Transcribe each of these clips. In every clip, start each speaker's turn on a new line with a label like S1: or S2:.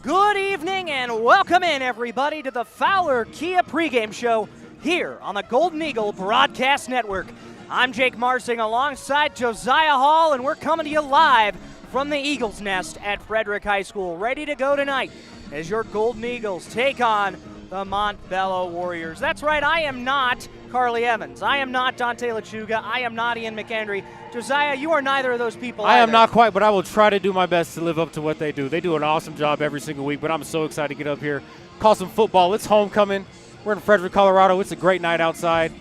S1: Good evening and welcome in, everybody, to the Fowler Kia pregame show here on the Golden Eagle Broadcast Network. I'm Jake Marsing alongside Josiah Hall, and we're coming to you live from the Eagles Nest at Frederick High School, ready to go tonight as your Golden Eagles take on the Montbello Warriors. That's right, I am not Carly Evans. I am not Dante LaChuga. I am not Ian McHenry. Josiah, you are neither of those people
S2: I
S1: either.
S2: am not quite, but I will try to do my best to live up to what they do. They do an awesome job every single week, but I'm so excited to get up here, call some football. It's homecoming. We're in Frederick, Colorado. It's a great night outside.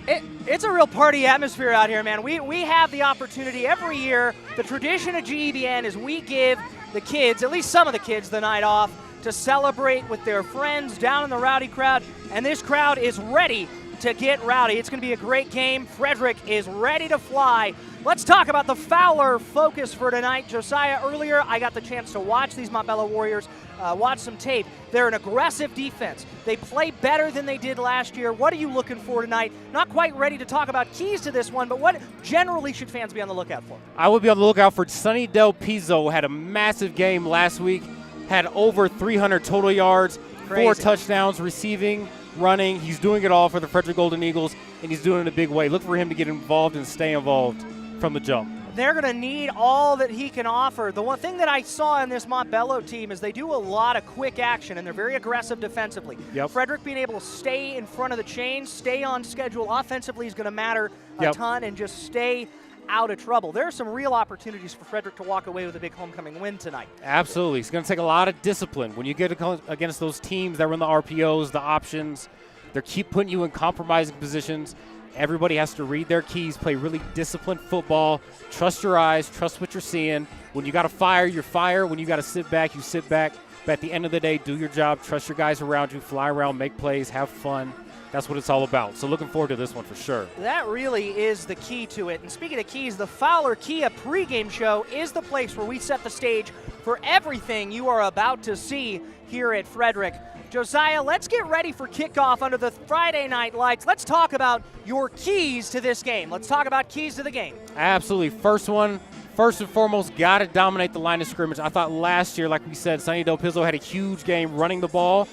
S1: It's a real party atmosphere out here, man. We have the opportunity every year. The tradition of GEBN is we give the kids, at least some of the kids, the night off to celebrate with their friends down in the rowdy crowd, and this crowd is ready to get rowdy. It's going to be a great game. Frederick is ready to fly. Let's talk about the Fowler focus for tonight. Josiah, earlier I got the chance to watch these Montbello Warriors, watch some tape. They're an aggressive defense. They play better than they did last year. What are you looking for tonight? Not quite ready to talk about keys to this one, but what generally should fans be on the lookout for?
S2: I would be on the lookout for Sonny Del Pizzo. Had a massive game last week, had over 300 total yards,
S1: Crazy.
S2: 4 touchdowns, receiving, running. He's doing it all for the Frederick Golden Eagles, and he's doing it in a big way. Look for him to get involved and stay involved from the jump.
S1: They're going to need all that he can offer. The one thing that I saw in this Montbello team is they do a lot of quick action, and they're very aggressive defensively.
S2: Yep.
S1: Frederick being able to stay in front of the chains, stay on schedule offensively is going to matter a ton, and just stay out of trouble. There are some real opportunities for Frederick to walk away with a big homecoming win tonight.
S2: Absolutely. It's going to take a lot of discipline. When you get against those teams that run the RPOs, the options, they keep putting you in compromising positions. Everybody has to read their keys, play really disciplined football, trust your eyes, trust what you're seeing. When you got to fire, you fire. When you got to sit back, you sit back. But at the end of the day, do your job, trust your guys around you, fly around, make plays, have fun. That's what it's all about. So looking forward to this one for sure.
S1: That really is the key to it. And speaking of keys, the Fowler Kia pregame show is the place where we set the stage for everything you are about to see here at Frederick. Josiah, let's get ready for kickoff under the Friday night lights. Let's talk about your keys to this game. Let's talk about keys to the game.
S2: Absolutely. First and foremost, got to dominate the line of scrimmage. I thought last year, like we said, Sonny Del Pizzo had a huge game running the ball.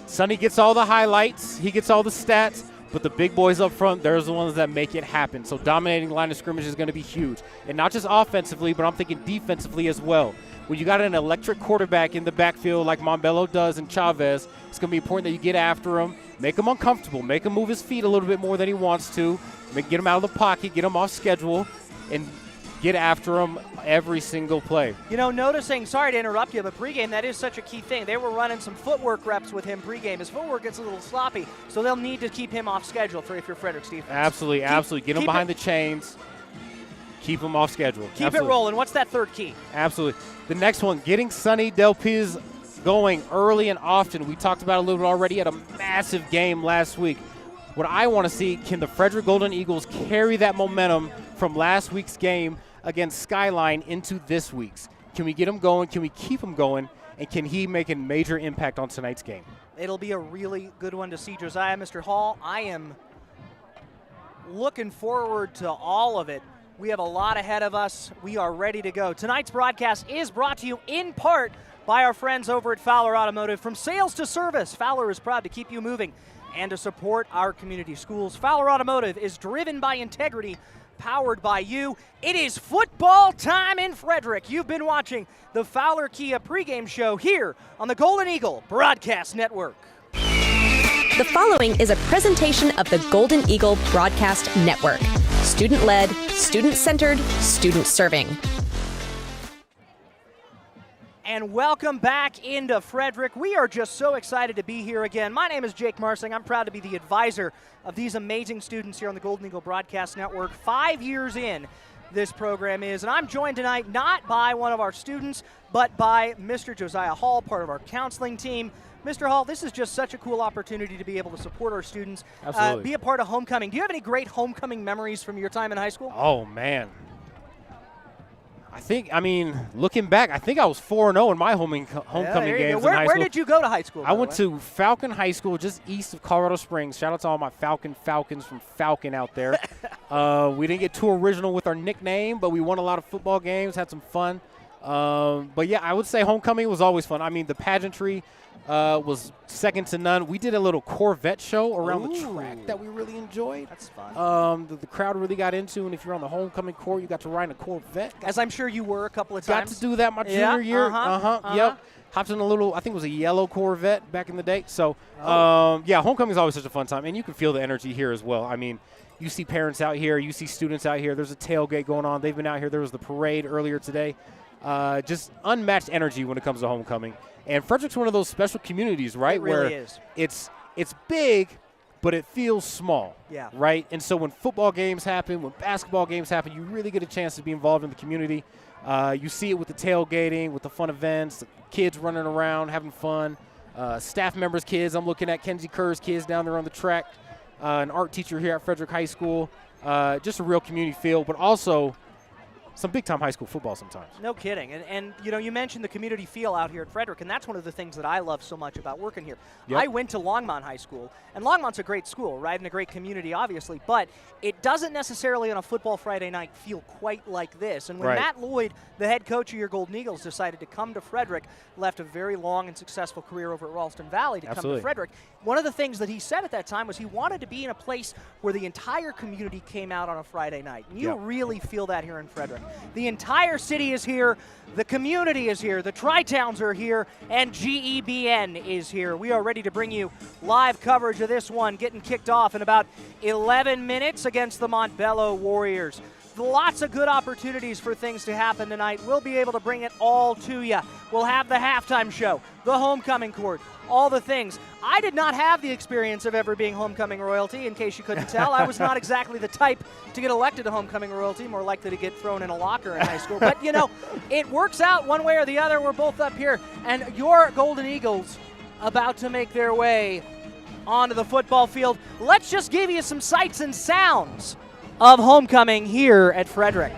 S2: Sonny gets all the highlights. He gets all the stats. But the big boys up front, they're the ones that make it happen. So dominating the line of scrimmage is going to be huge. And not just offensively, but I'm thinking defensively as well. When you got an electric quarterback in the backfield like Montbello does and Chavez, it's going to be important that you get after him, make him uncomfortable, make him move his feet a little bit more than he wants to, get him out of the pocket, get him off schedule, and get after him every single play.
S1: You know, noticing, sorry to interrupt you, but pregame, that is such a key thing. They were running some footwork reps with him pregame. His footwork gets a little sloppy, so they'll need to keep him off schedule if you're Frederick's defense.
S2: Absolutely. Get him behind the chains. Keep him off schedule.
S1: Keep it rolling. What's that third key?
S2: Absolutely. The next one, getting Sonny Del Pizzo going early and often. We talked about it a little bit already. He had a massive game last week. What I want to see, can the Frederick Golden Eagles carry that momentum from last week's game against Skyline into this week's? Can we get him going? Can we keep him going? And can he make a major impact on tonight's game?
S1: It'll be a really good one to see. Josiah, Mr. Hall, I am looking forward to all of it. We have a lot ahead of us. We are ready to go. Tonight's broadcast is brought to you in part by our friends over at Fowler Automotive. From sales to service, Fowler is proud to keep you moving and to support our community schools. Fowler Automotive is driven by integrity, powered by you. It is football time in Frederick. You've been watching the Fowler Kia pregame show here on the Golden Eagle Broadcast Network.
S3: The following is a presentation of the Golden Eagle Broadcast Network. Student-led, student-centered, student-serving.
S1: And welcome back into Frederick. We are just so excited to be here again. My name is Jake Marsing. I'm proud to be the advisor of these amazing students here on the Golden Eagle Broadcast Network. 5 years in, this program is, and I'm joined tonight not by one of our students, but by Mr. Josiah Hall, part of our counseling team. Mr. Hall, this is just such a cool opportunity to be able to support our students, be a part of homecoming. Do you have any great homecoming memories from your time in high school?
S2: Oh, man. Looking back, I think I was 4-0 in my homecoming games in high school.
S1: Where did you go to high school?
S2: I went to Falcon High School, just east of Colorado Springs. Shout out to all my Falcons from Falcon out there. We didn't get too original with our nickname, but we won a lot of football games, had some fun. But, yeah, I would say homecoming was always fun. I mean, the pageantry was second to none. We did a little Corvette show around the track that we really enjoyed.
S1: That's fun.
S2: The crowd really got into, and if you're on the homecoming court, you got to ride in a Corvette.
S1: As I'm sure you were a couple of times.
S2: Got to do that my junior year. Yep. Hopped in a little, I think it was a yellow Corvette back in the day. So, yeah, homecoming is always such a fun time, and you can feel the energy here as well. I mean, you see parents out here, you see students out here. There's a tailgate going on. They've been out here. There was the parade earlier today. Just unmatched energy when it comes to homecoming. And Frederick's one of those special communities, right?
S1: It really
S2: where
S1: is.
S2: It's big, but it feels small.
S1: Yeah.
S2: Right? And so when football games happen, when basketball games happen, you really get a chance to be involved in the community. You see it with the tailgating, with the fun events, the kids running around, having fun. Staff members' kids. I'm looking at Kenzie Kerr's kids down there on the track. An art teacher here at Frederick High School. Just a real community feel, but also some big-time high school football sometimes.
S1: No kidding. And you know, you mentioned the community feel out here at Frederick, and that's one of the things that I love so much about working here.
S2: Yep.
S1: I went to Longmont High School, and Longmont's a great school, right, and a great community, obviously, but it doesn't necessarily on a football Friday night feel quite like this. And when
S2: Right.
S1: Matt Lloyd, the head coach of your Golden Eagles, decided to come to Frederick, left a very long and successful career over at Ralston Valley to come
S2: Absolutely.
S1: to Frederick, one of the things that he said at that time was he wanted to be in a place where the entire community came out on a Friday night. And you
S2: Yep.
S1: really feel that here in Frederick. The entire city is here, the community is here, the Tri-Towns are here, and GEBN is here. We are ready to bring you live coverage of this one, getting kicked off in about 11 minutes against the Montbello Warriors. Lots of good opportunities for things to happen tonight. We'll be able to bring it all to you. We'll have the halftime show, the homecoming court, all the things. I did not have the experience of ever being homecoming royalty, in case you couldn't tell. I was not exactly the type to get elected to homecoming royalty, more likely to get thrown in a locker in high school. But, you know, it works out one way or the other. We're both up here. And your Golden Eagles about to make their way onto the football field. Let's just give you some sights and sounds of homecoming here at Frederick.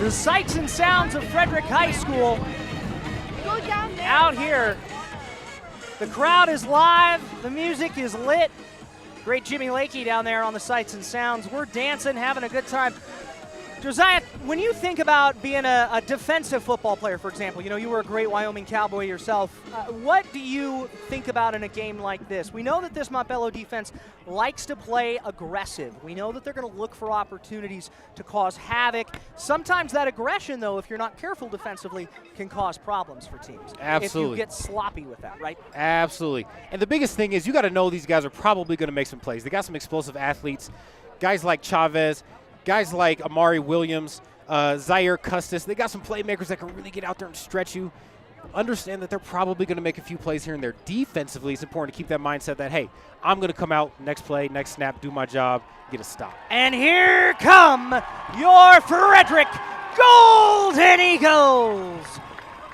S1: The sights and sounds of Frederick High School out here. The crowd is live. The music is lit. Great Jimmy Lakey down there on the sights and sounds. We're dancing, having a good time. Josiah, when you think about being a defensive football player, for example, you know, you were a great Wyoming Cowboy yourself. What do you think about in a game like this? We know that this Montbello defense likes to play aggressive. We know that they're going to look for opportunities to cause havoc. Sometimes that aggression, though, if you're not careful defensively, can cause problems for teams.
S2: Absolutely.
S1: If you get sloppy with that, right?
S2: Absolutely. And the biggest thing is you got to know these guys are probably going to make some plays. They got some explosive athletes, guys like Chavez, guys like Amari Williams, Zaire Custis. They got some playmakers that can really get out there and stretch you. Understand that they're probably going to make a few plays here and there. Defensively, it's important to keep that mindset that, hey, I'm going to come out next play, next snap, do my job, get a stop.
S1: And here come your Frederick Golden Eagles.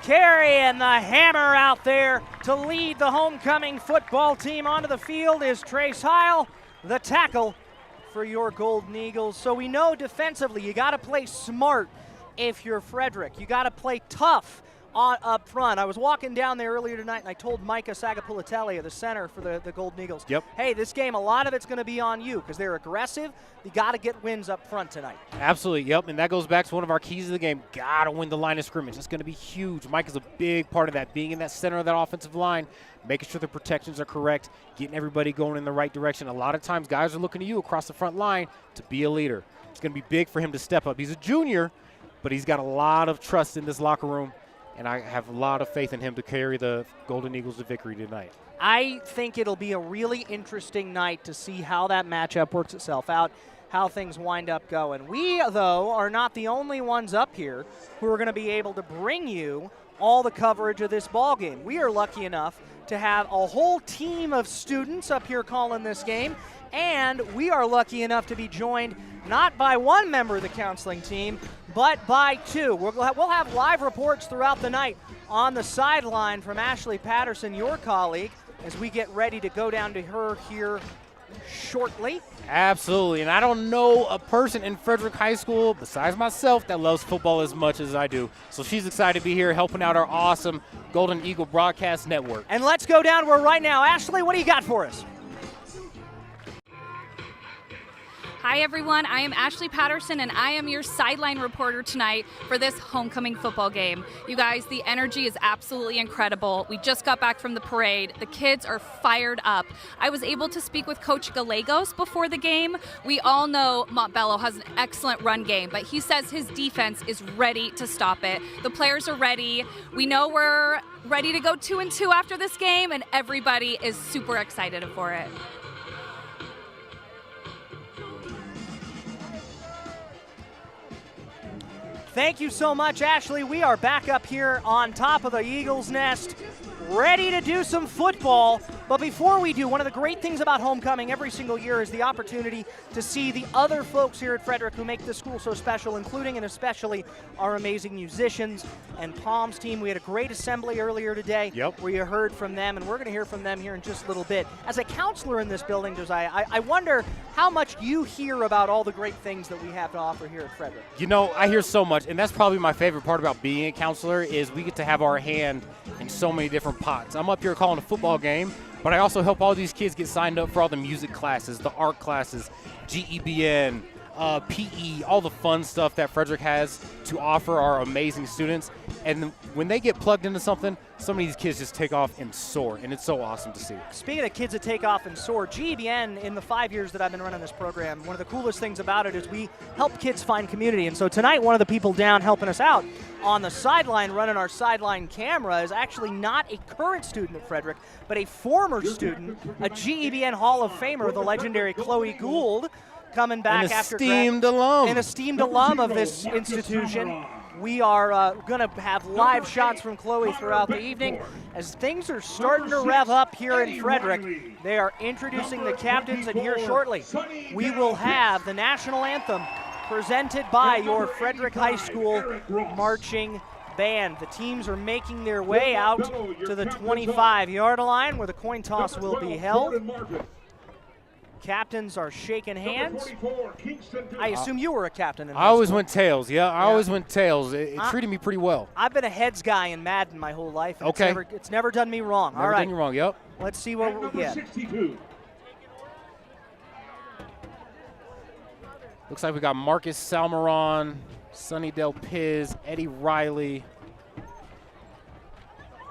S1: Carrying the hammer out there to lead the homecoming football team onto the field is Trace Heil, the tackle for your Golden Eagles. So we know defensively you got to play smart if you're Frederick. You got to play tough up front. I was walking down there earlier tonight, and I told Micah Sagapulatelli, the center for the Golden Eagles,
S2: Yep.
S1: hey, this game, a lot of it's going to be on you because they're aggressive. You got to get wins up front tonight.
S2: Absolutely, yep, and that goes back to one of our keys of the game. Got to win the line of scrimmage. It's going to be huge. Mike is a big part of that, being in that center of that offensive line, making sure the protections are correct, getting everybody going in the right direction. A lot of times guys are looking to you across the front line to be a leader. It's going to be big for him to step up. He's a junior, but he's got a lot of trust in this locker room, and I have a lot of faith in him to carry the Golden Eagles to victory tonight.
S1: I think it'll be a really interesting night to see how that matchup works itself out. how things wind up going. We, though, are not the only ones up here who are going to be able to bring you all the coverage of this ball game. We are lucky enough to have a whole team of students up here calling this game, and we are lucky enough to be joined not by one member of the counseling team, but by two. We'll have live reports throughout the night on the sideline from Ashley Patterson, your colleague, as we get ready to go down to her here shortly.
S2: Absolutely, and I don't know a person in Frederick High School besides myself that loves football as much as I do. So she's excited to be here helping out our awesome Golden Eagle Broadcast Network.
S1: And let's go down to her right now. Ashley, what do you got for us?
S4: Hi everyone, I am Ashley Patterson and I am your sideline reporter tonight for this homecoming football game. You guys, the energy is absolutely incredible. We just got back from the parade. The kids are fired up. I was able to speak with Coach Gallegos before the game. We all know Montbello has an excellent run game, but he says his defense is ready to stop it. The players are ready. We know we're ready to go 2-2 after this game, and everybody is super excited for it.
S1: Thank you so much, Ashley. We are back up here on top of the Eagles' nest, ready to do some football. But before we do, one of the great things about homecoming every single year is the opportunity to see the other folks here at Frederick who make this school so special, including and especially our amazing musicians and Palms team. We had a great assembly earlier today where you heard from them, and we're going to hear from them here in just a little bit. As a counselor in this building, Josiah, I wonder how much you hear about all the great things that we have to offer here at Frederick.
S2: You know, I hear so much, and that's probably my favorite part about being a counselor is we get to have our hand in so many different pots. I'm up here calling a football game, but I also help all these kids get signed up for all the music classes, the art classes, GEBN, PE, all the fun stuff that Frederick has to offer our amazing students. And when they get plugged into something, some of these kids just take off and soar, and it's so awesome to see.
S1: Speaking of kids that take off and soar, GEBN, in the 5 years that I've been running this program, one of the coolest things about it is we help kids find community. And so tonight, one of the people down helping us out on the sideline, running our sideline camera, is actually not a current student at Frederick, but a former student, a GEBN Hall of Famer, the legendary Chloe Gould, coming back after an esteemed alum of this institution. We are going to have live shots from Chloe throughout the evening. As things are starting to rev up here in Frederick, they are introducing the captains, and here shortly we will have the national anthem presented by your Frederick High School marching band. The teams are making their way out to the 25-yard line where the coin toss will be held. Captains are shaking hands. I assume you were a captain in high school.
S2: I always went tails, I always went tails. It treated me pretty well.
S1: I've been a heads guy in Madden my whole life. And
S2: okay.
S1: It's never done me wrong.
S2: Never
S1: All right.
S2: done you wrong, yep.
S1: Let's see what we get.
S5: 62.
S2: Looks like we got Marcus Salmeron, Sonny Del Piz, Eddie Riley,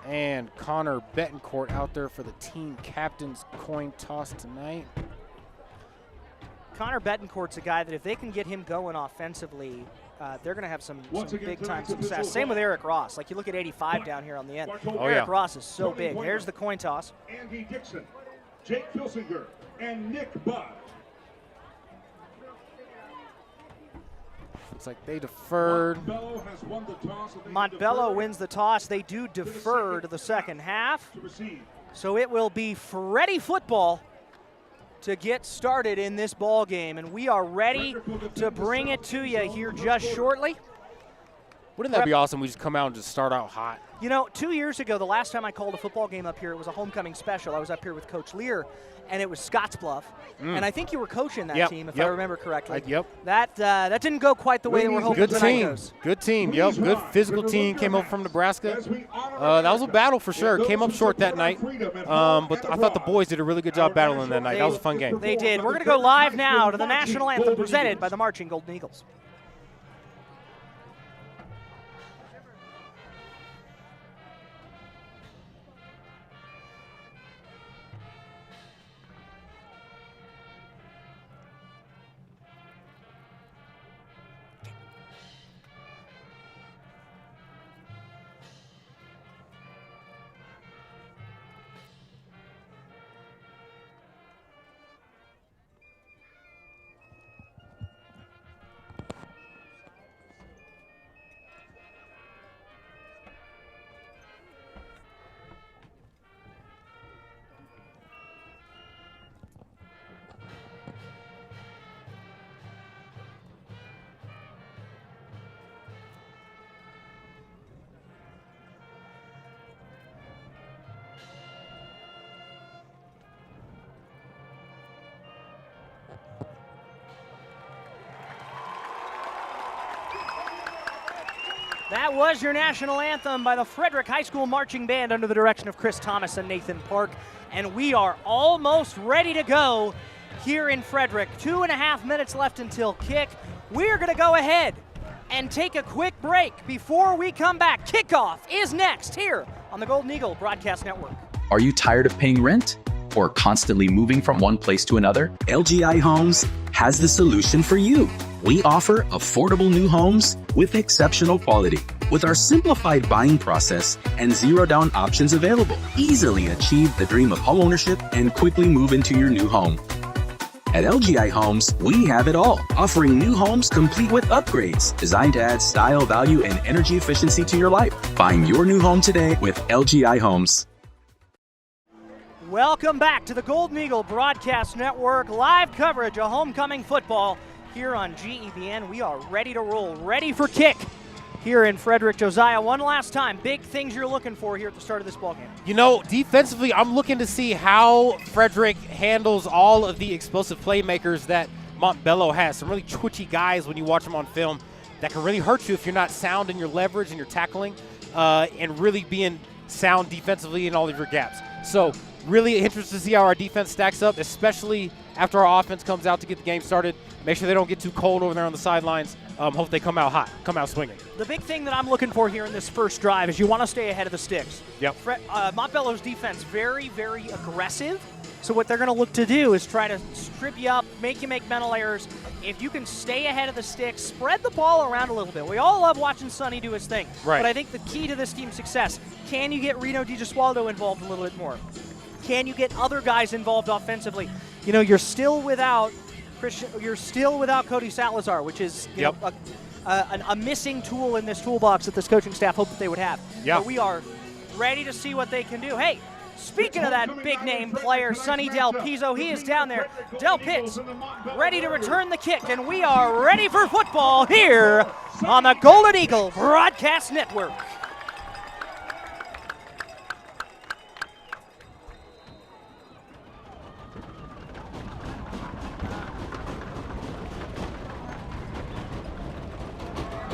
S2: and Connor Betancourt out there for the team captain's coin toss tonight.
S1: Connor Betancourt's a guy that if they can get him going offensively, they're going to have some big-time success. Same with Eric Ross. Like, you look at 85 down here on the end. Eric Ross is so big. There's the coin toss.
S5: Andy Dixon, Jake Kilsinger, and Nick Budd.
S2: Looks like they deferred.
S1: Montbello wins the toss. They do defer to the second half. So it will be Freddy football to get started in this ball game, and we are ready to bring it to you here just shortly.
S2: Wouldn't that be awesome? We just come out and just start out hot.
S1: You know, 2 years ago, the last time I called a football game up here, it was a homecoming special. I was up here with Coach Lear, and it was Scottsbluff. And I think you were coaching that team, if I remember correctly. That didn't go quite the way that we're hoping tonight goes.
S2: Good team, Good physical team came up from Nebraska. That was a battle for sure. Came up short that night, but I thought the boys did a really good job battling that night. That was a fun game.
S1: They did. We're going to go live now to the national anthem presented by the marching Golden Eagles. That was your national anthem by the Frederick High School Marching Band under the direction of Chris Thomas and Nathan Park. And we are almost ready to go here in Frederick. 2.5 minutes left until kick. We're going to go ahead and take a quick break before we come back. Kickoff is next here on the Golden Eagle Broadcast Network.
S6: Are you tired of paying rent or constantly moving from one place to another? LGI Homes has the solution for you. We offer affordable new homes with exceptional quality. With our simplified buying process and zero down options available, easily achieve the dream of homeownership and quickly move into your new home. At LGI Homes, we have it all, offering new homes complete with upgrades, designed to add style, value, and energy efficiency to your life. Find your new home today with LGI Homes.
S1: Welcome back to the Golden Eagle Broadcast Network, live coverage of homecoming football here on GEBN. We are ready to roll, ready for kick here in Frederick. Josiah, one last time, big things you're looking for here at the start of this ballgame.
S2: You know, defensively, I'm looking to see how Frederick handles all of the explosive playmakers that Montbello has. Some really twitchy guys when you watch them on film that can really hurt you if you're not sound in your leverage and your tackling and really being sound defensively in all of your gaps. So really interested to see how our defense stacks up, especially after our offense comes out to get the game started. Make sure they don't get too cold over there on the sidelines. Hope they come out hot, come out swinging.
S1: The big thing that I'm looking for here in this first drive is you want to stay ahead of the sticks.
S2: Yep.
S1: Montbello's defense, very, very aggressive. So what they're going to look to do is try to strip you up, make you make mental errors. If you can stay ahead of the sticks, spread the ball around a little bit. We all love watching Sonny do his thing.
S2: Right.
S1: But I think the key to this team's success, can you get Reno DiGesualdo involved a little bit more? Can you get other guys involved offensively? You know, you're still without Cody Salazar, which is a missing tool in this toolbox that this coaching staff hoped that they would have.
S2: Yeah.
S1: But we are ready to see what they can do. Hey, speaking of that big name player, Sonny Del Pizzo, he is down there. Del Pitts ready to return the kick, and we are ready for football here on the Golden Eagle Broadcast Network.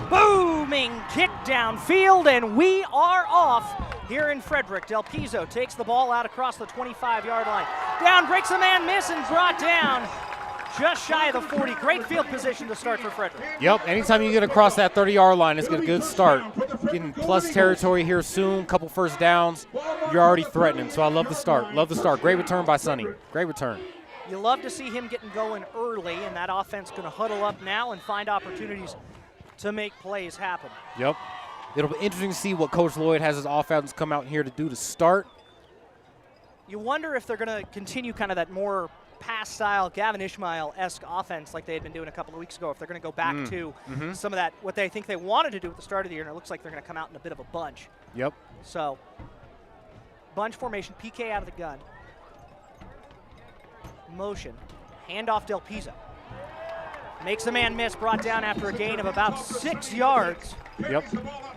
S1: Booming kick downfield, and we are off here in Frederick. Del Pizzo takes the ball out across the 25-yard line. Down, breaks a man miss, and brought down just shy of the 40. Great field position to start for Frederick.
S2: Yep, anytime you get across that 30-yard line, it's a good start. Getting plus territory here soon, couple first downs, you're already threatening. So I love the start, Great return by Sonny, great return.
S1: You love to see him getting going early, and that offense going to huddle up now and find opportunities to make plays happen.
S2: Yep. It'll be interesting to see what Coach Lloyd has his offense come out here to do to start.
S1: You wonder if they're going to continue kind of that more pass-style, Gavin Ishmael-esque offense like they had been doing a couple of weeks ago, if they're going to go back to some of that, what they think they wanted to do at the start of the year, and it looks like they're going to come out in a bit of a bunch.
S2: Yep.
S1: So, bunch formation, PK out of the gun. Motion, handoff Del Pizzo. Makes a man miss, brought down after a gain of about 6 yards.
S2: Yep.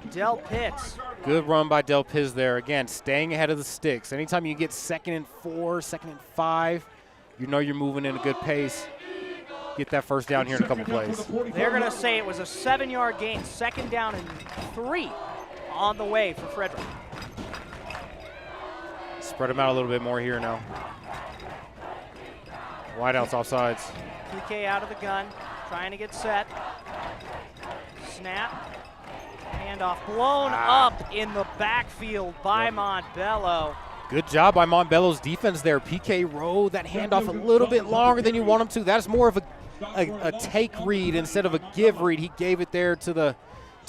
S1: Del Pitts.
S2: Good run by Del Piz there. Again, staying ahead of the sticks. Anytime you get 2nd and 4, 2nd and 5, you know you're moving in a good pace. Get that first down here in a couple plays.
S1: They're going to say it was a 7-yard gain, 2nd down and 3 on the way for Frederick.
S2: Spread them out a little bit more here now. Wideouts offsides.
S1: PK out of the gun, trying to get set. Snap. Handoff blown up in the backfield by Montbello.
S2: Good job by Montbello's defense there. PK rode that handoff a little bit longer than you want him to. That's more of a take read instead of a give read. He gave it there to the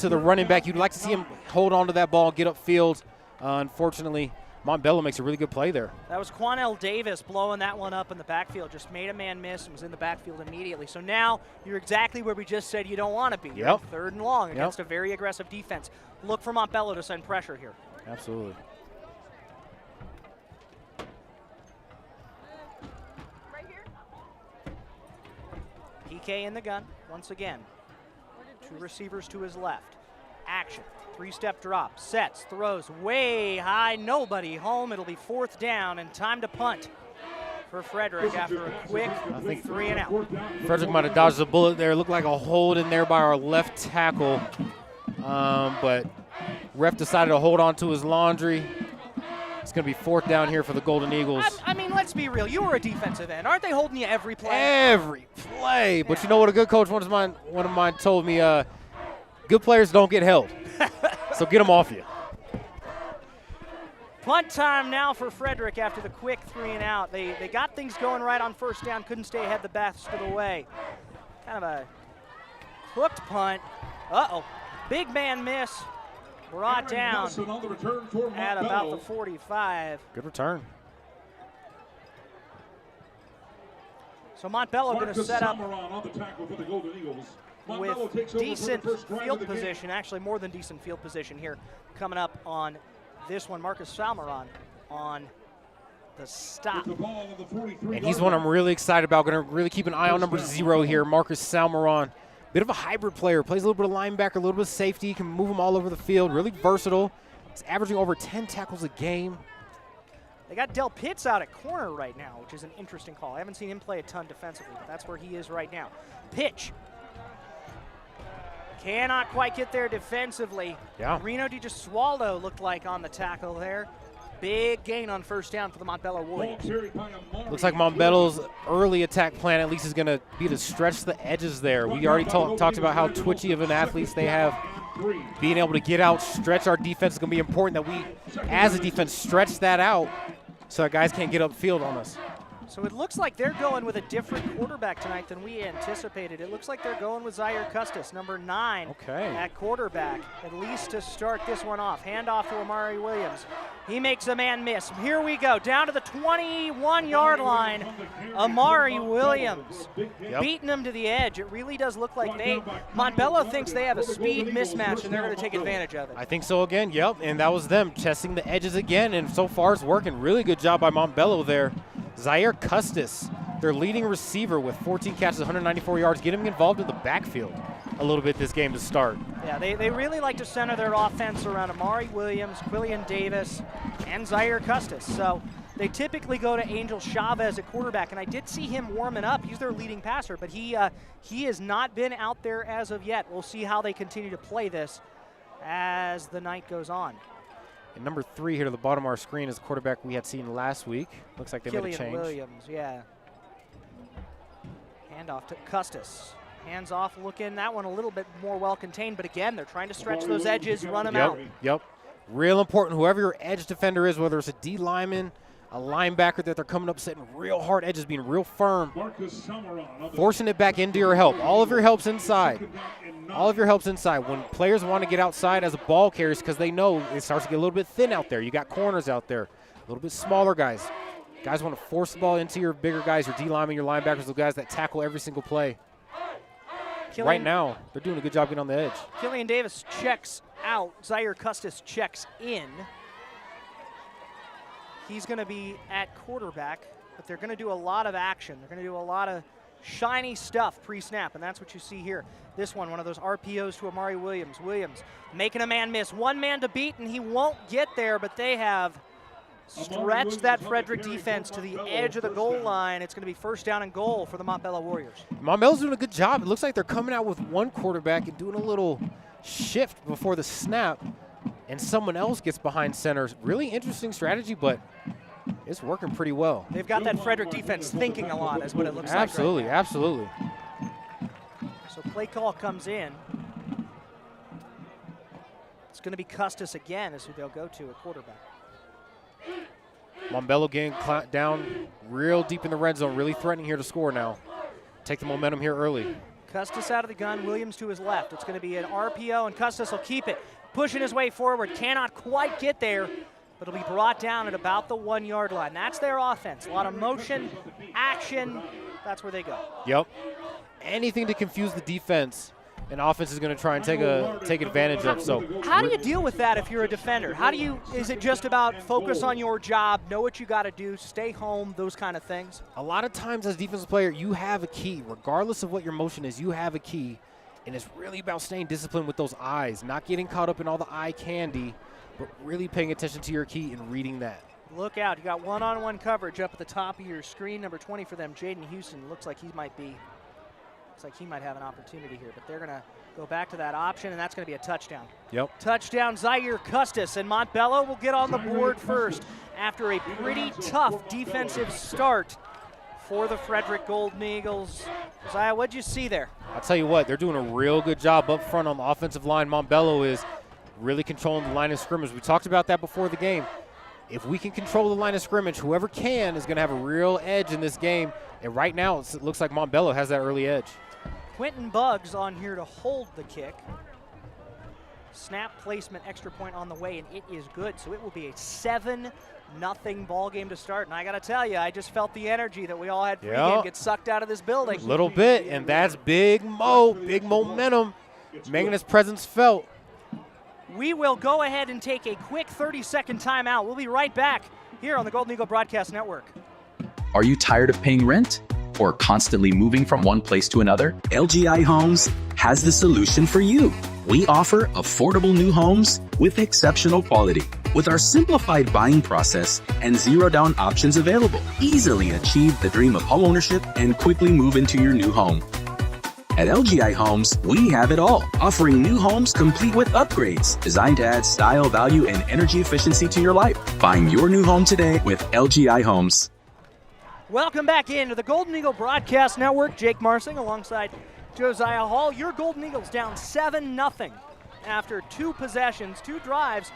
S2: running back. You'd like to see him hold on to that ball, get upfield. Unfortunately, Montbello makes a really good play there.
S1: That was Quanell Davis blowing that one up in the backfield. Just made a man miss and was in the backfield immediately. So now you're exactly where we just said you don't want to be. You're 3rd and long against a very aggressive defense. Look for Montbello to send pressure here.
S2: Absolutely.
S1: PK in the gun once again. 2 receivers to his left. Action. 3-step drop. Sets. Throws way high. Nobody home. It'll be 4th down and time to punt for Frederick after a quick 3 and out.
S2: Frederick might have dodged a bullet there. Looked like a hold in there by our left tackle. but ref decided to hold on to his laundry. It's going to be 4th down here for the Golden Eagles.
S1: I mean, let's be real. You were a defensive end. Aren't they holding you every play?
S2: Every play. But you know what a good coach, one of mine told me, good players don't get held. So get them off you.
S1: Punt time now for Frederick after the quick 3-and-out. They got things going right on 1st down, couldn't stay ahead the best of the way. Kind of a hooked punt. Uh-oh. Big man miss. Brought down at about the 45.
S2: Good return.
S1: So Montbello going to set up with decent field position, actually more than decent field position here. Coming up on this one, Marcus Salmeron on the stop.
S2: And he's one I'm really excited about. Going to really keep an eye on number 0 here, Marcus Salmeron. Bit of a hybrid player, plays a little bit of linebacker, a little bit of safety, can move him all over the field, really versatile. He's averaging over 10 tackles a game.
S1: They got Del Pitts out at corner right now, which is an interesting call. I haven't seen him play a ton defensively, but that's where he is right now. Pitch. Cannot quite get there defensively.
S2: Yeah.
S1: Reno DiGesualdo looked like on the tackle there. Big gain on 1st down for the Montbello Warriors.
S2: Looks like Montbello's early attack plan at least is going to be to stretch the edges there. We already talked about how twitchy of an athletes they have. Being able to get out, stretch our defense is going to be important, that we, as a defense, stretch that out so that guys can't get upfield on us.
S1: So it looks like they're going with a different quarterback tonight than we anticipated. It looks like they're going with Zaire Custis, number 9 at quarterback, at least to start this one off. Handoff to Amari Williams. He makes a man miss. Here we go, down to the 21-yard line. Amari Williams beating him to the edge. It really does look like Montbello thinks they have a speed mismatch and they're going to take advantage of it.
S2: I think so again, yep, and that was them testing the edges again, and so far it's working. Really good job by Montbello there. Zaire Custis, their leading receiver with 14 catches, 194 yards, getting him involved in the backfield a little bit this game to start.
S1: Yeah, they really like to center their offense around Amari Williams, Quillian Davis, and Zaire Custis. So they typically go to Angel Chavez at quarterback, and I did see him warming up. He's their leading passer, but he has not been out there as of yet. We'll see how they continue to play this as the night goes on.
S2: And number 3 here to the bottom of our screen is the quarterback we had seen last week. Looks like they made a change.
S1: Quillian Williams, yeah. Handoff to Custis. Hands off looking. That one a little bit more well contained, but again, they're trying to stretch those edges, run them out.
S2: Yep. Real important, whoever your edge defender is, whether it's a D lineman, a linebacker, that they're coming up setting real hard edges, being real firm, forcing it back into your help. All of your help's inside. All of your help's inside. When players want to get outside as a ball carrier, because they know it starts to get a little bit thin out there. You got corners out there, a little bit smaller guys. Guys want to force the ball into your bigger guys, your D linemen, your linebackers, the guys that tackle every single play. Right now, they're doing a good job getting on the edge.
S1: Quillian Davis checks out. Zaire Custis checks in. He's going to be at quarterback, but they're going to do a lot of action. They're going to do a lot of shiny stuff pre-snap, and that's what you see here. This one of those RPOs to Amari Williams. Williams making a man miss. One man to beat, and he won't get there, but they have stretched that Frederick defense to the edge of the goal line. It's going to be 1st down and goal for the Montbello Warriors.
S2: Montbello's doing a good job. It looks like they're coming out with one quarterback and doing a little shift before the snap, and someone else gets behind center. Really interesting strategy, but it's working pretty well.
S1: They've got that Frederick defense thinking a lot, is what it looks like.
S2: Absolutely,
S1: right
S2: absolutely.
S1: So play call comes in. It's going to be Custis again is who they'll go to at quarterback.
S2: Montbello getting down real deep in the red zone, really threatening here to score now. Take the momentum here early.
S1: Custis out of the gun, Williams to his left. It's going to be an RPO, and Custis will keep it. Pushing his way forward, cannot quite get there, but it'll be brought down at about the 1-yard line. That's their offense. A lot of motion, action, that's where they go.
S2: Yep. Anything to confuse the defense, and offense is going to try and take advantage of. So
S1: how do you deal with that if you're a defender? Is it just about focus on your job, know what you got to do, stay home, those kind of things?
S2: A lot of times as a defensive player, you have a key. Regardless of what your motion is, you have a key, and it's really about staying disciplined with those eyes, not getting caught up in all the eye candy, but really paying attention to your key and reading that.
S1: Look out, you got one-on-one coverage up at the top of your screen. Number 20 for them, Jaden Houston. Looks like he might have an opportunity here, but they're going to Go back to that option, and that's going to be a touchdown.
S2: Yep.
S1: Touchdown, Zaire Custis, and Montbello will get on the board first after a pretty tough defensive start for the Frederick Golden Eagles. Josiah, what'd you see there?
S2: I'll tell you what, they're doing a real good job up front on the offensive line. Montbello is really controlling the line of scrimmage. We talked about that before the game. If we can control the line of scrimmage, whoever can is going to have a real edge in this game. And right now, it looks like Montbello has that early edge.
S1: Quentin Buggs on here to hold the kick. Snap placement, extra point on the way, and it is good. So it will be a 7-0 ball game to start. And I got to tell you, I just felt the energy that we all had pregame get sucked out of this building.
S2: A little bit, and that's big momentum, making his presence felt.
S1: We will go ahead and take a quick 30-second timeout. We'll be right back here on the Golden Eagle Broadcast Network.
S6: Are you tired of paying rent or constantly moving from one place to another? LGI Homes has the solution for you. We offer affordable new homes with exceptional quality. With our simplified buying process and zero-down options available, easily achieve the dream of homeownership and quickly move into your new home. At LGI Homes, we have it all, offering new homes complete with upgrades, designed to add style, value, and energy efficiency to your life. Find your new home today with LGI Homes.
S1: Welcome back into the Golden Eagle Broadcast Network. Jake Marsing alongside Josiah Hall. Your Golden Eagles down 7-0 after 2 possessions, 2 drives,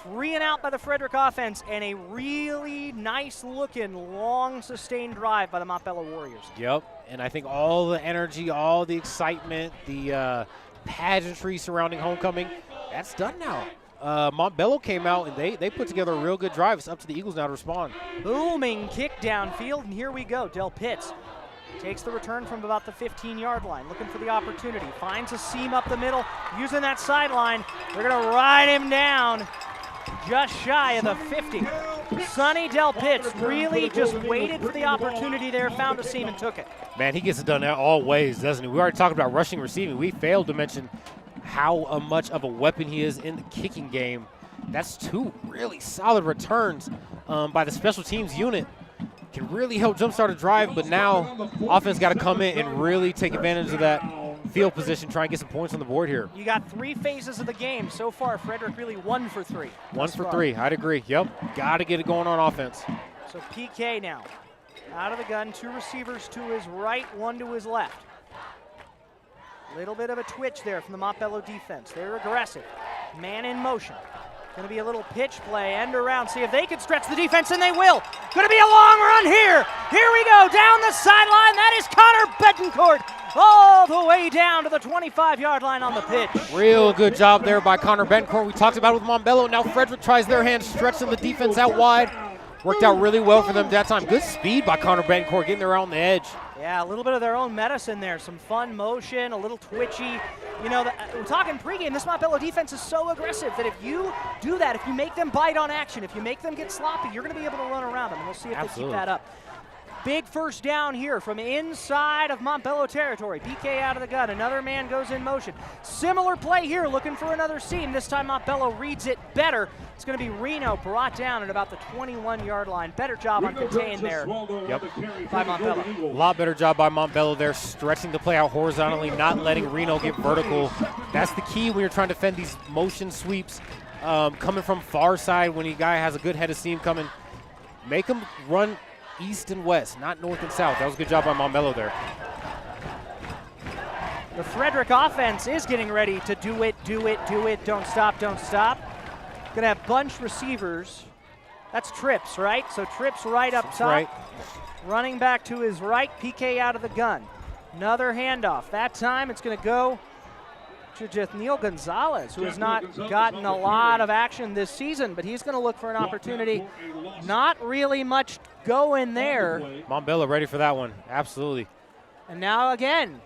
S1: 3 and out by the Frederick offense, and a really nice-looking, long, sustained drive by the Montbello Warriors.
S2: Yep, and I think all the energy, all the excitement, the pageantry surrounding homecoming, that's done now. Montbello came out, and they put together a real good drive. It's up to the Eagles now to respond.
S1: Booming kick downfield, and here we go. Del Pitts takes the return from about the 15-yard line, looking for the opportunity. Finds a seam up the middle, using that sideline. They're going to ride him down just shy of the 50. Sonny Del Pitts really just waited for the opportunity there, found a seam, and took it.
S2: Man, he gets it done all ways, doesn't he? We already talked about rushing, receiving. We failed to mention how much of a weapon he is in the kicking game. That's 2 really solid returns by the special teams unit. Can really help jumpstart a drive, but now offense got to come in and really take advantage of that field position, try and get some points on the board here.
S1: You got 3 phases of the game. So far, Frederick really 1 for 3.
S2: 1 for 3, I'd agree. Yep, got to get it going on offense.
S1: So PK now, out of the gun, 2 receivers to his right, 1 to his left. Little bit of a twitch there from the Montbello defense. They're aggressive. Man in motion. Going to be a little pitch play, end around, see if they can stretch the defense, and they will. Going to be a long run here. Here we go, down the sideline. That is Connor Betancourt all the way down to the 25-yard line on the pitch.
S2: Real good job there by Connor Betancourt. We talked about it with Montbello. Now Frederick tries their hand, stretching the defense out wide. Worked out really well for them that time. Good speed by Connor Betancourt, getting there on the edge.
S1: Yeah, a little bit of their own medicine there. Some fun motion, a little twitchy. You know, we're talking pregame. This Montbello defense is so aggressive that if you do that, if you make them bite on action, if you make them get sloppy, you're going to be able to run around them. And we'll see if they keep that up. Big first down here from inside of Montbello territory. PK out of the gun. Another man goes in motion. Similar play here, looking for another seam. This time Montbello reads it better. It's going to be Reno brought down at about the 21-yard line. Better job on contain there by Montbello.
S2: A lot better job by Montbello there, stretching the play out horizontally, not letting Reno get vertical. That's the key when you're trying to defend these motion sweeps coming from far side when a guy has a good head of steam coming. Make him run east and west, not north and south. That was a good job by Montbello there.
S1: The Frederick offense is getting ready to do it, don't stop, don't stop. Gonna have bunch receivers. That's Trips, right? So Trips right up top.
S2: Right.
S1: Running back to his right, PK out of the gun. Another handoff. That time it's gonna go to Jethniel Gonzalez, who has not gotten a lot of action this season, but he's gonna look for an opportunity. Not really much going there.
S2: Montbello ready for that one, absolutely.
S1: And now again,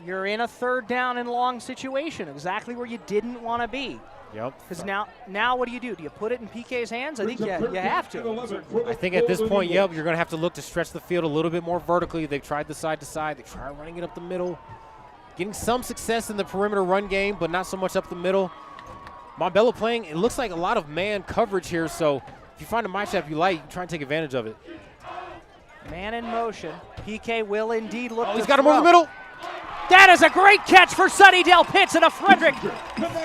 S1: you're in a 3rd down and long situation, exactly where you didn't want to be.
S2: Yep.
S1: Because now what do? Do you put it in PK's hands? I think you have to.
S2: I think at this point, yep, you're going to have to look to stretch the field a little bit more vertically. They've tried the side to side. They tried running it up the middle. Getting some success in the perimeter run game, but not so much up the middle. Montbello playing, it looks like a lot of man coverage here, so if you find a matchup you like, you try and take advantage of it.
S1: Man in motion. PK will indeed look to
S2: he's got him over the middle.
S1: That is a great catch for Sonny Del Pitts and a Frederick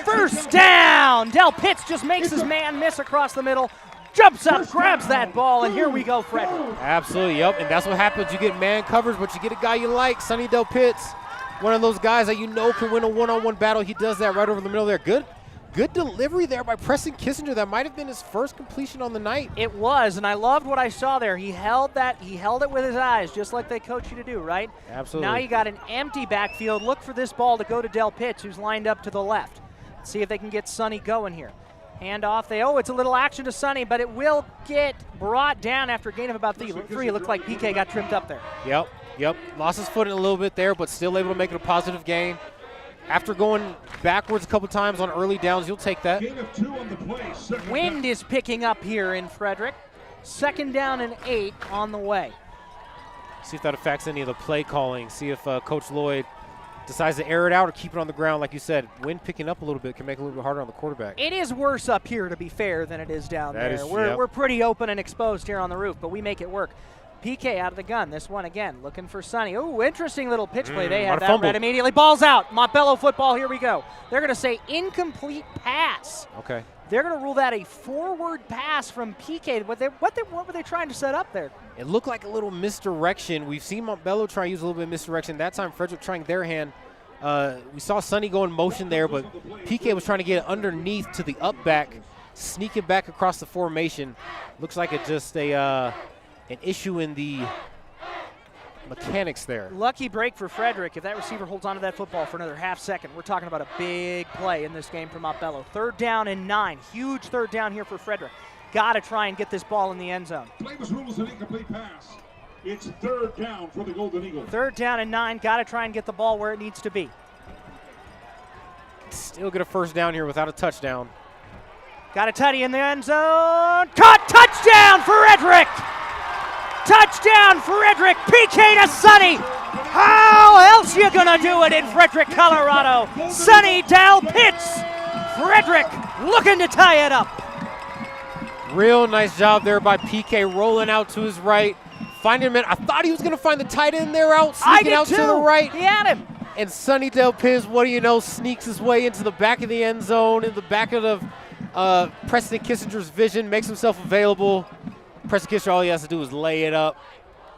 S1: first down. Del Pitts just makes his man miss across the middle, jumps up, grabs that ball, and here we go, Frederick.
S2: Absolutely, yep, and that's what happens. You get man coverage, but you get a guy you like, Sonny Del Pitts, one of those guys that you know can win a one-on-one battle. He does that right over the middle there. Good delivery there by Preston Kissinger. That might have been his first completion on the night.
S1: It was, and I loved what I saw there. He held it with his eyes, just like they coach you to do, right?
S2: Absolutely.
S1: Now you got an empty backfield. Look for this ball to go to Del Pitts, who's lined up to the left. Let's see if they can get Sonny going here. Hand off. It's a little action to Sonny, but it will get brought down after a gain of about three. It looked like PK got tripped up there.
S2: Yep. Lost his footing a little bit there, but still able to make it a positive gain. After going backwards a couple times on early downs, you'll take that.
S5: Gain of 2 on the play.
S1: Wind is picking up here in Frederick. 2nd down and 8 on the way.
S2: See if that affects any of the play calling. See if Coach Lloyd decides to air it out or keep it on the ground. Like you said, wind picking up a little bit can make it a little bit harder on the quarterback.
S1: It is worse up here, to be fair, than it is down there. We're pretty open and exposed here on the roof, but we make it work. PK out of the gun. This one again, looking for Sonny. Ooh, interesting little pitch play. They had that read immediately. Ball's out. Montbello football. Here we go. They're going to say incomplete pass.
S2: Okay.
S1: They're going to rule that a forward pass from PK. What were they trying to set up there?
S2: It looked like a little misdirection. We've seen Montbello try to use a little bit of misdirection. That time, Frederick trying their hand. We saw Sonny go in motion there, but PK was trying to get it underneath to the up back, sneaking back across the formation. Looks like it's just an issue in the mechanics there.
S1: Lucky break for Frederick. If that receiver holds onto that football for another half second, we're talking about a big play in this game for Montbello. 3rd down and 9. Huge 3rd down here for Frederick. Got to try and get this ball in the end zone.
S5: Play was ruled as an incomplete pass. It's 3rd down for the Golden Eagles.
S1: 3rd down and 9. Got to try and get the ball where it needs to be.
S2: Still get a 1st down here without a touchdown.
S1: Got a tutty in the end zone. Caught. Touchdown, Frederick! Touchdown, Frederick! PK to Sonny! How else you gonna do it in Frederick, Colorado? Sonny Del Pitts! Frederick looking to tie it up.
S2: Real nice job there by PK, rolling out to his right. Finding him. I thought he was gonna find the tight end there out, sneaking out to the right.
S1: He had him.
S2: And Sonny Del Pitts, what do you know, sneaks his way into the back of the end zone, in the back of the Preston Kissinger's vision, makes himself available. Preston Kissinger, all he has to do is lay it up.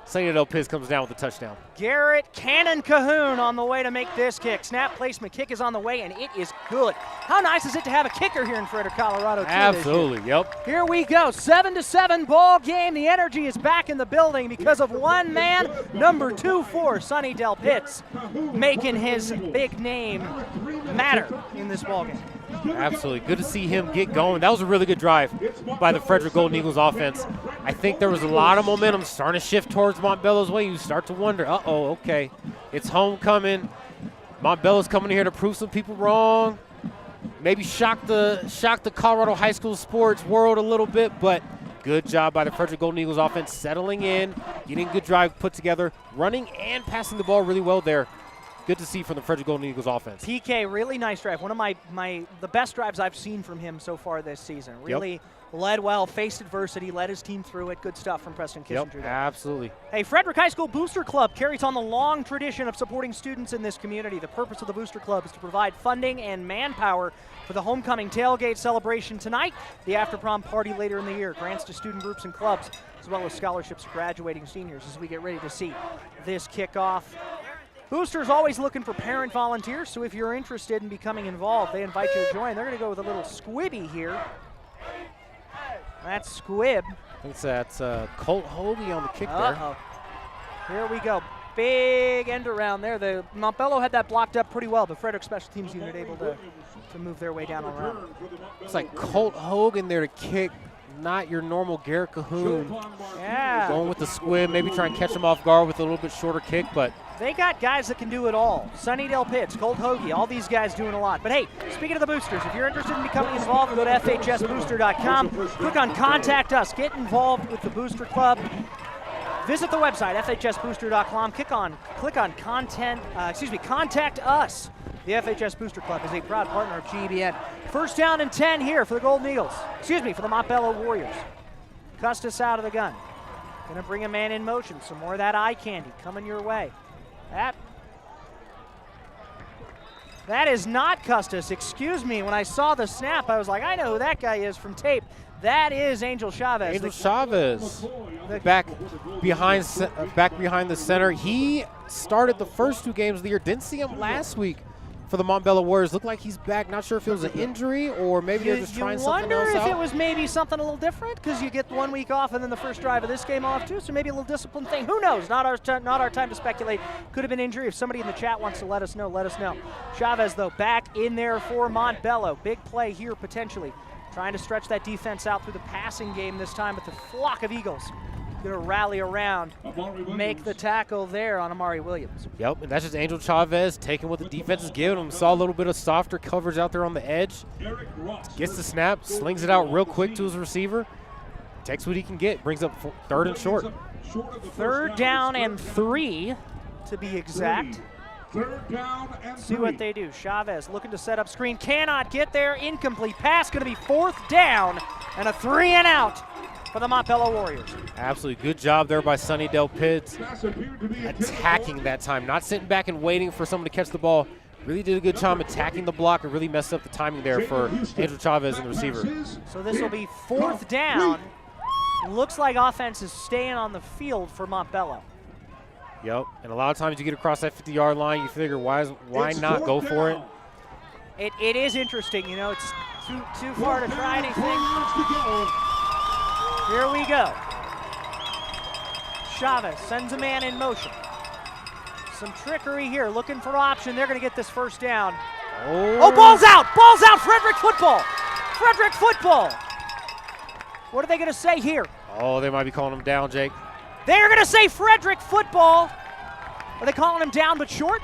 S2: Sonny Del Pitts comes down with a touchdown.
S1: Garrett Cannon Cahoon on the way to make this kick. Snap placement, kick is on the way, and it is good. How nice is it to have a kicker here in Frederick, Colorado?
S2: Absolutely, yep.
S1: Here we go, 7-7 ball game. The energy is back in the building because of one man, number 24, Sonny Del Pitts, making his big name matter in this ball game.
S2: Absolutely. Good to see him get going. That was a really good drive by the Frederick Golden Eagles offense. I think there was a lot of momentum starting to shift towards Montbello's way. You start to wonder, okay, it's homecoming. Montbello's coming here to prove some people wrong. Maybe shock the Colorado high school sports world a little bit, but good job by the Frederick Golden Eagles offense settling in, getting a good drive put together, running and passing the ball really well there. Good to see from the Frederick Golden Eagles offense.
S1: PK, really nice drive. One of the best drives I've seen from him so far this season. Really led well, faced adversity, led his team through it. Good stuff from Preston Kissinger.
S2: Yep, absolutely.
S1: Hey, Frederick High School Booster Club carries on the long tradition of supporting students in this community. The purpose of the Booster Club is to provide funding and manpower for the homecoming tailgate celebration tonight, the after-prom party later in the year, grants to student groups and clubs, as well as scholarships to graduating seniors as we get ready to see this kickoff. Boosters always looking for parent volunteers, so if you're interested in becoming involved, they invite you to join. They're going to go with a little squibby here. That's Squib.
S2: I think that's Colt Hoagie on the kick there.
S1: Here we go. Big end around there. The Montbello had that blocked up pretty well. The Frederick special teams unit able to move their way down around.
S2: It's like Colt Hogan there to kick. Not your normal Garrett Cahoon.
S1: Yeah.
S2: Going with the squib, maybe try and catch him off guard with a little bit shorter kick, but
S1: they got guys that can do it all. Sonny Del Pitts, Colt Hoagie, all these guys doing a lot. But hey, speaking of the boosters, if you're interested in becoming involved, go to FHSBooster.com. Click on Contact Us. Get involved with the Booster Club. Visit the website, FHSBooster.com. Click on Contact Us. The FHS Booster Club is a proud partner of GBN. 1st down and 10 here for the Golden Eagles. For the Montbello Warriors. Custis out of the gun. Gonna bring a man in motion. Some more of that eye candy coming your way. That That is not Custis. Excuse me. When I saw the snap, I was like, I know who that guy is from tape. That is Angel Chavez.
S2: Angel Chavez, back behind the center. He started the first 2 games of the year. Didn't see him last week for the Montbello Warriors. Looked like he's back. Not sure if it was an injury or maybe they're just trying something else out.
S1: You wonder if it was maybe something a little different because you get 1 week off and then the first drive of this game off too. So maybe a little discipline thing. Who knows? Not our time to speculate. Could have been injury. If somebody in the chat wants to let us know, let us know. Chavez though back in there for Montbello. Big play here potentially. Trying to stretch that defense out through the passing game this time, but the flock of Eagles going to rally around, make the tackle there on Amari Williams.
S2: Yep, and that's just Angel Chavez taking what the defense is giving him. Saw a little bit of softer coverage out there on the edge. Gets the snap, slings it out real quick to his receiver. Takes what he can get, brings up 3rd and short.
S1: 3rd down and 3 to be exact.
S5: 3rd down and 3.
S1: See what they do. Chavez looking to set up screen. Cannot get there. Incomplete pass. Going to be 4th down and a 3 and out for the Montbello Warriors.
S2: Absolutely good job there by Sunnydale Pitts. Attacking that time. Not sitting back and waiting for someone to catch the ball. Really did a good job attacking the block and really messed up the timing there for Angel Chavez and the receiver.
S1: So this will be 4th down. Looks like offense is staying on the field for Montbello.
S2: Yep, and a lot of times you get across that 50-yard line, you figure why not go for it?
S1: It is interesting, you know, it's too far to try anything. Here we go. Chavez sends a man in motion. Some trickery here, looking for option. They're going to get this 1st down. Oh, ball's out! Ball's out! Frederick football! Frederick football! What are they going to say here?
S2: Oh, they might be calling him down, Jake.
S1: They're going to say Frederick football. Are they calling him down but short?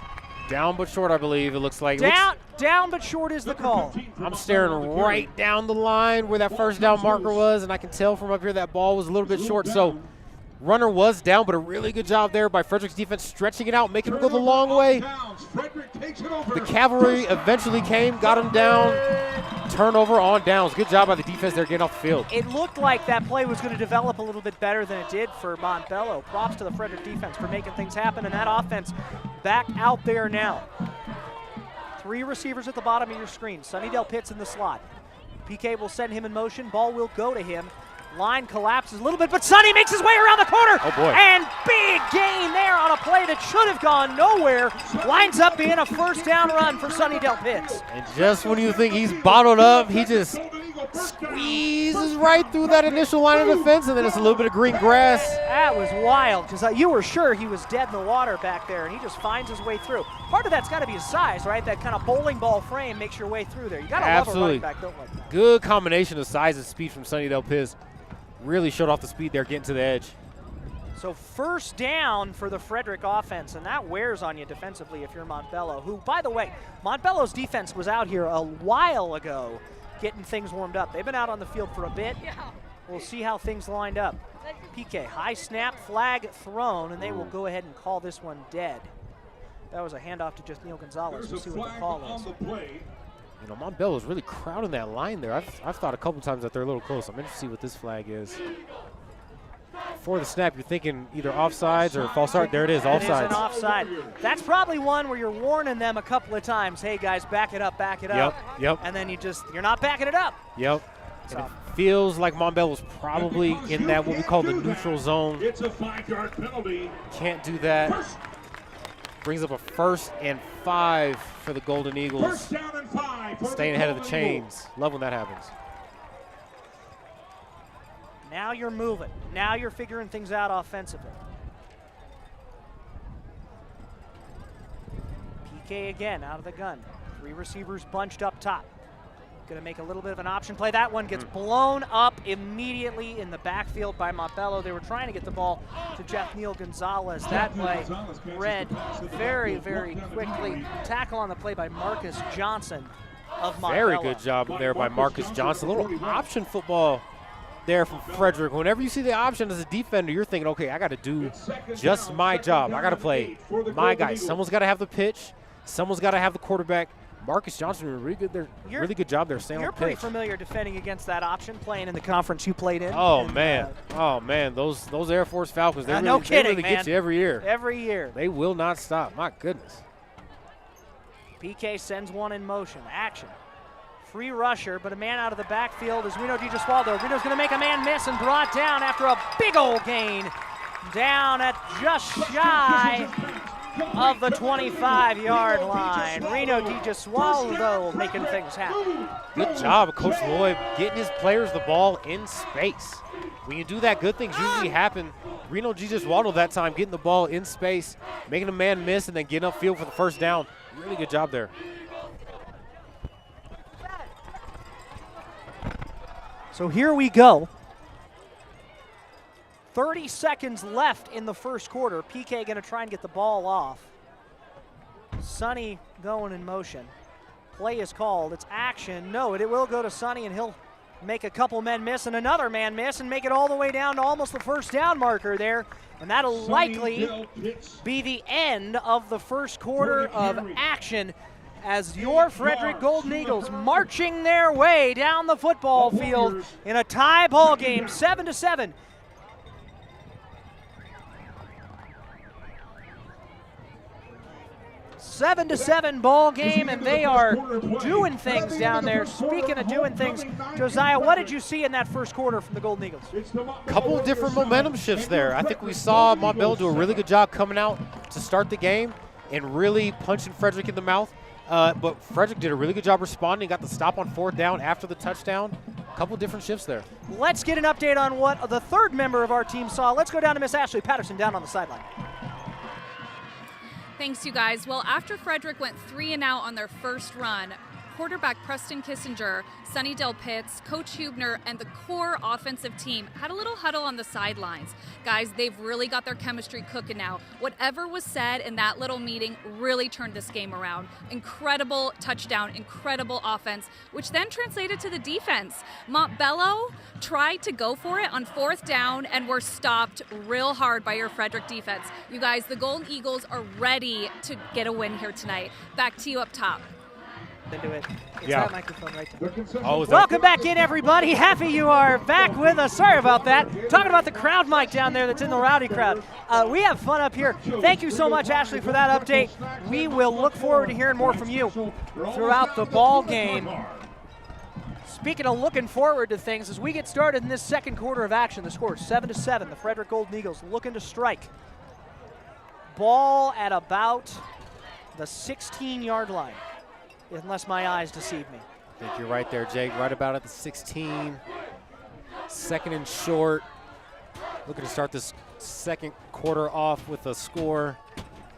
S2: Down but short, I believe it looks like.
S1: Down but short is the call.
S2: I'm staring right down the line where that 1st down marker was, and I can tell from up here that ball was a little bit short. So runner was down, but a really good job there by Frederick's defense, stretching it out, making him go the long way. The cavalry eventually came, got him down. Turnover on downs. Good job by the defense there getting off the field.
S1: It looked like that play was going to develop a little bit better than it did for Montbello. Props to the Frederick defense for making things happen, and that offense back out there now. 3 receivers at the bottom of your screen. Sunnydale Pitts in the slot. PK will send him in motion. Ball will go to him. Line collapses a little bit, but Sonny makes his way around the corner.
S2: Oh, boy.
S1: And big gain there on a play that should have gone nowhere. Winds up being a 1st down run for Sunnydale Pitts.
S2: And just when you think he's bottled up, he just squeezes right through that initial line of defense, and then it's a little bit of green grass.
S1: That was wild, because you were sure he was dead in the water back there, and he just finds his way through. Part of that's got to be his size, right? That kind of bowling ball frame makes your way through there. You got to love a running back built like that.
S2: Good combination of size and speed from Sunnydale Pitts. Really showed off the speed there, getting to the edge.
S1: So 1st down for the Frederick offense, and that wears on you defensively if you're Montbello, who, by the way, Montbello's defense was out here a while ago getting things warmed up. They've been out on the field for a bit. We'll see how things lined up. PK, high snap, flag thrown, and they will go ahead and call this one dead. That was a handoff to just Neil Gonzalez. We'll see what the call is.
S2: You know, Montbello is really crowding that line there. I've thought a couple times that they're a little close. I'm interested to see what this flag is. Before the snap, you're thinking either offsides or false start. There it is, offsides.
S1: It is an offside. That's probably one where you're warning them a couple of times, hey guys, back it up, back it up.
S2: Yep.
S1: And then you're not backing it up.
S2: Yep. And it feels like Montbello was probably in that what we call the neutral zone.
S5: It's a 5-yard penalty.
S2: Can't do that. Brings up a 1st and 5 for the Golden Eagles.
S5: 1st down and 5.
S2: Staying ahead of the chains. Love when that happens.
S1: Now you're moving. Now you're figuring things out offensively. PK again out of the gun. 3 receivers bunched up top. Going to make a little bit of an option play. That one gets blown up immediately in the backfield by Montbello. They were trying to get the ball to Jeff Neil Gonzalez. That play read very, very quickly. Tackle on the play by Marcus Johnson of Montbello.
S2: Very good job there by Marcus Johnson. A little option football there from Frederick. Whenever you see the option as a defender, you're thinking, okay, I got to do just my job. I got to play my guy. Someone's got to have the pitch. Someone's got to have the quarterback. Marcus Johnson did really good job there staying on the pitch.
S1: You're pretty familiar defending against that option, playing in the conference you played in.
S2: Oh, man. Those Air Force Falcons, they really
S1: man.
S2: get you every year.
S1: Every year.
S2: They will not stop. My goodness.
S1: PK sends one in motion. Action. Free rusher, but a man out of the backfield is Reno DiGesualdo. Reno's going to make a man miss and brought down after a big old gain. Down at just shy of the 25-yard line. Reno DiGesualdo making things happen.
S2: Good job, Coach Lloyd, getting his players the ball in space. When you do that, good things usually happen. Reno DiGesualdo that time getting the ball in space, making a man miss, and then getting upfield for the first down. Really good job there.
S1: So here we go. 30 seconds left in the first quarter. PK going to try and get the ball off. Sonny going in motion. Play is called. It's action. No, it will go to Sonny, and he'll make a couple men miss and another man miss and make it all the way down to almost the first down marker there. And that'll likely be the end of the first quarter of action as your Frederick Golden Eagles marching their way down the football field in a tie ball game, 7-7. Seven to 7 ball game, and they are doing things down there. Speaking of doing things, Josiah, what did you see in that first quarter from the Golden Eagles?
S2: A couple of different momentum shifts there. I think we saw Montbello do a really good job coming out to start the game and really punching Frederick in the mouth. But Frederick did a really good job responding, got the stop on 4th down after the touchdown. A couple different shifts there.
S1: Let's get an update on what the third member of our team saw. Let's go down to Miss Ashley Patterson down on the sideline.
S4: Thanks, you guys. Well, after Frederick went 3 and out on their first run, quarterback Preston Kissinger, Sonny Del Pitts, Coach Hubner, and the core offensive team had a little huddle on the sidelines. Guys, they've really got their chemistry cooking now. Whatever was said in that little meeting really turned this game around. Incredible touchdown, incredible offense, which then translated to the defense. Montbello tried to go for it on 4th down and were stopped real hard by your Frederick defense. You guys, the Golden Eagles are ready to get a win here tonight. Back to you up top.
S1: Into it. It's
S2: Yeah.
S1: that microphone right there.
S2: Welcome
S1: back in, everybody. Happy you are back with us. Sorry about that. Talking about the crowd mic down there that's in the rowdy crowd. We have fun up here. Thank you so much, Ashley, for that update. We will look forward to hearing more from you throughout the ball game. Speaking of looking forward to things, as we get started in this second quarter of action, the score is 7-7. The Frederick Golden Eagles looking to strike. Ball at about the 16-yard line. Unless my eyes deceive me.
S2: I think you're right there, Jake. Right about at the 16. 2nd and short. Looking to start this second quarter off with a score.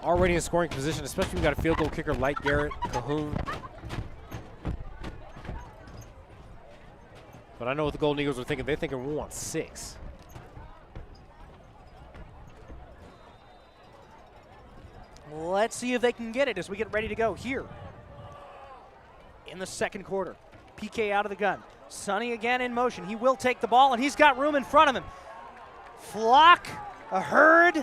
S2: Already in scoring position, especially when you got a field goal kicker like Garrett Cahoon. But I know what the Golden Eagles are thinking. They're thinking we want 6.
S1: Let's see if they can get it as we get ready to go here in the second quarter. PK out of the gun. Sonny again in motion. He will take the ball, and he's got room in front of him. Flock, a herd,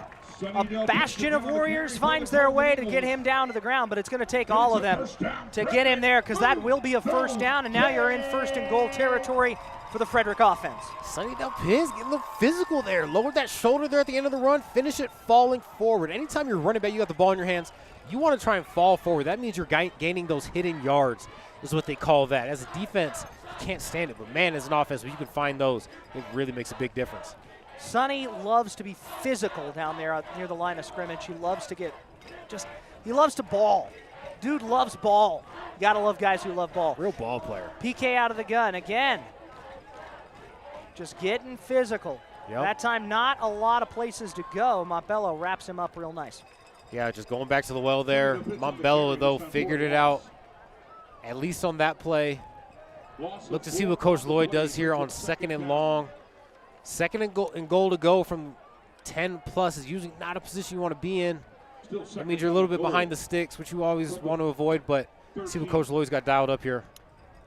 S1: a bastion of Warriors finds their way to get him down to the ground, but it's going to take all of them to get him there because that will be a first down, and now you're in 1st and goal territory for the Frederick offense.
S2: Sonny Del Pitts getting a little physical there. Lowered that shoulder there at the end of the run. Finish it falling forward. Anytime you're running back, you got the ball in your hands, you want to try and fall forward. That means you're gaining those hidden yards is what they call that. As a defense, you can't stand it. But, man, as an offense, when you can find those, it really makes a big difference.
S1: Sonny loves to be physical down there near the line of scrimmage. He loves to he loves to ball. Dude loves ball. You got to love guys who love ball.
S2: Real ball player.
S1: PK out of the gun again. Just getting physical.
S2: Yep.
S1: That time, not a lot of places to go. Montbello wraps him up real nice.
S2: Yeah, just going back to the well there. Montbello, though, figured it out, at least on that play. Look to see what Coach Lloyd does here on 2nd and long. 2nd and goal to go from 10+ is usually not a position you want to be in. That means you're a little bit behind the sticks, which you always want to avoid, but see what Coach Lloyd's got dialed up here.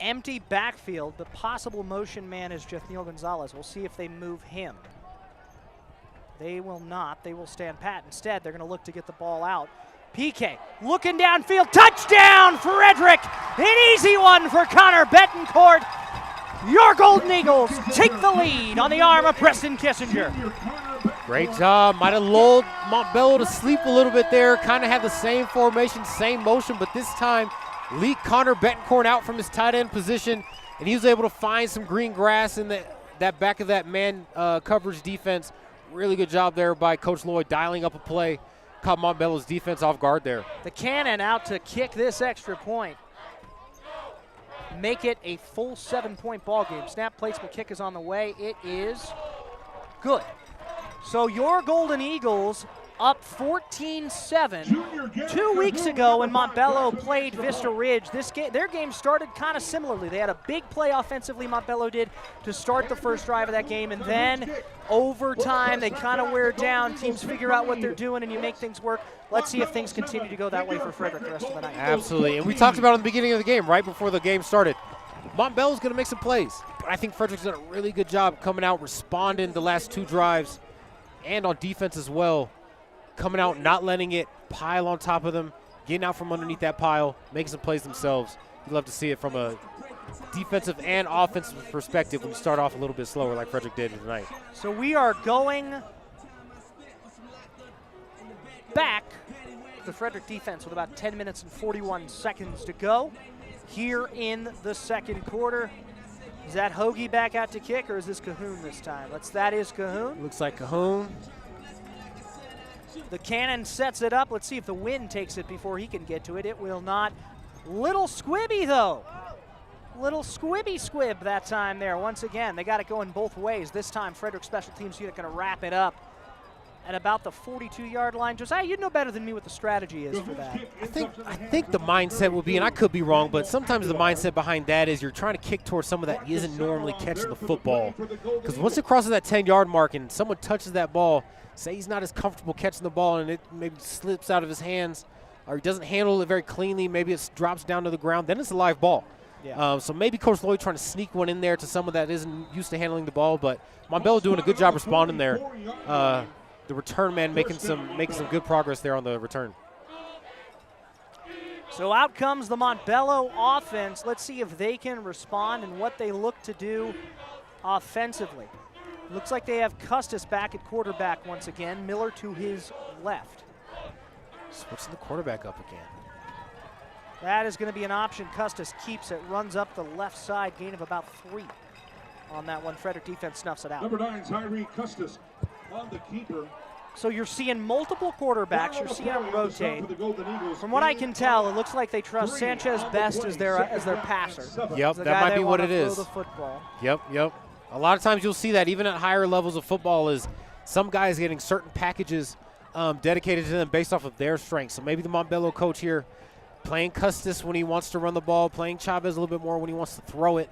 S1: Empty backfield. The possible motion man is Jethniel Gonzalez. We'll see if they move him. They will not. They will stand pat. Instead, they're going to look to get the ball out. PK looking downfield. Touchdown, Frederick! An easy one for Connor Betancourt. Your Golden Eagles take the lead on the arm of Preston Kissinger.
S2: Great job. Might have lulled Montbello to sleep a little bit there. Kind of had the same formation, same motion, but this time leaked Connor Betancourt out from his tight end position, and he was able to find some green grass in that back of that man coverage defense. Really good job there by Coach Lloyd dialing up a play. Caught Montbello's defense off guard there.
S1: The cannon out to kick this extra point. Make it a full 7-point ball game. Snap placement kick is on the way. It is good. So your Golden Eagles up 14-7. 2 weeks ago when Montbello played Vista Ridge, their game started kind of similarly. They had a big play offensively, Montbello did, to start the first drive of that game, and then overtime they kind of wear down. Teams figure out what they're doing, and you make things work. Let's see if things continue to go that way for Frederick the rest of the night.
S2: Absolutely, and we talked about it in the beginning of the game, right before the game started. Montbello's going to make some plays, but I think Frederick's done a really good job coming out, responding the last 2 drives, and on defense as well. Coming out, not letting it pile on top of them, getting out from underneath that pile, making some plays themselves. You'd love to see it from a defensive and offensive perspective when you start off a little bit slower like Frederick did tonight.
S1: So we are going back to the Frederick defense with about 10 minutes and 41 seconds to go here in the second quarter. Is that Hoagie back out to kick, or is this Cahoon this time? That is Cahoon.
S2: Looks like Cahoon.
S1: The cannon sets it up. Let's see if the wind takes it before he can get to it. It will not. Little squibby, though. Little squibby squib that time there. Once again, they got it going both ways. This time, Frederick special teams unit going to wrap it up at about the 42-yard line. Josiah, you know better than me what the strategy is for that.
S2: I think the mindset will be, and I could be wrong, but sometimes the mindset behind that is you're trying to kick towards someone that isn't normally catching the football. Because once it crosses that 10-yard mark and someone touches that ball, say he's not as comfortable catching the ball and it maybe slips out of his hands, or he doesn't handle it very cleanly, maybe it drops down to the ground, then it's a live ball.
S1: Yeah.
S2: So maybe Coach Lloyd trying to sneak one in there to someone that isn't used to handling the ball, but Montbello doing a good job responding there. The return man making some good progress there on the return.
S1: So out comes the Montbello offense. Let's see if they can respond and what they look to do offensively. Looks like they have Custis back at quarterback once again. Miller to his left.
S2: Switching the quarterback up again.
S1: That is going to be an option. Custis keeps it, runs up the left side, gain of about 3 on that one. Frederick defense snuffs it out.
S5: Number 9, Tyree Custis on the keeper.
S1: So you're seeing multiple quarterbacks. You're seeing them rotate. From what I can tell, it looks like they trust Sanchez best as their passer.
S2: Yep, that might be what it is.
S1: The football.
S2: Yep. A lot of times you'll see that even at higher levels of football is some guys getting certain packages dedicated to them based off of their strengths. So maybe the Montbello coach here playing Custis when he wants to run the ball, playing Chavez a little bit more when he wants to throw it.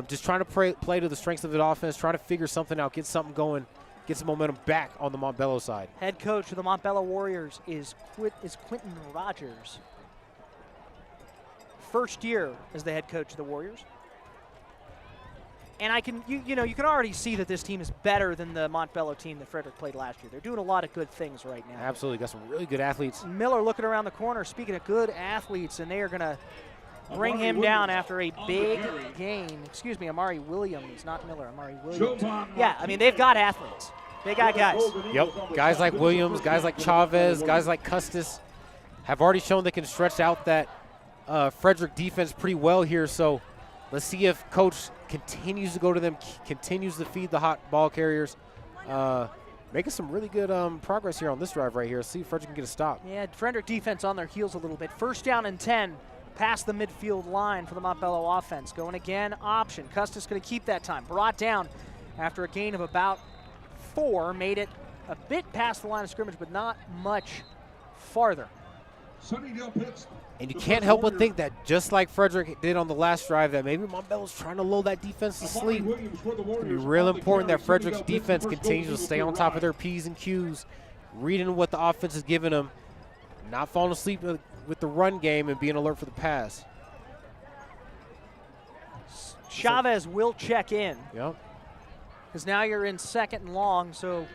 S2: Just trying to play to the strengths of the offense, trying to figure something out, get something going, get some momentum back on the Montbello side.
S1: Head coach of the Montbello Warriors is Quentin Rogers. First year as the head coach of the Warriors. And you can already see that this team is better than the Montbello team that Frederick played last year. They're doing a lot of good things right now.
S2: Absolutely, got some really good athletes.
S1: Miller looking around the corner, speaking of good athletes, and they are going to bring him down after a big gain. Excuse me, Amari Williams, not Miller, Amari Williams. Yeah, I mean, they've got athletes. They got guys.
S2: Yep, guys like Williams, guys like Chavez, guys like Custis have already shown they can stretch out that Frederick defense pretty well here. So let's see if Coach continues to go to them, continues to feed the hot ball carriers. Making some really good progress here on this drive right here. See if Frederick can get a stop.
S1: Yeah, Frederick defense on their heels a little bit. First down and 10. Past the midfield line for the Montbello offense. Going again, option. Custis going to keep that time. Brought down after a gain of about 4. Made it a bit past the line of scrimmage, but not much farther.
S2: And you can't help but think that just like Frederick did on the last drive, that maybe Montbello's trying to lull that defense to sleep. It's going to be real important that Frederick's defense continues to stay on top of their P's and Q's, reading what the offense is giving them, not falling asleep with the run game and being alert for the pass.
S1: Chavez will check in.
S2: Yep.
S1: Because now you're in second and long, so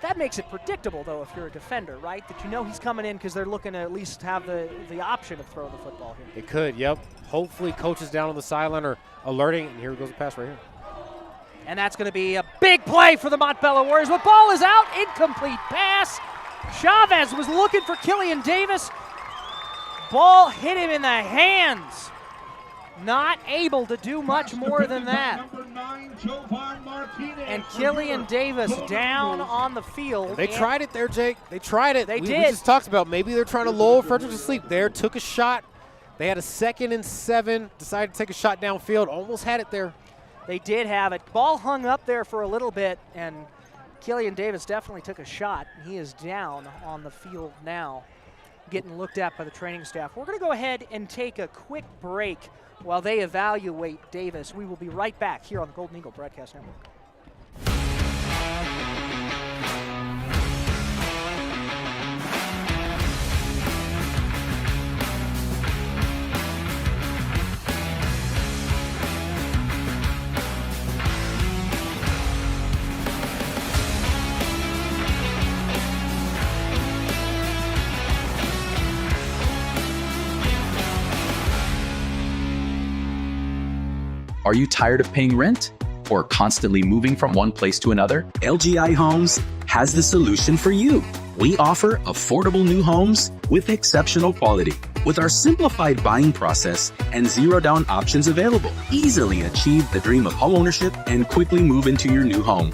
S1: that makes it predictable, though, if you're a defender, right? That you know he's coming in because they're looking to at least have the option of throwing the football here.
S2: It could, yep. Hopefully coaches down on the sideline are alerting, and here goes the pass right here.
S1: And that's going to be a big play for the Montbello Warriors. But ball is out, incomplete pass. Chavez was looking for Killian Davis. ball hit him in the hands. Not able to do much more than that. And Killian Davis down on the field.
S2: They tried it there, Jake. They tried it.
S1: They
S2: We
S1: did.
S2: just talked about maybe they're trying to lull Frederick to sleep. There, took a shot. They had a 2nd and 7. Decided to take a shot downfield. Almost had it there.
S1: They did have it. Ball hung up there for a little bit, and Killian Davis definitely took a shot. He is down on the field now, getting looked at by the training staff. We're going to go ahead and take a quick break while they evaluate Davis. We will be right back here on the Golden Eagle Broadcast Network.
S6: Are you tired of paying rent or constantly moving from one place to another? LGI Homes has the solution for you. We offer affordable new homes with exceptional quality. With our simplified buying process and zero down options available, easily achieve the dream of homeownership and quickly move into your new home.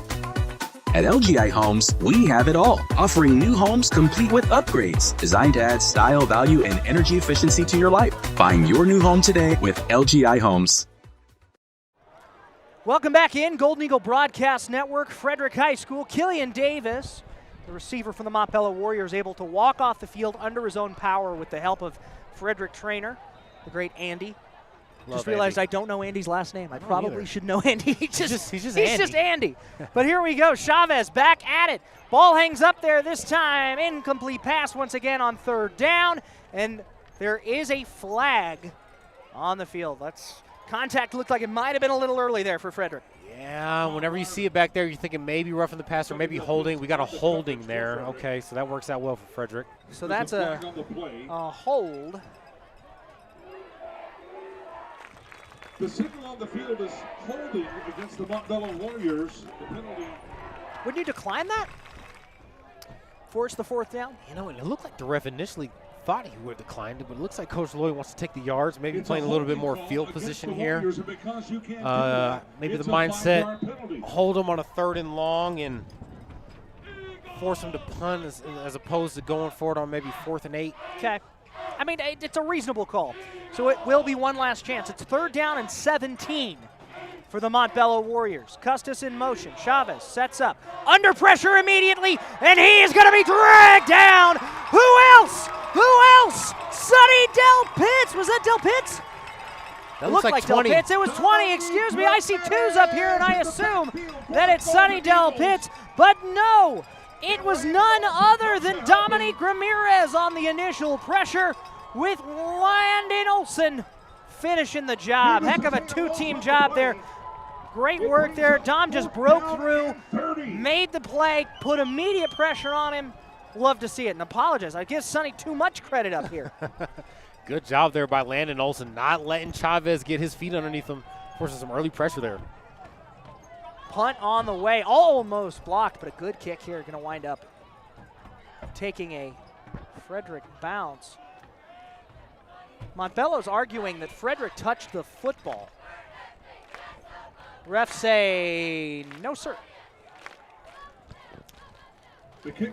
S6: At LGI Homes, we have it all, offering new homes complete with upgrades, designed to add style, value, and energy efficiency to your life. Find your new home today with LGI Homes.
S1: Welcome back in, Golden Eagle Broadcast Network, Frederick High School. Killian Davis, the receiver from the Montbello Warriors, able to walk off the field under his own power with the help of Frederick trainer, the great Andy. Just realized Andy. I don't know Andy's last name. I probably should know Andy. He's just Andy. But here we go. Chavez back at it. Ball hangs up there this time. Incomplete pass once again on 3rd down. And there is a flag on the field. That's contact. Looked like it might have been a little early there for Frederick.
S2: Yeah, whenever you see it back there, you're thinking maybe roughing the pass or maybe holding. We got a holding there. Okay, so that works out well for Frederick.
S1: So that's a hold.
S5: The signal on the field is holding against the Montbello Warriors. The penalty.
S1: Wouldn't you decline that? Force the 4th down?
S2: You know, it looked like the ref initially thought he would have declined it, but it looks like Coach Lloyd wants to take the yards, maybe playing a little bit more field position here. Maybe the mindset, hold him on a 3rd and long and force him to punt as opposed to going for it on maybe 4th and 8.
S1: Okay. I mean, it's a reasonable call. So it will be one last chance. It's 3rd down and 17 for the Montbello Warriors. Custis in motion. Chavez sets up. Under pressure immediately, and he is going to be dragged down. Who else? Who else? Sonny Del Pitts. Was that Del Pitts?
S2: That looks like 20.
S1: Del Pitts. It was 20, excuse me. I see 2s up here, and I assume that it's Sonny Del Pitts. But no, it was none other than Dominique Ramirez on the initial pressure with Landon Olson finishing the job. Heck of a 2-team job there. Great work there. Dom just broke through, made the play, put immediate pressure on him. Love to see it, and apologize. I give Sonny too much credit up here.
S2: Good job there by Landon Olson, not letting Chavez get his feet underneath him, forcing some early pressure there.
S1: Punt on the way, almost blocked, but a good kick here. Going to wind up taking a Frederick bounce. Montbello's arguing that Frederick touched the football. Refs say no, sir.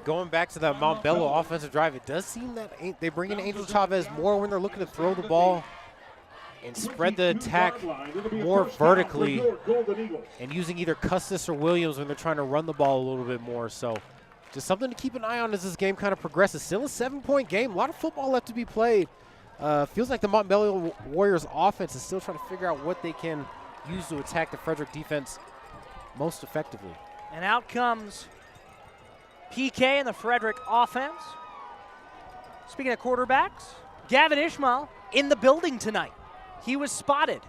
S2: Going back to that Montbello offensive drive, it does seem that they bring in Angel Chavez more when they're looking to throw the ball and spread the attack more vertically and using either Custis or Williams when they're trying to run the ball a little bit more. So just something to keep an eye on as this game kind of progresses. Still a 7-point game, a lot of football left to be played. Feels like the Montbello Warriors offense is still trying to figure out what they can use to attack the Frederick defense most effectively.
S1: And out comes PK and the Frederick offense. Speaking of quarterbacks, Gavin Ishmael in the building tonight. He was spotted.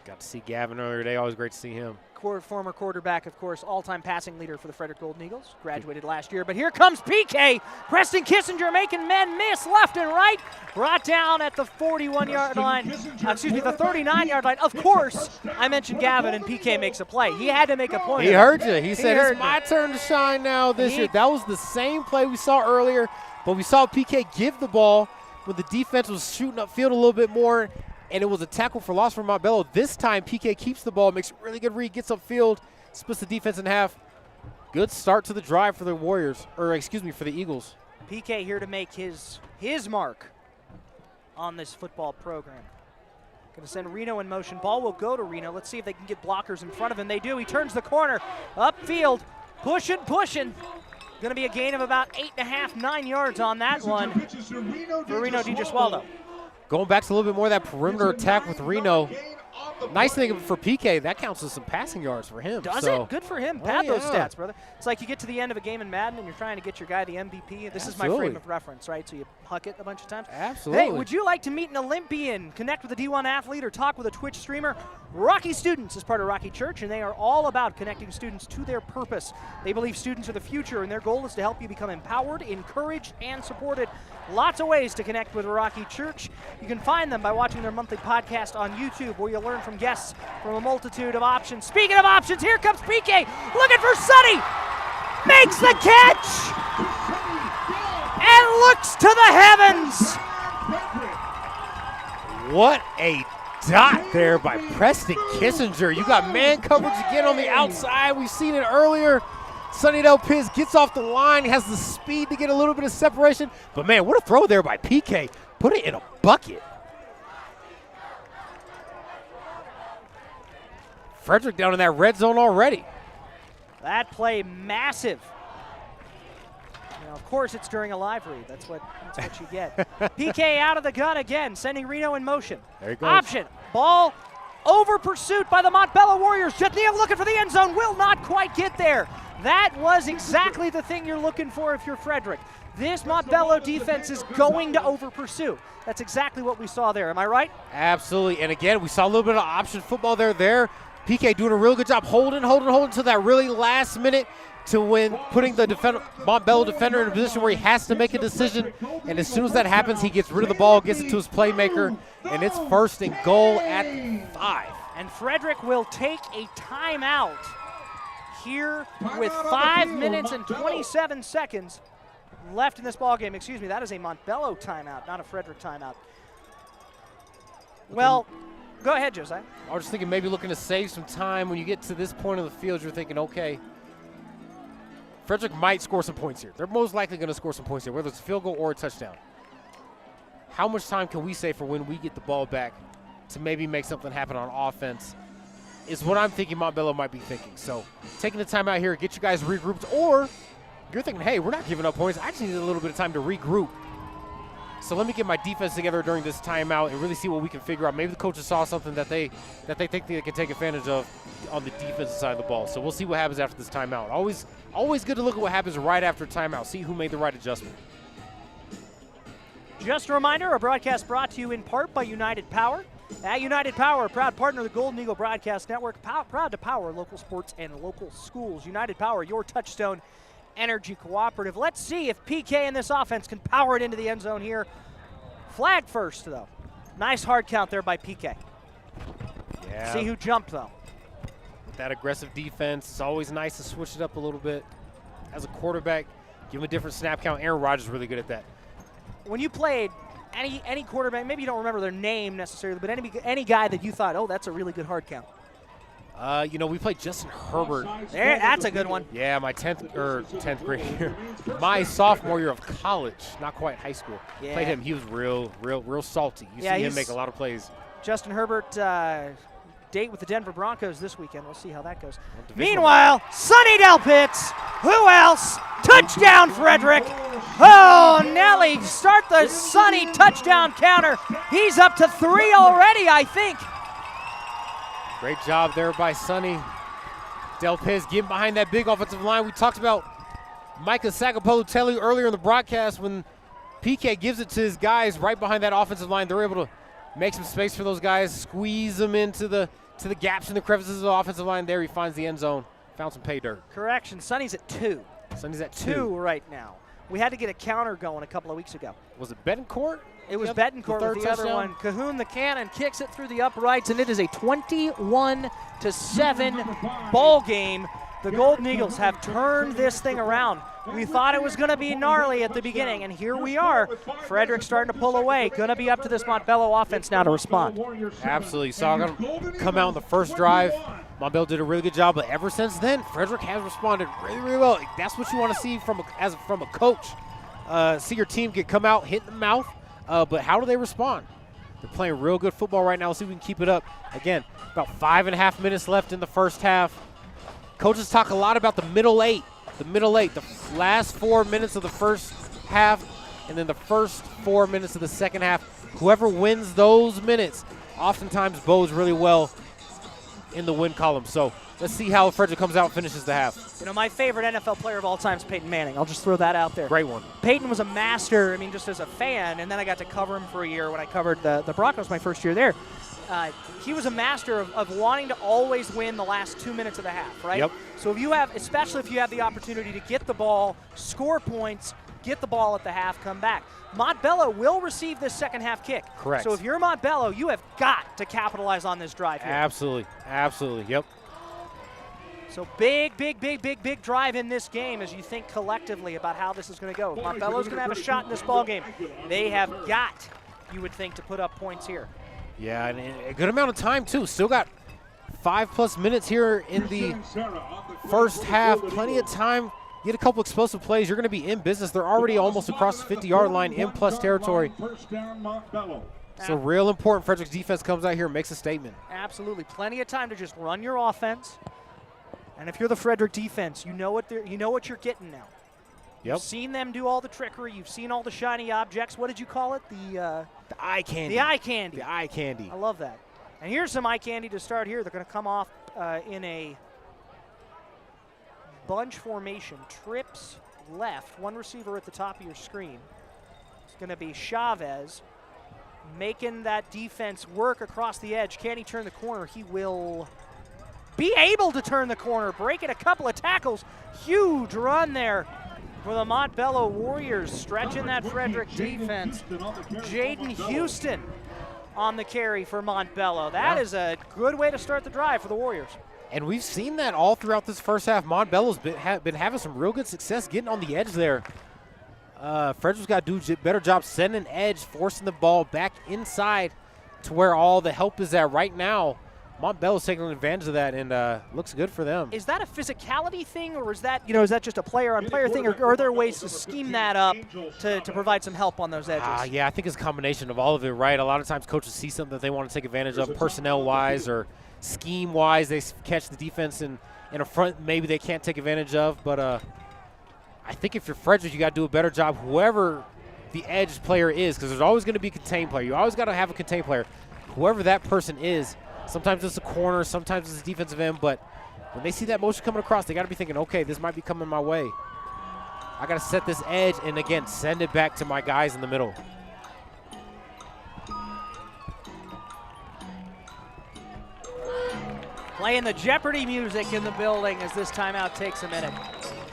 S2: Got to see Gavin earlier today. Always great to see him.
S1: Former quarterback, of course, all-time passing leader for the Frederick Golden Eagles. Graduated last year, but here comes PK. Preston Kissinger making men miss left and right. Brought down at the 41-yard line. The 39-yard line. Of course, I mentioned Gavin, and PK makes a play. He had to make a point.
S2: He heard you. He said, it's my turn to shine now this year. That was the same play we saw earlier, but we saw PK give the ball when the defense was shooting upfield a little bit more, and it was a tackle for loss from Montbello. This time, PK keeps the ball, makes a really good read, gets upfield, splits the defense in half. Good start to the drive for the Warriors, or excuse me, for the Eagles.
S1: PK here to make his mark on this football program. Going to send Reno in motion. Ball will go to Reno. Let's see if they can get blockers in front of him. They do. He turns the corner. Upfield. Pushing. Going to be a gain of about 8.5, 9 yards on that one for Reno DiGesualdo.
S2: Going back to a little bit more of that perimeter attack with Reno. Nice thing for PK, that counts as some passing yards for him.
S1: Does it? Good for him. Pad those stats, brother. It's like you get to the end of a game in Madden and you're trying to get your guy the MVP. This is my frame of reference, right? So you huck it a bunch of times.
S2: Absolutely.
S1: Hey, would you like to meet an Olympian, connect with a D1 athlete, or talk with a Twitch streamer? Rocky Students is part of Rocky Church, and they are all about connecting students to their purpose. They believe students are the future, and their goal is to help you become empowered, encouraged, and supported. Lots of ways to connect with Rocky Church. You can find them by watching their monthly podcast on YouTube, where you'll learn from guests from a multitude of options. Speaking of options, here comes PK, looking for Sonny. Makes the catch and looks to the heavens.
S2: What a dot there by Preston Kissinger. You got man coverage again on the outside. We've seen it earlier. Sonny Del Piz gets off the line, has the speed to get a little bit of separation. But, man, what a throw there by PK. Put it in a bucket. Frederick down in that red zone already.
S1: That play massive. Now, of course, it's during a live read. That's what you get. PK out of the gun again, sending Reno in motion.
S2: There he goes.
S1: Option. Ball over pursuit by the Montbello Warriors. Jethniel looking for the end zone. Will not quite get there. That was exactly the thing you're looking for if you're Frederick. This Montbello defense is going to over pursue. That's exactly what we saw there. Am I right?
S2: Absolutely. And again, we saw a little bit of option football there. PK doing a real good job holding to that really last minute to win, putting the Montbello defender in a position where he has to make a decision. And as soon as that happens, he gets rid of the ball, gets it to his playmaker, and it's 1st and goal at 5.
S1: And Frederick will take a timeout here with 5 minutes and 27 seconds left in this ball game. Excuse me, that is a Montbello timeout, not a Frederick timeout. Well, go ahead, Josiah.
S2: I was just thinking maybe looking to save some time. When you get to this point of the field, you're thinking, okay, Frederick might score some points here. They're most likely going to score some points here, whether it's a field goal or a touchdown. How much time can we save for when we get the ball back to maybe make something happen on offense is what I'm thinking Montbello might be thinking. So taking the time out here, get you guys regrouped, or you're thinking, hey, we're not giving up points. I just need a little bit of time to regroup. So let me get my defense together during this timeout and really see what we can figure out. Maybe the coaches saw something that they think they can take advantage of on the defensive side of the ball. So we'll see what happens after this timeout. Always good to look at what happens right after timeout, see who made the right adjustment.
S1: Just a reminder, our broadcast brought to you in part by United Power. At United Power, a proud partner of the Golden Eagle Broadcast Network, proud to power local sports and local schools. United Power, your touchstone energy cooperative. Let's see if PK and this offense can power it into the end zone here. Flag first, though. Nice hard count there by PK.
S2: Yeah.
S1: See who jumped, though.
S2: With that aggressive defense, it's always nice to switch it up a little bit. As a quarterback, give him a different snap count. Aaron Rodgers is really good at that.
S1: When you played any quarterback, maybe you don't remember their name necessarily, but any guy that you thought, oh, that's a really good hard count.
S2: We played Justin Herbert.
S1: That's a good one.
S2: Yeah, my 10th grade year. My sophomore year of college, not quite high school.
S1: Yeah.
S2: Played him. He was real salty. You see him make a lot of plays.
S1: Justin Herbert, date with the Denver Broncos this weekend. We'll see how that goes. Meanwhile, Sonny Del Pitts. Who else? Touchdown, Frederick. Oh, Nelly, start the Sonny touchdown counter. He's up to 3 already, I think.
S2: Great job there by Sonny. Del Piz getting behind that big offensive line. We talked about Micah Sagapolu earlier in the broadcast. When PK gives it to his guys right behind that offensive line, they're able to make some space for those guys, squeeze them into the gaps and the crevices of the offensive line. There he finds the end zone. Found some pay dirt.
S1: Correction, Sonny's at 2.
S2: Sonny's at
S1: 2 right now. We had to get a counter going a couple of weeks ago.
S2: Was it Betancourt?
S1: It was Betancourt with the other one. Cahoon the cannon kicks it through the uprights, and it is a 21-7 ball game. the Golden Eagles have turned this thing around. We thought it was going to be gnarly at the beginning, and here we are. Frederick's starting to pull away. Going to be up to this Montbello offense now to respond.
S2: Absolutely. Saw them come out in the first drive. Montbello did a really good job, but ever since then, Frederick has responded really, really well. That's what you want to see from a coach. See your team come out, hit in the mouth, but how do they respond? They're playing real good football right now. Let's see if we can keep it up. Again, about 5.5 minutes left in the first half. Coaches talk a lot about the middle eight. The last 4 minutes of the first half and then the first 4 minutes of the second half. Whoever wins those minutes oftentimes bodes really well in the win column. So let's see how Frederick comes out and finishes the half.
S1: You know, my favorite NFL player of all time is Peyton Manning. I'll just throw that out there.
S2: Great one.
S1: Peyton was a master, I mean, just as a fan, and then I got to cover him for a year when I covered the Broncos my first year there. He was a master of wanting to always win the last 2 minutes of the half, right?
S2: Yep.
S1: So if you have, especially if you have the opportunity to get the ball, score points, get the ball at the half, come back. Montbello will receive this second half kick.
S2: Correct.
S1: So if you're Montbello, you have got to capitalize on this drive here.
S2: Absolutely. Absolutely. Yep.
S1: So big drive in this game as you think collectively about how this is going to go. Montbello's going to have a shot in this ball game. They have got, you would think, to put up points here.
S2: Yeah, and a good amount of time, too. Still got 5+ minutes here in the first half. Plenty of time. Get a couple explosive plays. You're going to be in business. They're already almost across the 50-yard line in plus territory. So real important Frederick's defense comes out here and makes a statement.
S1: Absolutely. Plenty of time to just run your offense. And if you're the Frederick defense, you know what you're getting now.
S2: Yep.
S1: You've seen them do all the trickery. You've seen all the shiny objects. What did you call it?
S2: The eye candy.
S1: The eye candy.
S2: The eye candy.
S1: I love that. And here's some eye candy to start here. They're going to come off in a bunch formation. Trips left. One receiver at the top of your screen. It's going to be Chavez making that defense work across the edge. Can he turn the corner? He will be able to turn the corner. Breaking a couple of tackles. Huge run there for the Montbello Warriors, stretching that Frederick defense. Jaden Houston on the carry for Montbello. That is a good way to start the drive for the Warriors.
S2: And we've seen that all throughout this first half. Montbello's been having some real good success getting on the edge there. Frederick's got to do a better job sending an edge, forcing the ball back inside to where all the help is at right now. Montbello's taking advantage of that, and looks good for them.
S1: Is that a physicality thing, or is that just a player-on-player thing, or are there ways to scheme that up to provide some help on those edges?
S2: Yeah, I think it's a combination of all of it, right? A lot of times coaches see something that they want to take advantage of personnel-wise or scheme-wise. They catch the defense in a front maybe they can't take advantage of, but I think if you're Frederick, you got to do a better job, whoever the edge player is, because there's always going to be a contained player. You always got to have a contained player. Whoever that person is, sometimes it's a corner, sometimes it's a defensive end, but when they see that motion coming across, they got to be thinking, okay, this might be coming my way. I got to set this edge and, again, send it back to my guys in the middle.
S1: Playing the Jeopardy music in the building as this timeout takes a minute.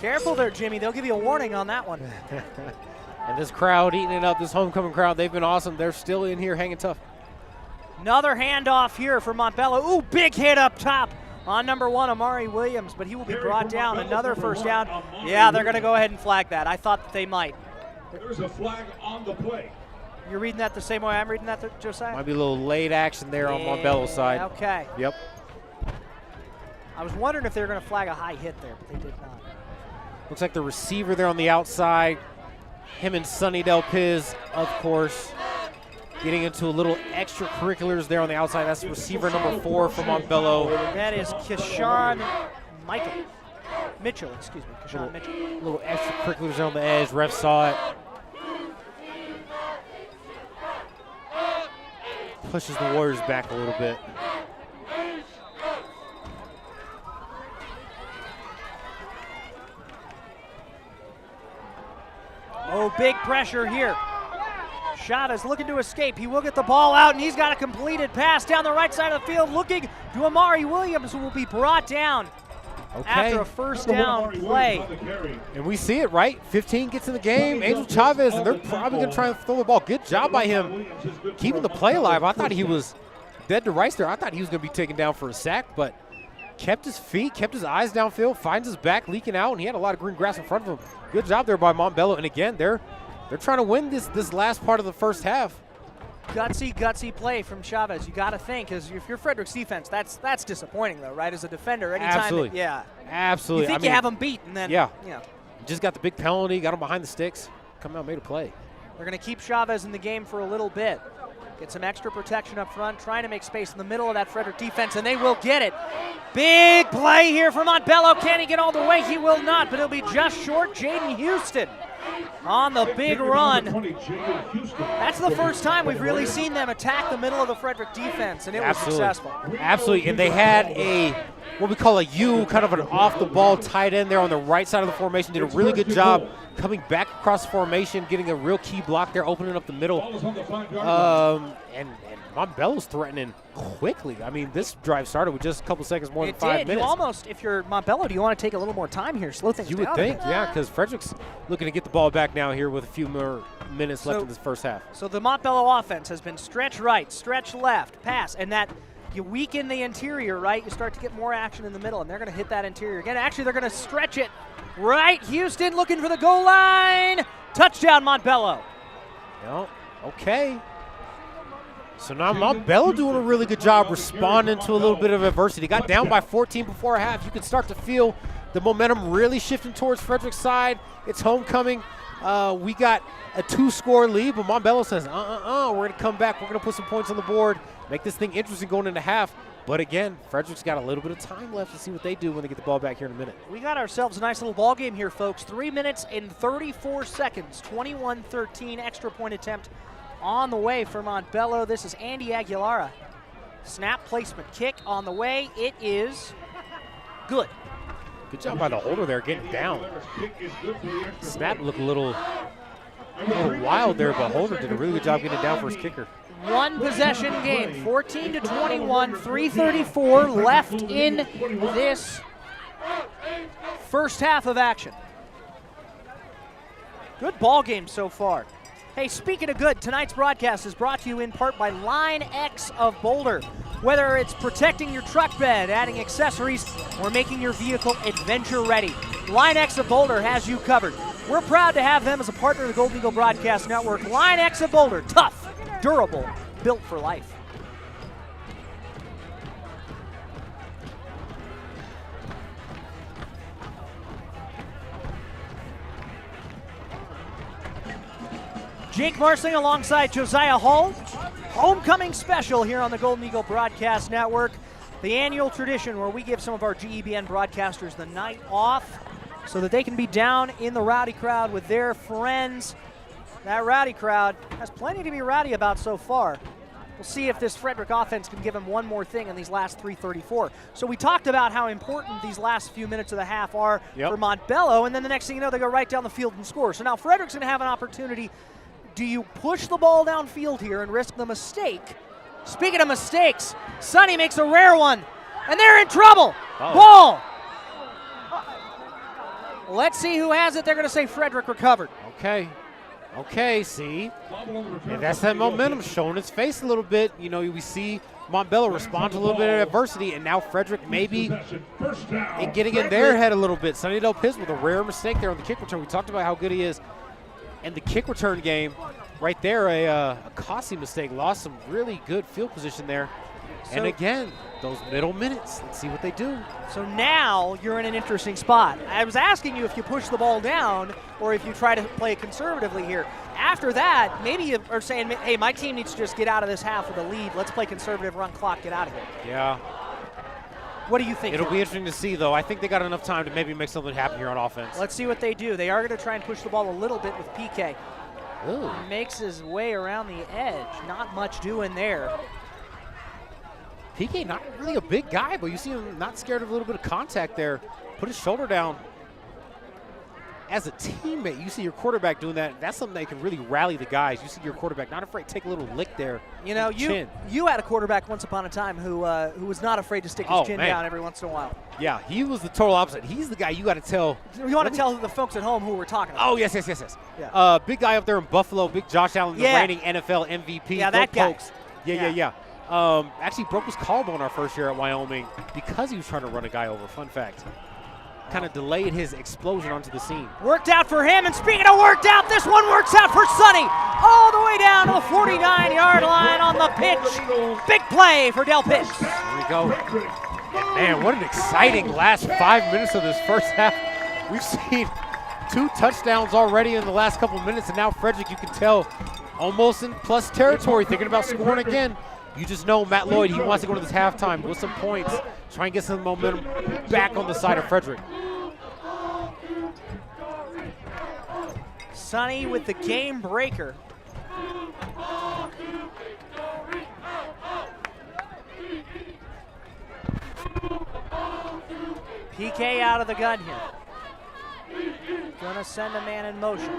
S1: Careful there, Jimmy. They'll give you a warning on that one.
S2: And this crowd eating it up, this homecoming crowd, they've been awesome. They're still in here hanging tough.
S1: Another handoff here for Montbello. Ooh, big hit up top on number 1, Amari Williams, but he will be brought down. Another first down. Yeah, they're going to go ahead and flag that. I thought that they might.
S5: There's a flag on the play.
S1: You're reading that the same way I'm reading that, Josiah?
S2: Might be a little late action there on Montbello's side.
S1: Okay.
S2: Yep.
S1: I was wondering if they were going to flag a high hit there, but they did not.
S2: Looks like the receiver there on the outside. Him and Sonny Del Piz, of course, getting into a little extracurriculars there on the outside. That's receiver number 4 for Montbello.
S1: That is Keshawn Mitchell. Keshawn Mitchell.
S2: Little extracurriculars on the edge. Ref saw it. Pushes the Warriors back a little bit.
S1: Oh, big pressure here. Shot is looking to escape. He will get the ball out, and he's got a completed pass down the right side of the field, looking to Amari Williams, who will be brought down after a first down play.
S2: And we see it, right? 15 gets in the game. Angel Chavez, and they're probably going to try and throw the ball. Good job by him keeping the play alive. I thought he was dead to rights there. I thought he was going to be taken down for a sack, but kept his feet, kept his eyes downfield, finds his back leaking out, and he had a lot of green grass in front of him. Good job there by Montbello. And again, they're trying to win this last part of the first half.
S1: Gutsy play from Chavez. You got to think, as if you're Frederick's defense, that's disappointing though, right? As a defender, anytime.
S2: Absolutely. Absolutely.
S1: You think you have them beat, and then
S2: just got the big penalty, got him behind the sticks, come out, made a play.
S1: They're going to keep Chavez in the game for a little bit. Get some extra protection up front, trying to make space in the middle of that Frederick defense, and they will get it. Big play here for Montbello. Can he get all the way? He will not, but he'll be just short. Jaden Houston on the big run. That's the first time we've really seen them attack the middle of the Frederick defense, and it was successful.
S2: Absolutely, and they had what we call a U, kind of an off-the-ball tight end there on the right side of the formation. Did a really good job coming back across the formation, getting a real key block there, opening up the middle. And Montbello's threatening quickly. I mean, this drive started with just a couple seconds more than 5 minutes.
S1: You almost, if you're Montbello, do you want to take a little more time here, slow things down?
S2: You would think, yeah, because Frederick's looking to get the ball back now here with a few more minutes left in this first half.
S1: So the Montbello offense has been stretch right, stretch left, pass, and that you weaken the interior, right? You start to get more action in the middle, and they're going to hit that interior again. Actually, they're going to stretch it right. Houston looking for the goal line. Touchdown, Montbello.
S2: Well, okay. So now Montbello doing a really good job responding to a little bit of adversity. Got down by 14 before half. You can start to feel the momentum really shifting towards Frederick's side. It's homecoming. We got a 2-score lead, but Montbello says, we're going to come back. We're going to put some points on the board, make this thing interesting going into half. But again, Frederick's got a little bit of time left to see what they do when they get the ball back here in a minute.
S1: We got ourselves a nice little ball game here, folks. 3 minutes and 34 seconds, 21-13 extra point attempt on the way for Montbello. This is Andy Aguilara. Snap placement kick on the way. It is good.
S2: Good job by the holder there getting down. Snap looked a little wild there, but holder did a really good job getting it down for his kicker.
S1: One possession game, 14-21, 3:34 left in this first half of action. Good ball game so far. Hey, speaking of good, tonight's broadcast is brought to you in part by Line X of Boulder. Whether it's protecting your truck bed, adding accessories, or making your vehicle adventure ready, Line X of Boulder has you covered. We're proud to have them as a partner of the Golden Eagle Broadcast Network. Line X of Boulder, tough, durable, built for life. Jake Marsling alongside Josiah Hall. Homecoming special here on the Golden Eagle Broadcast Network. The annual tradition where we give some of our GEBN broadcasters the night off so that they can be down in the rowdy crowd with their friends. That rowdy crowd has plenty to be rowdy about so far. We'll see if this Frederick offense can give them one more thing in these last 3:34. So we talked about how important these last few minutes of the half are for Montbello, and then the next thing you know, they go right down the field and score. So now Frederick's going to have an opportunity. Do you push the ball downfield here and risk the mistake? Speaking of mistakes, Sonny makes a rare one, and they're in trouble. Ball. Let's see who has it. They're going to say Frederick recovered.
S2: Okay, see? And that's that momentum showing its face a little bit. You know, we see Montbello respond to a little bit of adversity, and now Frederick maybe getting in their head a little bit. Sonny Del Piz with a rare mistake there on the kick return. We talked about how good he is. And the kick return game, right there, a costly mistake. Lost some really good field position there. And again, those middle minutes. Let's see what they do.
S1: So now you're in an interesting spot. I was asking you if you push the ball down or if you try to play conservatively here. After that, maybe you are saying, hey, my team needs to just get out of this half with a lead. Let's play conservative, run clock, get out of here.
S2: Yeah.
S1: What do you think?
S2: It'll be interesting to see, though. I think they got enough time to maybe make something happen here on offense.
S1: Let's see what they do. They are going to try and push the ball a little bit with PK.
S2: Ooh.
S1: Makes his way around the edge. Not much doing there.
S2: PK not really a big guy, but you see him not scared of a little bit of contact there. Put his shoulder down. As a teammate, you see your quarterback doing that. That's something that can really rally the guys. You see your quarterback not afraid to take a little lick there.
S1: You know, you had a quarterback once upon a time who was not afraid to stick his chin down every once in a while.
S2: Yeah, he was the total opposite. He's the guy you got to tell.
S1: You want to tell the folks at home who we're talking about.
S2: Oh, yes.
S1: Yeah.
S2: Big guy up there in Buffalo, big Josh Allen, the reigning NFL MVP.
S1: Yeah, that guy.
S2: Yeah. actually broke his collarbone our first year at Wyoming because he was trying to run a guy over. Fun fact. Kind of delayed his explosion onto the scene.
S1: Worked out for him, and speaking of worked out, this one works out for Sonny. All the way down to the 49-yard line on the pitch. Big play for Del Pitts.
S2: There we go. And man, what an exciting last 5 minutes of this first half. We've seen 2 touchdowns already in the last couple minutes, and now Frederick, you can tell, almost in plus territory, thinking about scoring again. You just know Matt Lloyd, he wants to go to this halftime with some points, try and get some momentum back on the side of Frederick.
S1: Sonny with the game breaker. PK out of the gun here. Gonna send a man in motion.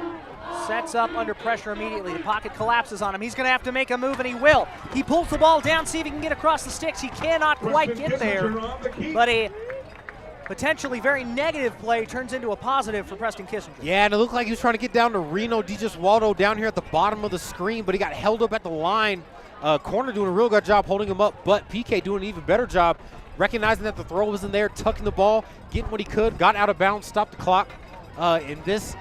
S1: Sets up under pressure immediately. The pocket collapses on him. He's gonna have to make a move, and he will. He pulls the ball down, see if he can get across the sticks. He cannot quite get there, but a potentially very negative play turns into a positive for Preston Kissinger.
S2: Yeah, and it looked like he was trying to get down to Reno DiGesualdo down here at the bottom of the screen, but he got held up at the line. Corner doing a real good job holding him up, but PK doing an even better job recognizing that the throw wasn't there, tucking the ball, getting what he could, got out of bounds, stopped the clock. And this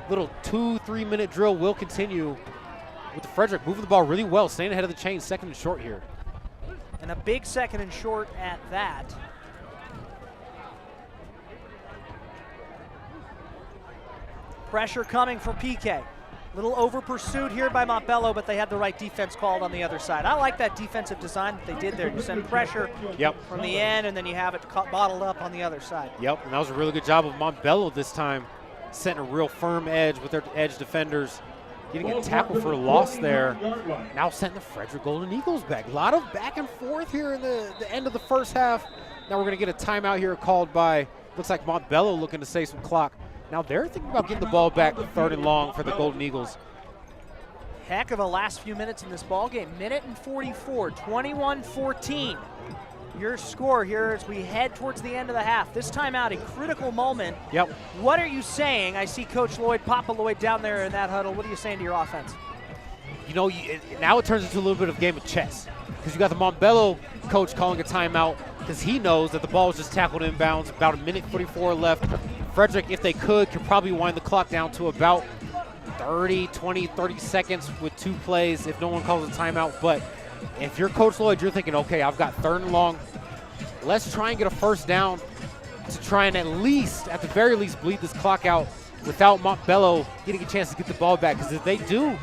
S2: little 2-3 minute drill will continue with the Frederick moving the ball really well, staying ahead of the chain, second and short here.
S1: And a big second and short at that. Pressure coming for PK. Little over pursued here by Montbello, but they had the right defense called on the other side. I like that defensive design that they did there. You send pressure from the end, and then you have it bottled up on the other side.
S2: Yep, and that was a really good job of Montbello this time, setting a real firm edge with their edge defenders. Getting a tackle for a loss there. Now sending the Frederick Golden Eagles back. A lot of back and forth here in the end of the first half. Now we're going to get a timeout here called by, looks like Montbello looking to save some clock. Now they're thinking about getting the ball back third and long for the Golden Eagles.
S1: Heck of a last few minutes in this ball game. Minute and 44, 21-14. Your score here as we head towards the end of the half. This timeout, a critical moment.
S2: Yep.
S1: What are you saying? I see Coach Lloyd, Papa Lloyd down there in that huddle. What are you saying to your offense?
S2: You know, now it turns into a little bit of a game of chess, because you got the Montbello coach calling a timeout because he knows that the ball was just tackled inbounds, about a minute 44 left. Frederick, if they could probably wind the clock down to about 30 seconds with 2 plays if no one calls a timeout. But if you're Coach Lloyd, you're thinking, okay, I've got third and long. Let's try and get a first down to try and at the very least, bleed this clock out without Montbello getting a chance to get the ball back. Because if they do,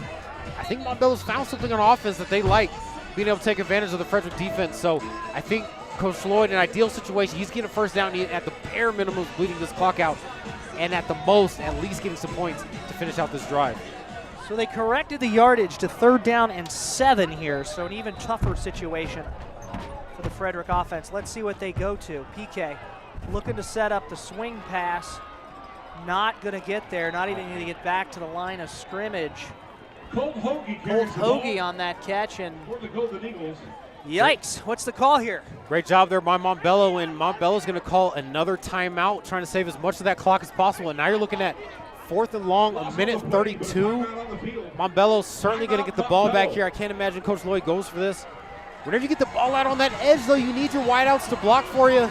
S2: I think Montbello's found something on offense that they like, being able to take advantage of the Frederick defense. So I think Coach Lloyd, in an ideal situation, he's getting a first down at the bare minimum, bleeding this clock out, and at the most, at least getting some points to finish out this drive.
S1: So they corrected the yardage to 3rd down and 7 here, so an even tougher situation for the Frederick offense. Let's see what they go to. PK looking to set up the swing pass. Not going to get there, not even going to get back to the line of scrimmage.
S5: Colt
S1: Hoagie on that catch, and
S5: for the Golden Eagles.
S1: yikes, what's the call here?
S2: Great job there by Montbello, and Montbello's going to call another timeout, trying to save as much of that clock as possible. And now you're looking at 4th and long, a minute 32. Montbello's certainly going to get the ball back here. I can't imagine Coach Lloyd goes for this. Whenever you get the ball out on that edge, though, you need your wideouts to block for you.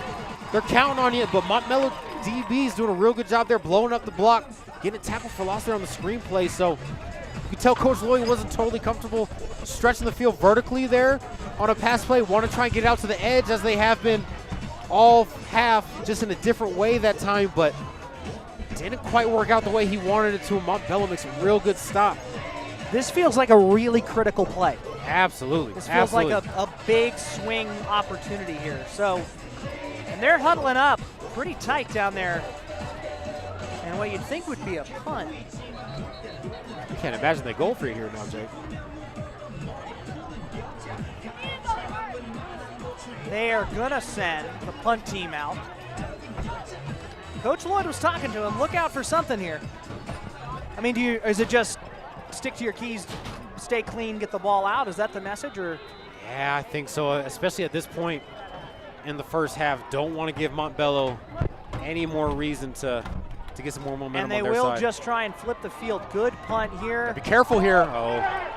S2: They're counting on you, but Montbello DB's doing a real good job there, blowing up the block, getting a tackle for loss there on the screenplay. So you can tell Coach Lloyd wasn't totally comfortable stretching the field vertically there on a pass play. Want to try and get out to the edge as they have been all half, just in a different way that time, but didn't quite work out the way he wanted it to. Montbello makes a real good stop.
S1: This feels like a really critical play.
S2: Absolutely.
S1: This feels like a big swing opportunity here. So, and they're huddling up pretty tight down there. And what you'd think would be a punt.
S2: I can't imagine they go for it here now, Jake.
S1: They are gonna send the punt team out. Coach Lloyd was talking to him. Look out for something here. I mean, is it just stick to your keys, stay clean, get the ball out? Is that the message, or?
S2: Yeah, I think so, especially at this point in the first half. Don't want to give Montbello any more reason to get some more momentum on their side.
S1: And they will just try and flip the field. Good punt here.
S2: Be careful here. Oh.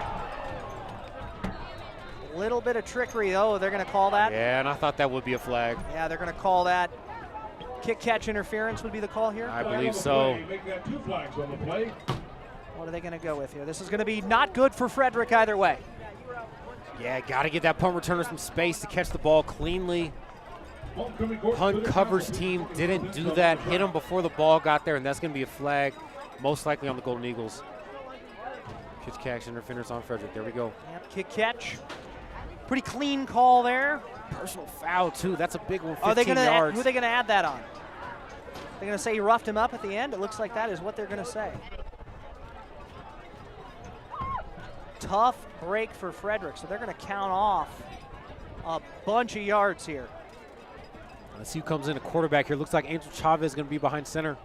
S1: Little bit of trickery, though. They're going to call that.
S2: Yeah, and I thought that would be a flag.
S1: Yeah, they're going to call that. Kick-catch interference would be the call here?
S2: I believe so.
S1: What are they going to go with here? This is going to be not good for Frederick either way.
S2: Yeah, got to get that punt returner some space to catch the ball cleanly. Punt covers team didn't do that. Hit him before the ball got there, and that's going to be a flag, most likely on the Golden Eagles. Kick-catch interference on Frederick. There we go.
S1: Yep, kick-catch. Pretty clean call there.
S2: Personal foul, too. That's a big one, 15
S1: Are they gonna
S2: yards.
S1: who are they going to add that on? They're going to say he roughed him up at the end? It looks like that is what they're going to say. Tough break for Frederick, so they're going to count off a bunch of yards here.
S2: Let's see who comes in. A quarterback here. Looks like Angel Chavez is going to be behind center.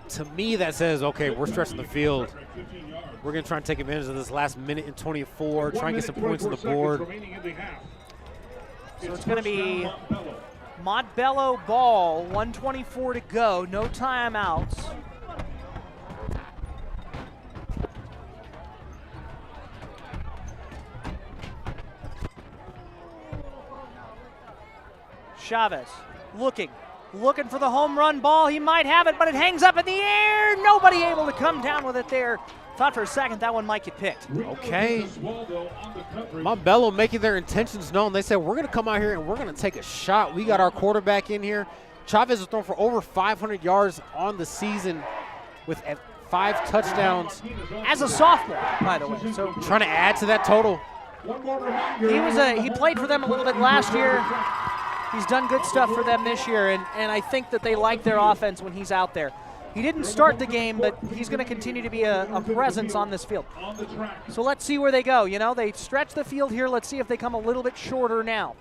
S2: To me, that says, okay, we're stretching the field. We're going to try and take advantage of this last minute and 24, try and get some points on the board.
S1: So it's going to be Montbello ball, 1:24 to go, no timeouts. Chavez looking for the home run ball. He might have it, but it hangs up in the air. Nobody able to come down with it there. Thought for a second that one might get picked.
S2: Okay. Montbello making their intentions known. They said, we're going to come out here and we're going to take a shot. We got our quarterback in here. Chavez has thrown for over 500 yards on the season with 5 touchdowns.
S1: As a sophomore, by the way. So
S2: trying to add to that total.
S1: He played for them a little bit last year. He's done good stuff for them this year, and I think that they like their offense when he's out there. He didn't start the game, but he's going to continue to be a presence on this field. So let's see where they go. You know, they stretch the field here. Let's see if they come a little bit shorter now.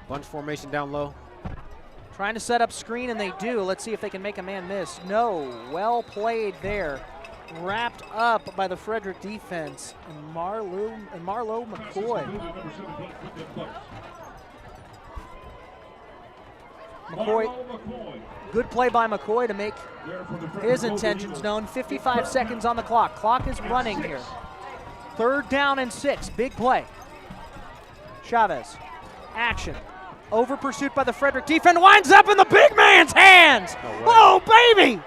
S2: Bunch formation down low.
S1: Trying to set up screen, and they do. Let's see if they can make a man miss. No, well played there. Wrapped up by the Frederick defense. And Marlo McCoy. Good play by McCoy to make his intentions known. 55 seconds on the clock. Clock is running here. 3rd down and 6. Big play. Chavez. Action. Over pursuit by the Frederick defense. Winds up in the big man's hands. Oh, baby.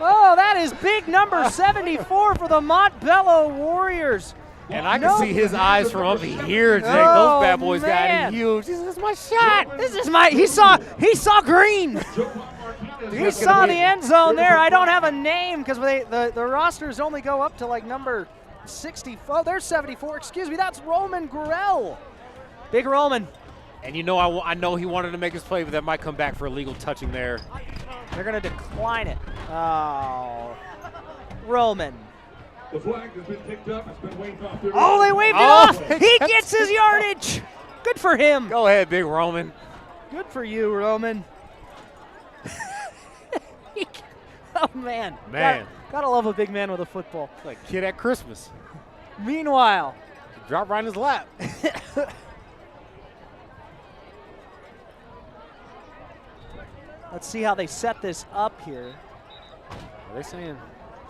S1: Oh, that is big number 74 for the Montbello Warriors.
S2: And I can see his eyes from up here, Jake. Those bad boys got huge. This is my shot.
S1: This is my. He saw green. He saw the end zone there. I don't have a name because the rosters only go up to like number 64. Oh, there's 74. Excuse me. That's Roman Grell. Big Roman.
S2: And you know, I know he wanted to make his play, but that might come back for illegal touching there.
S1: They're going to decline it. Oh, Roman.
S5: The flag has been picked up. It's been waved off.
S1: Oh, they waved it off. He gets his yardage. Good for him.
S2: Go ahead, big Roman.
S1: Good for you, Roman. Oh, man. Gotta love a big man with a football.
S2: It's like a kid at Christmas.
S1: Meanwhile.
S2: Drop right in his lap.
S1: Let's see how they set this up here.
S2: What are they saying?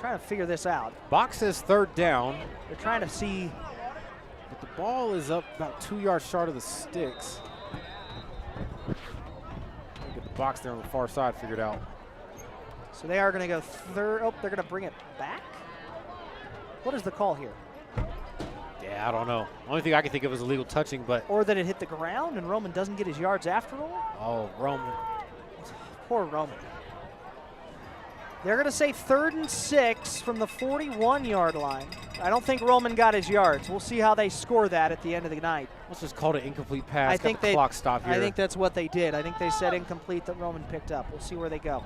S1: Trying to figure this out.
S2: Box says 3rd down.
S1: They're trying to see.
S2: But the ball is up about 2 yards short of the sticks. Get the box there on the far side figured out.
S1: So they are going to go 3rd. Oh, they're going to bring it back? What is the call here?
S2: Yeah, I don't know. Only thing I can think of is illegal touching, but.
S1: Or that it hit the ground and Roman doesn't get his yards after all?
S2: Oh, Roman.
S1: Poor Roman. They're going to say 3rd and 6 from the 41-yard line. I don't think Roman got his yards. We'll see how they score that at the end of the night.
S2: Let's just call it an incomplete pass.
S1: I think
S2: the clock stop here.
S1: I think that's what they did. I think they said incomplete that Roman picked up. We'll see where they go.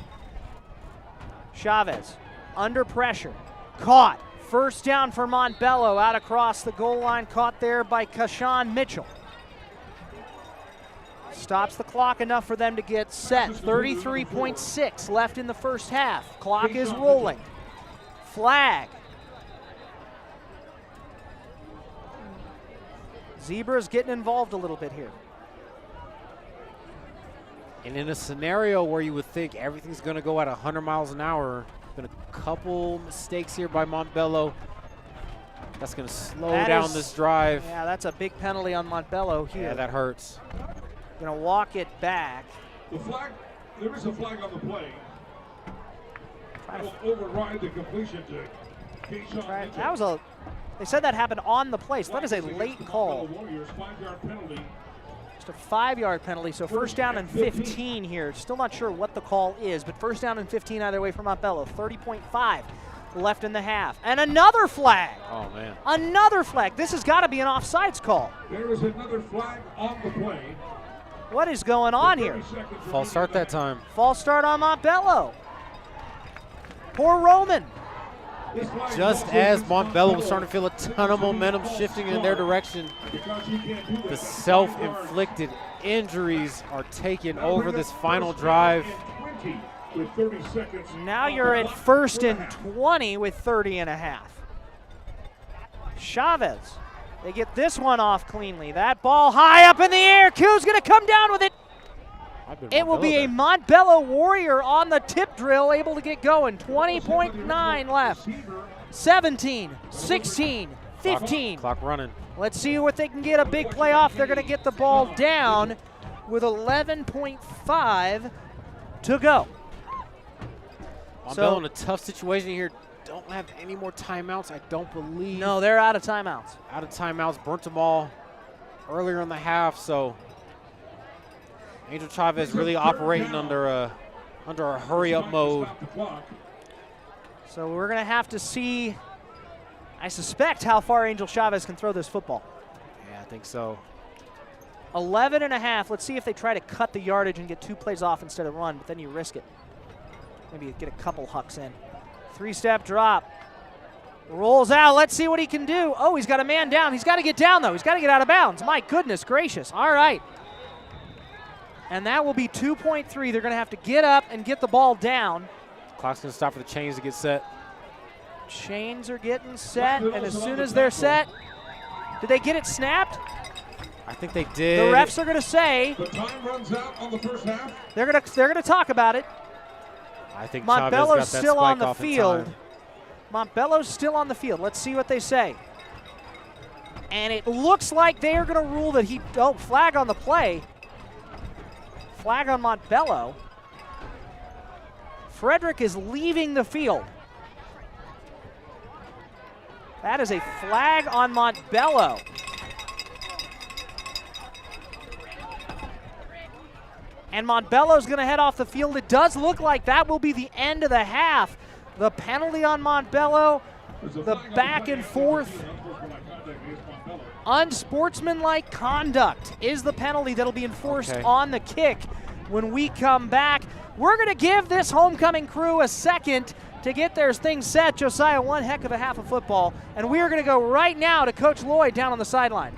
S1: Chavez under pressure. Caught. 1st down for Montbello out across the goal line. Caught there by Kashawn Mitchell. Stops the clock enough for them to get set. 33.6 left in the 1st half. Clock is rolling. Flag. Zebra's getting involved a little bit here.
S2: And in a scenario where you would think everything's going to go at 100 miles an hour, been a couple mistakes here by Montbello. That's going to slow down this drive.
S1: Yeah, that's a big penalty on Montbello here.
S2: Yeah, that hurts.
S1: Going to walk it back.
S5: The flag, there is a flag on the play. That will override the completion to Keyshawn.
S1: That was a, they said that happened on the play, so that is a late call.
S5: Warriors, 5-yard penalty.
S1: Just a 5-yard penalty, so first down and 15 here. Still not sure what the call is, but first down and 15 either way for Montbello. 30.5 left in the half. And another flag.
S2: Oh, man.
S1: Another flag. This has got to be an offsides call.
S5: There is another flag on the play.
S1: What is going on here?
S2: False start that time.
S1: False start on Montbello. Poor Roman.
S2: Just as Montbello was starting to feel a ton of momentum shifting in their direction, the self-inflicted injuries are taking over this final drive.
S1: Now you're at 1st and 20 with 30 and a half. Chavez, they get this one off cleanly. That ball high up in the air. Q's going to come down with it. It will be a Montbello Warrior on the tip drill, able to get going. 20.9 left. 17, 16, 15.
S2: Clock running.
S1: Let's see what they can get a big play off. They're going to get the ball down with 11.5 to go.
S2: Montbello in a tough situation here. Don't have any more timeouts, I don't believe.
S1: No, they're out of timeouts.
S2: Out of timeouts, burnt them all earlier in the half, so Angel Chavez really operating under a hurry-up mode.
S1: So we're going to have to see, I suspect, how far Angel Chavez can throw this football.
S2: Yeah, I think so.
S1: 11 and a half. Let's see if they try to cut the yardage and get 2 plays off instead of run, but then you risk it. Maybe you get a couple hucks in. 3-step drop. Rolls out. Let's see what he can do. Oh, he's got a man down. He's got to get down, though. He's got to get out of bounds. My goodness gracious. All right. And that will be 2.3. They're going to have to get up and get the ball down.
S2: Clock's going to stop for the chains to get set.
S1: Chains are getting set, and as soon as they're set, did they get it snapped?
S2: I think they did.
S1: The refs are going to say.
S5: The time runs out on the first half.
S1: They're going to talk about it.
S2: I think
S1: Montbello's
S2: got
S1: still on the
S2: off in
S1: field.
S2: time.
S1: Montbello's still on the field. Let's see what they say. And it looks like they are going to rule that he, flag on the play. Flag on Montbello. Frederick is leaving the field. That is a flag on Montbello. And Montbello's going to head off the field. It does look like that will be the end of the half. The penalty on Montbello, the back and forth. Unsportsmanlike conduct is the penalty that'll be enforced on the kick when we come back. We're going to give this homecoming crew a second to get their things set. Josiah, one heck of a half of football. And we are going to go right now to Coach Lloyd down on the sideline.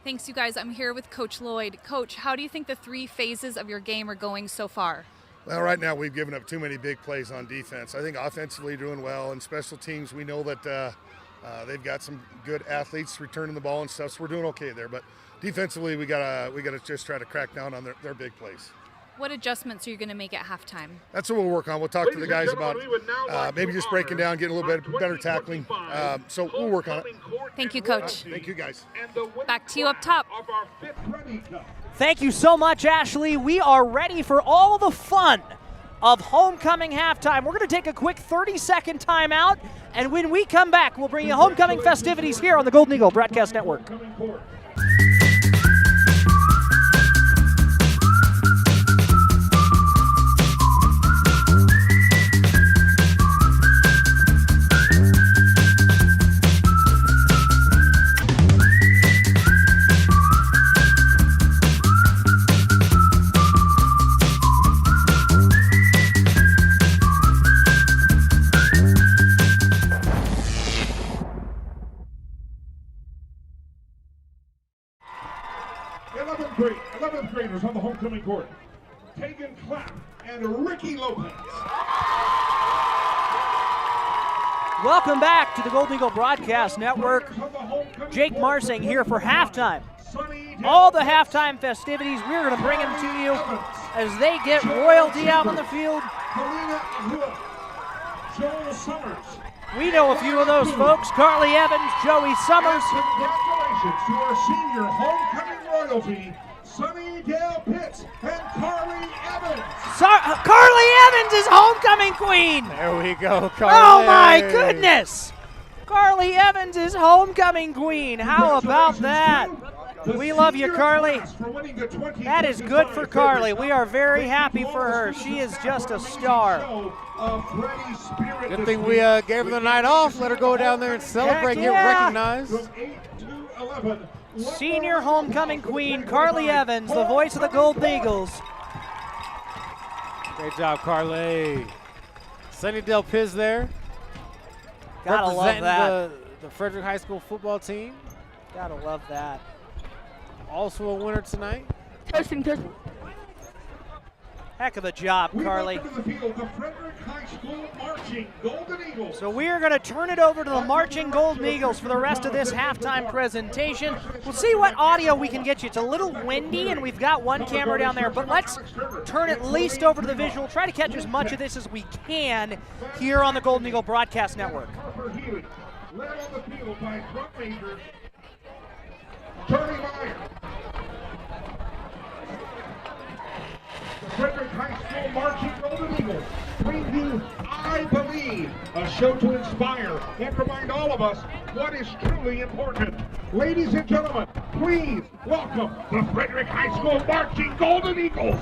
S4: Thanks, you guys. I'm here with Coach Lloyd. Coach, how do you think the 3 phases of your game are going so far?
S7: Well, right now we've given up too many big plays on defense. I think offensively doing well, and special teams, we know that they've got some good athletes returning the ball and stuff, so we're doing okay there. But defensively, we gotta just try to crack down on their big plays.
S4: What adjustments are you going to make at halftime?
S7: That's what we'll work on. We'll talk to the guys about maybe just breaking down, getting a little bit better tackling. So we'll work on it.
S4: Thank you, Coach.
S7: Thank you, guys.
S4: Back to you up top.
S1: Thank you so much, Ashley. We are ready for all the fun of homecoming halftime. We're going to take a quick 30-second timeout, and when we come back, we'll bring you homecoming festivities here on the Golden Eagle Broadcast Network.
S5: On the homecoming court, Tegan Clapp and Ricky Lopez.
S1: Welcome back to the Golden Eagle Broadcast Network. Jake Marsing here for halftime. All the halftime festivities, we're going to bring them to you as they get royalty out on the field.
S5: Joel Summers.
S1: We know a few of those folks. Carly Evans, Joey Summers.
S5: Congratulations to our senior homecoming royalty, Sunnydale Pitts and Carly Evans.
S1: Carly Evans is homecoming queen.
S2: There we go, Carly.
S1: Oh my goodness. Carly Evans is homecoming queen. How about that? We love you, Carly. That is good for Carly. We are very happy for her. She is just a star.
S2: Good thing we gave her the night off. Let her go down there and celebrate and get recognized.
S1: Senior homecoming queen, Carly Evans, the voice of the Golden Eagles.
S2: Great job, Carly. Sunnydale Piz there.
S1: Gotta love that.
S2: The Frederick High School football team.
S1: Gotta love that.
S2: Also a winner tonight.
S1: Heck of a job, Carly.
S5: We welcome to the field the Frederick High School marching Golden Eagles.
S1: So we are going to turn it over to the marching Golden Eagles for the rest of this halftime presentation. We'll see what audio we can get you. It's a little windy, and we've got one camera down there, but let's turn at least over to the visual. Try to catch as much of this as we can here on the Golden Eagle Broadcast Network.
S5: Led on the field by drum majors Tony Meyer. Frederick High School marching Golden Eagles bring you I Believe, a show to inspire and remind all of us what is truly important. Ladies and gentlemen, please welcome the Frederick High School marching Golden Eagles.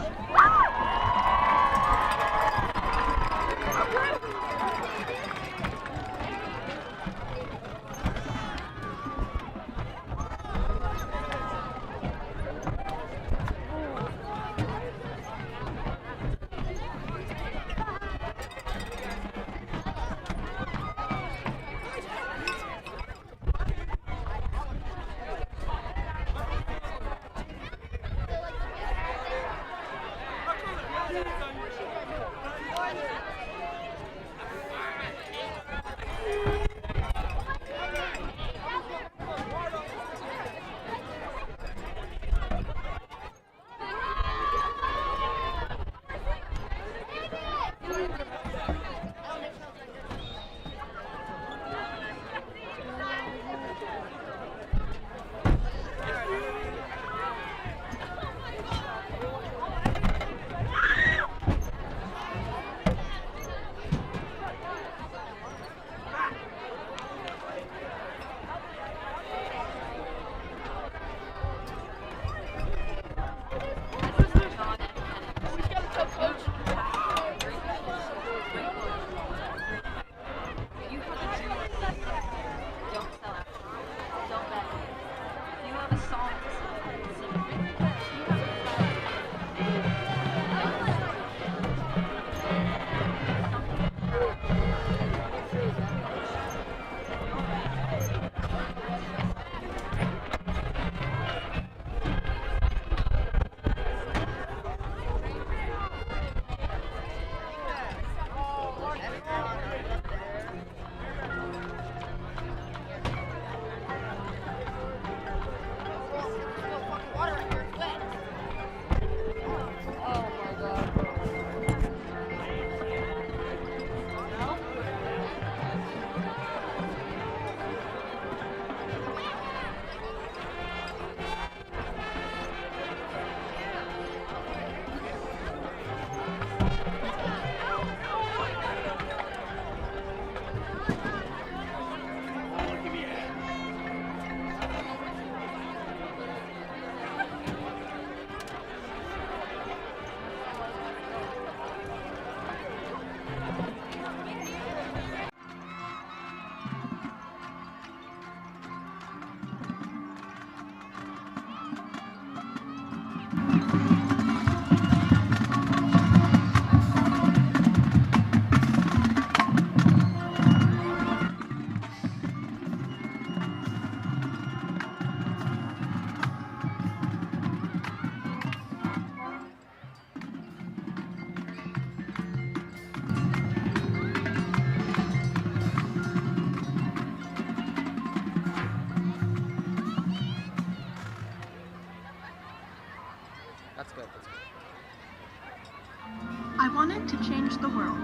S8: I wanted to change the world,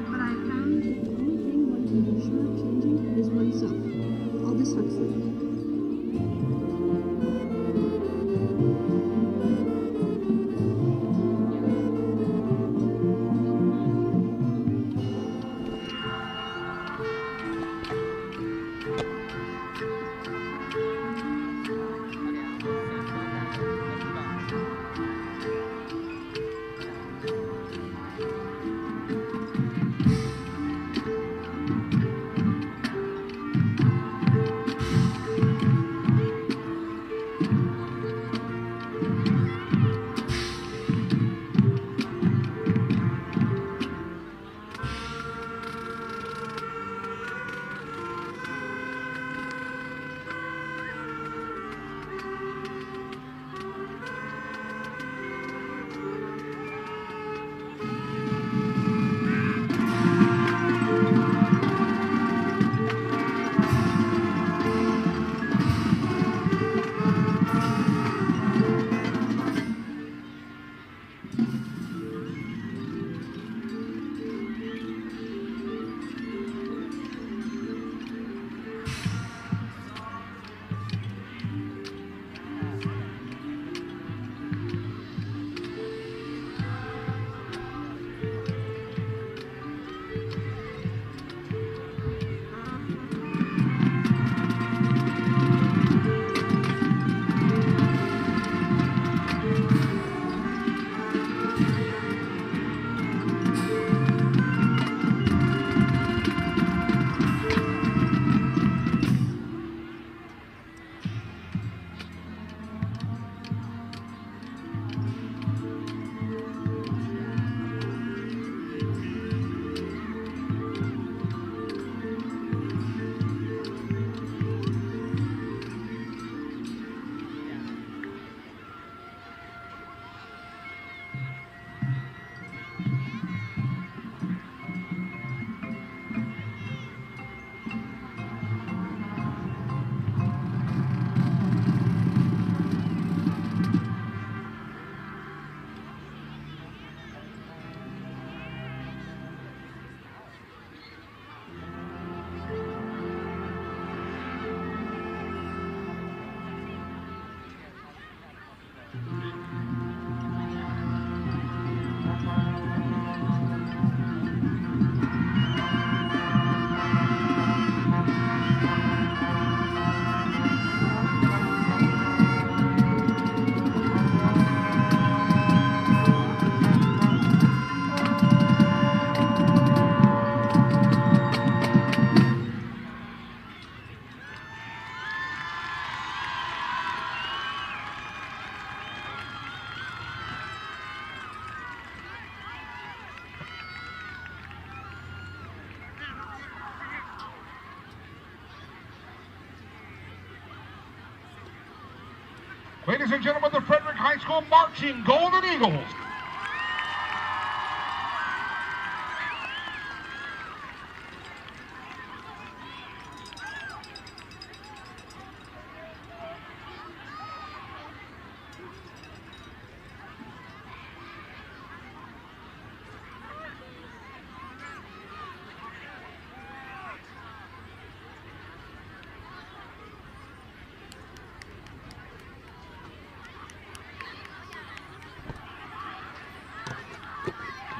S8: but I found only Short-changing is oneself. Aldous Huxley.
S5: Ladies and gentlemen, the Frederick High School marching Golden Eagles.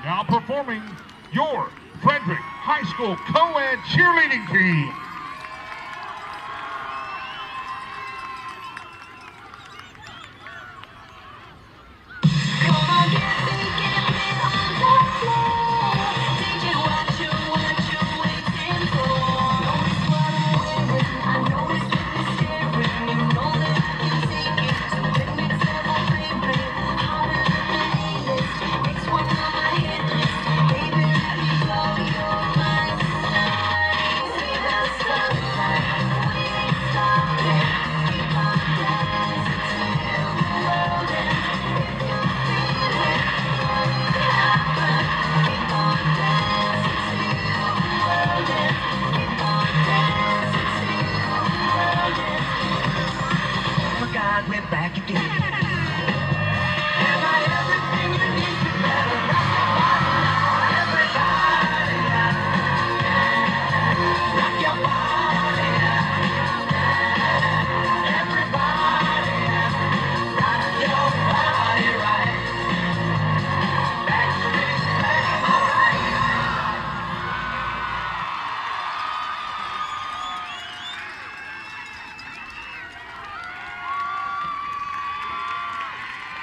S5: Now performing your Frederick High School co-ed cheerleading team.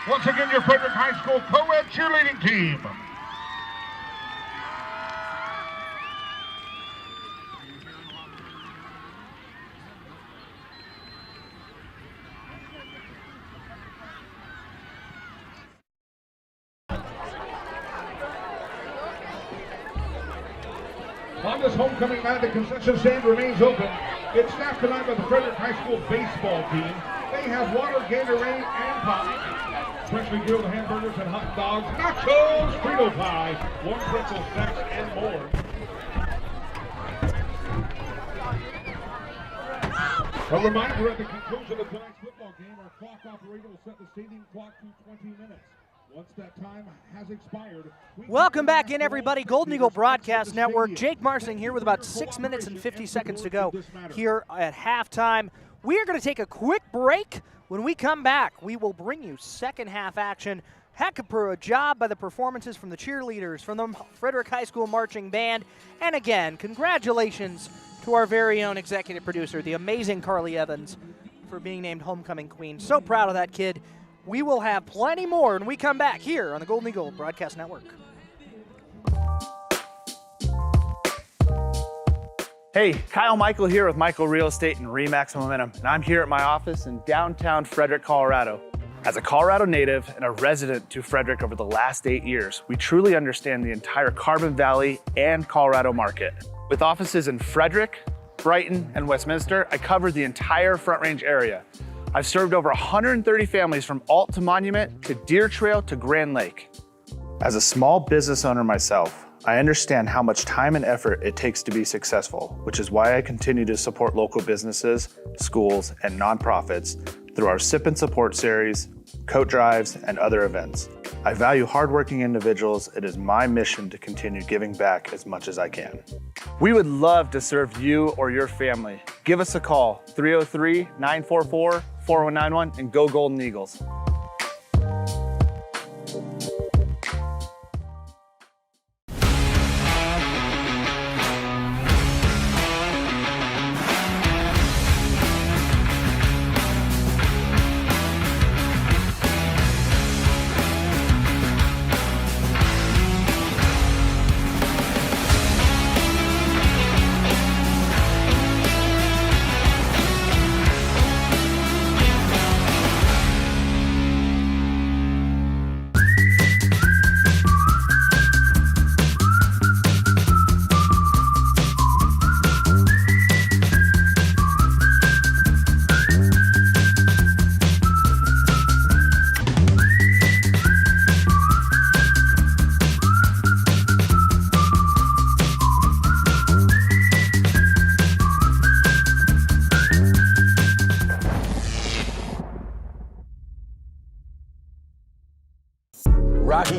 S5: Once again, your Frederick High School co-ed cheerleading team. On this homecoming night, the concession stand remains open. It's staffed tonight by the Frederick High School baseball team. They have water, Gatorade, and pie. Freshly grilled hamburgers and hot dogs, nachos, Frito pie, warm pretzel snacks, and more. A reminder, at the conclusion of tonight's football game, our clock operator will set the stadium clock to 20 minutes. Once that time has expired.
S1: Welcome back in, everybody. Golden Eagle Broadcast Network. Jake Marsing here with about 6 minutes and 50 seconds to go here at halftime. We are going to take a quick break. When we come back, we will bring you second half action. Heck of a job by the performances from the cheerleaders, from the Frederick High School marching band. And again, congratulations to our very own executive producer, the amazing Carly Evans, for being named Homecoming Queen. So proud of that kid. We will have plenty more when we come back here on the Golden Eagle Broadcast Network.
S9: Hey, Kyle Michael here with Michael Real Estate and RE/MAX Momentum, and I'm here at my office in downtown Frederick, Colorado. As a Colorado native and a resident to Frederick over the last 8 years, we truly understand the entire Carbon Valley and Colorado market. With offices in Frederick, Brighton, and Westminster, I cover the entire Front Range area. I've served over 130 families from Alt to Monument to Deer Trail to Grand Lake. As a small business owner myself, I understand how much time and effort it takes to be successful, which is why I continue to support local businesses, schools, and nonprofits through our Sip and Support series, coat drives, and other events. I value hardworking individuals. It is my mission to continue giving back as much as I can. We would love to serve you or your family. Give us a call, 303-944-4191, and go Golden Eagles.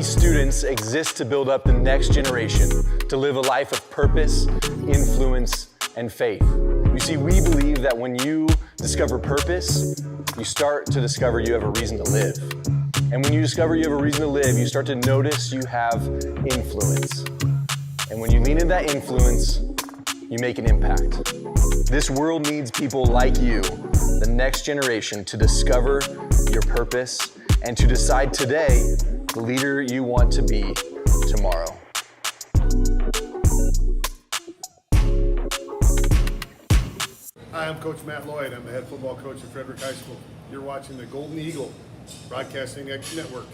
S10: Students exist to build up the next generation, to live a life of purpose, influence, and faith. You see, we believe that when you discover purpose, you start to discover you have a reason to live. And when you discover you have a reason to live, you start to notice you have influence. And when you lean into that influence, you make an impact. This world needs people like you, the next generation, to discover your purpose and to decide today the leader you want to be tomorrow.
S7: Hi, I'm Coach Matt Lloyd. I'm the head football coach at Frederick High School. You're watching the Golden Eagle Broadcasting Network.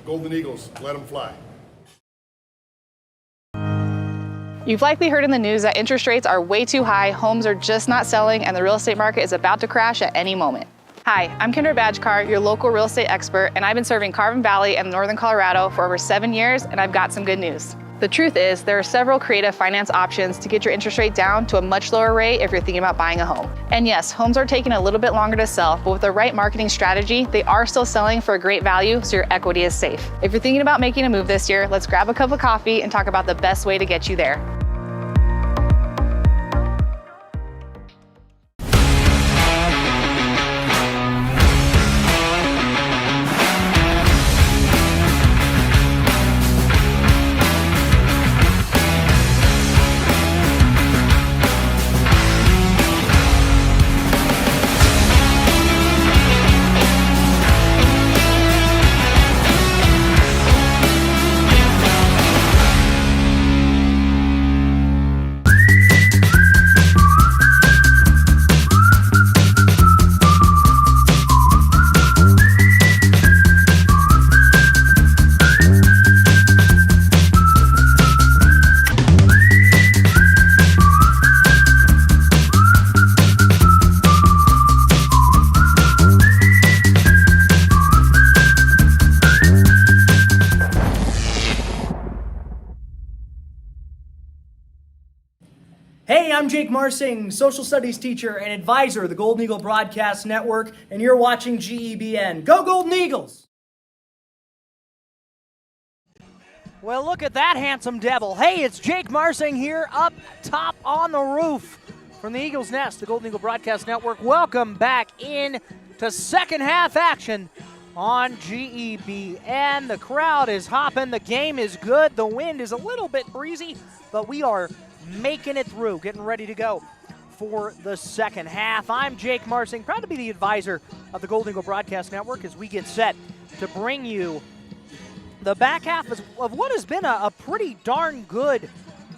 S7: Golden Eagles, let them fly.
S11: You've likely heard in the news that interest rates are way too high, homes are just not selling, and the real estate market is about to crash at any moment. Hi, I'm Kendra Badgekar, your local real estate expert, and I've been serving Carbon Valley and Northern Colorado for over 7 years, and I've got some good news. The truth is, there are several creative finance options to get your interest rate down to a much lower rate if you're thinking about buying a home. And yes, homes are taking a little bit longer to sell, but with the right marketing strategy, they are still selling for a great value, so your equity is safe. If you're thinking about making a move this year, let's grab a cup of coffee and talk about the best way to get you there.
S1: Hey, I'm Jake Marsing, social studies teacher and advisor of the Golden Eagle Broadcast Network, and you're watching GEBN. Go Golden Eagles! Well, look at that handsome devil. Hey, it's Jake Marsing here up top on the roof from the Eagles Nest, the Golden Eagle Broadcast Network. Welcome back in to second half action on GEBN. The crowd is hopping. The game is good. The wind is a little bit breezy, but we are making it through, getting ready to go for the second half. I'm Jake Marsing, proud to be the advisor of the Golden Eagle Broadcast Network as we get set to bring you the back half of what has been a pretty darn good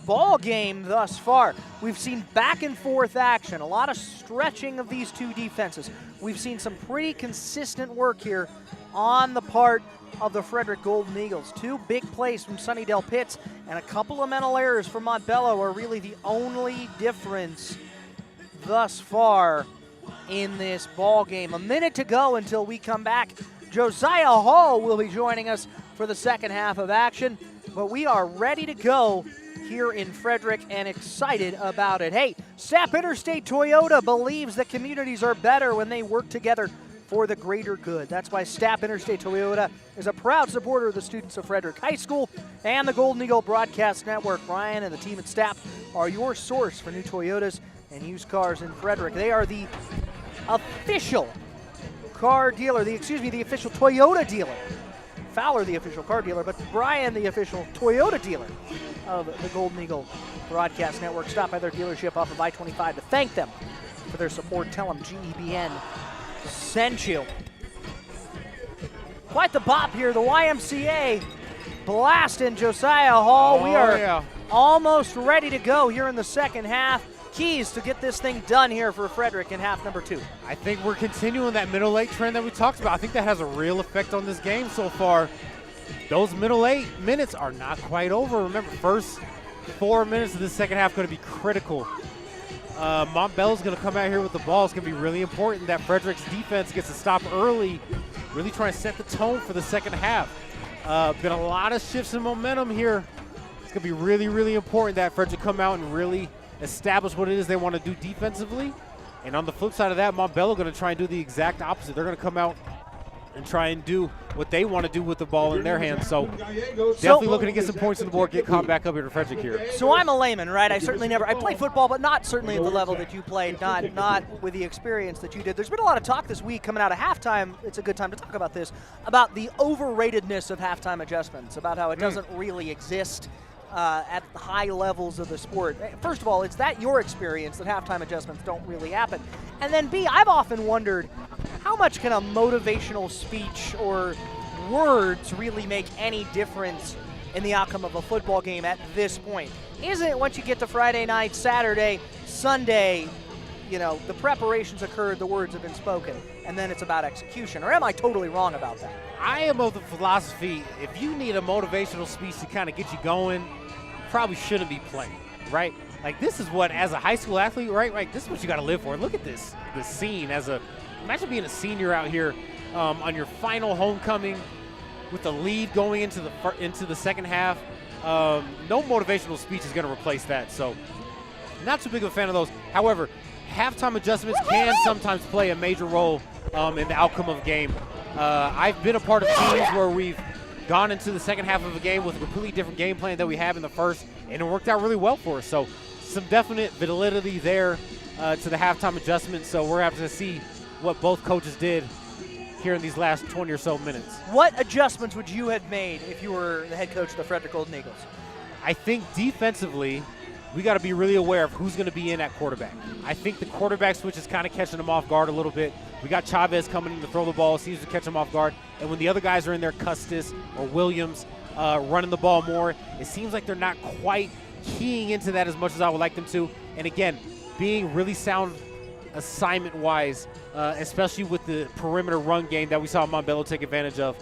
S1: ball game thus far. We've seen back and forth action, a lot of stretching of these two defenses. We've seen some pretty consistent work here on the part of the Frederick Golden Eagles. Two big plays from Sunnydale Pitts and a couple of mental errors from Montbello are really the only difference thus far in this ball game. A minute to go until we come back. Josiah Hall will be joining us for the second half of action, but we are ready to go here in Frederick and excited about it. Hey, Stapp Interstate Toyota believes that communities are better when they work together for the greater good. That's why Stapp Interstate Toyota is a proud supporter of the students of Frederick High School and the Golden Eagle Broadcast Network. Brian and the team at Stapp are your source for new Toyotas and used cars in Frederick. They are the official car dealer, the official Toyota dealer. Fowler, the official car dealer, but Brian, the official Toyota dealer of the Golden Eagle Broadcast Network. Stop by their dealership off of I-25 to thank them for their support. Tell them GEBN sent you. Quite the bop here. The YMCA blasting Josiah Hall. We are almost ready to go here in the second half. Keys to get this thing done here for Frederick in half number 2.
S2: I think we're continuing that middle eight trend that we talked about. I think that has a real effect on this game so far. Those middle 8 minutes are not quite over. Remember, first 4 minutes of the second half going to be critical. Montbello's going to come out here with the ball. It's going to be really important that Frederick's defense gets a stop early, really trying to set the tone for the second half. Been a lot of shifts in momentum here. It's going to be really, really important that Frederick come out and really establish what it is they want to do defensively. And on the flip side of that, Montbello going to try and do the exact opposite. They're going to come out and try and do what they want to do with the ball in their hands. So definitely looking to get some points on the board, get caught back up here to Frederick here.
S1: So I'm a layman, right? I played football, but not certainly at the level that you played, not with the experience that you did. There's been a lot of talk this week coming out of halftime. It's a good time to talk about this, about the overratedness of halftime adjustments, about how it doesn't really exist at high levels of the sport. First of all, is that your experience that halftime adjustments don't really happen? And then B, I've often wondered, how much can a motivational speech or words really make any difference in the outcome of a football game at this point? Isn't it once you get to Friday night, Saturday, Sunday, the preparations occurred, the words have been spoken, and then it's about execution? Or am I totally wrong about that?
S2: I am of the philosophy, if you need a motivational speech to kind of get you going, you probably shouldn't be playing, right? Like, this is what, as a high school athlete, right? This is what you got to live for. Look at this scene. Imagine being a senior out here on your final homecoming with the lead going into the second half. No motivational speech is going to replace that. So, not too big of a fan of those. However, halftime adjustments can sometimes play a major role in the outcome of a game. I've been a part of teams where we've gone into the second half of a game with a completely different game plan that we have in the first, and it worked out really well for us. So some definite validity there to the halftime adjustment. So we're having to see what both coaches did here in these last 20 or so minutes.
S1: What adjustments would you have made if you were the head coach of the Frederick Golden Eagles?
S2: I think defensively, we got to be really aware of who's going to be in at quarterback. I think the quarterback switch is kind of catching them off guard a little bit. We got Chavez coming in to throw the ball, seems to catch them off guard. And when the other guys are in there, Custis or Williams, running the ball more, it seems like they're not quite keying into that as much as I would like them to. And again, being really sound assignment-wise, especially with the perimeter run game that we saw Montbello take advantage of.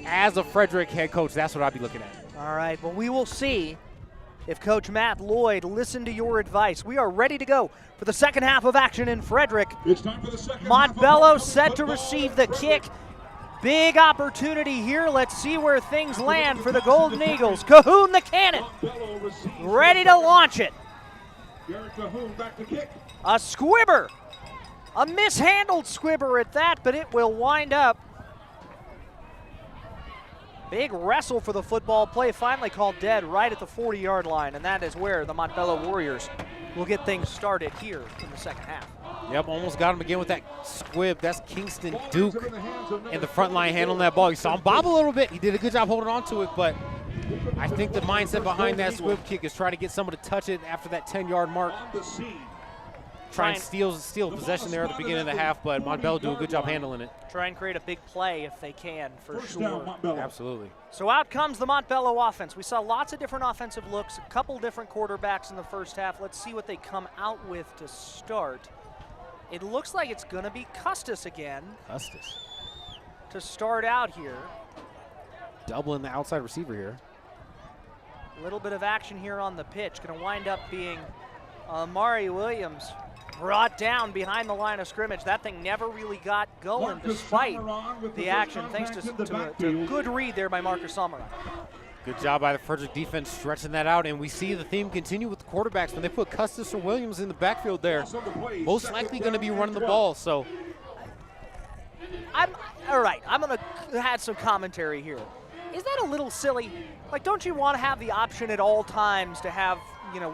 S2: As a Frederick head coach, that's what I'd be looking at.
S1: All right, well, we will see if Coach Matt Lloyd listened to your advice. We are ready to go for the second half of action in Frederick.
S5: It's time for the second
S1: Montbello set to receive the kick. Big opportunity here. Let's see where things land for the Golden Eagles. Cahoon the cannon, ready to launch it.
S5: Garrett Cahoon back to kick.
S1: A squibber. A mishandled squibber at that, but it will wind up. Big wrestle for the football. Play finally called dead right at the 40-yard line, and that is where the Montbello Warriors will get things started here in the second half.
S2: Yep, almost got him again with that squib. That's Kingston Duke in the front line handling that ball. You saw him bob a little bit. He did a good job holding on to it, but I think the mindset behind that squib kick is try to get someone to touch it after that 10-yard mark. Try and steal possession there at the beginning of the half, but Montbello do a good job handling it.
S1: Try and create a big play if they can, for sure.
S2: Absolutely.
S1: So out comes the Montbello offense. We saw lots of different offensive looks, a couple different quarterbacks in the first half. Let's see what they come out with to start. It looks like it's going to be Custis again.
S2: Custis.
S1: To start out here.
S2: Doubling the outside receiver here.
S1: A little bit of action here on the pitch. Going to wind up being Amari Williams brought down behind the line of scrimmage. That thing never really got going despite the action, thanks to a good read there by Marcus Samaran.
S2: Good job by the Frederick defense stretching that out, and we see the theme continue with the quarterbacks. When they put Custis or Williams in the backfield there, most likely going to be running the ball. So,
S1: all right, I'm going to add some commentary here. Is that a little silly? Like, don't you want to have the option at all times to have,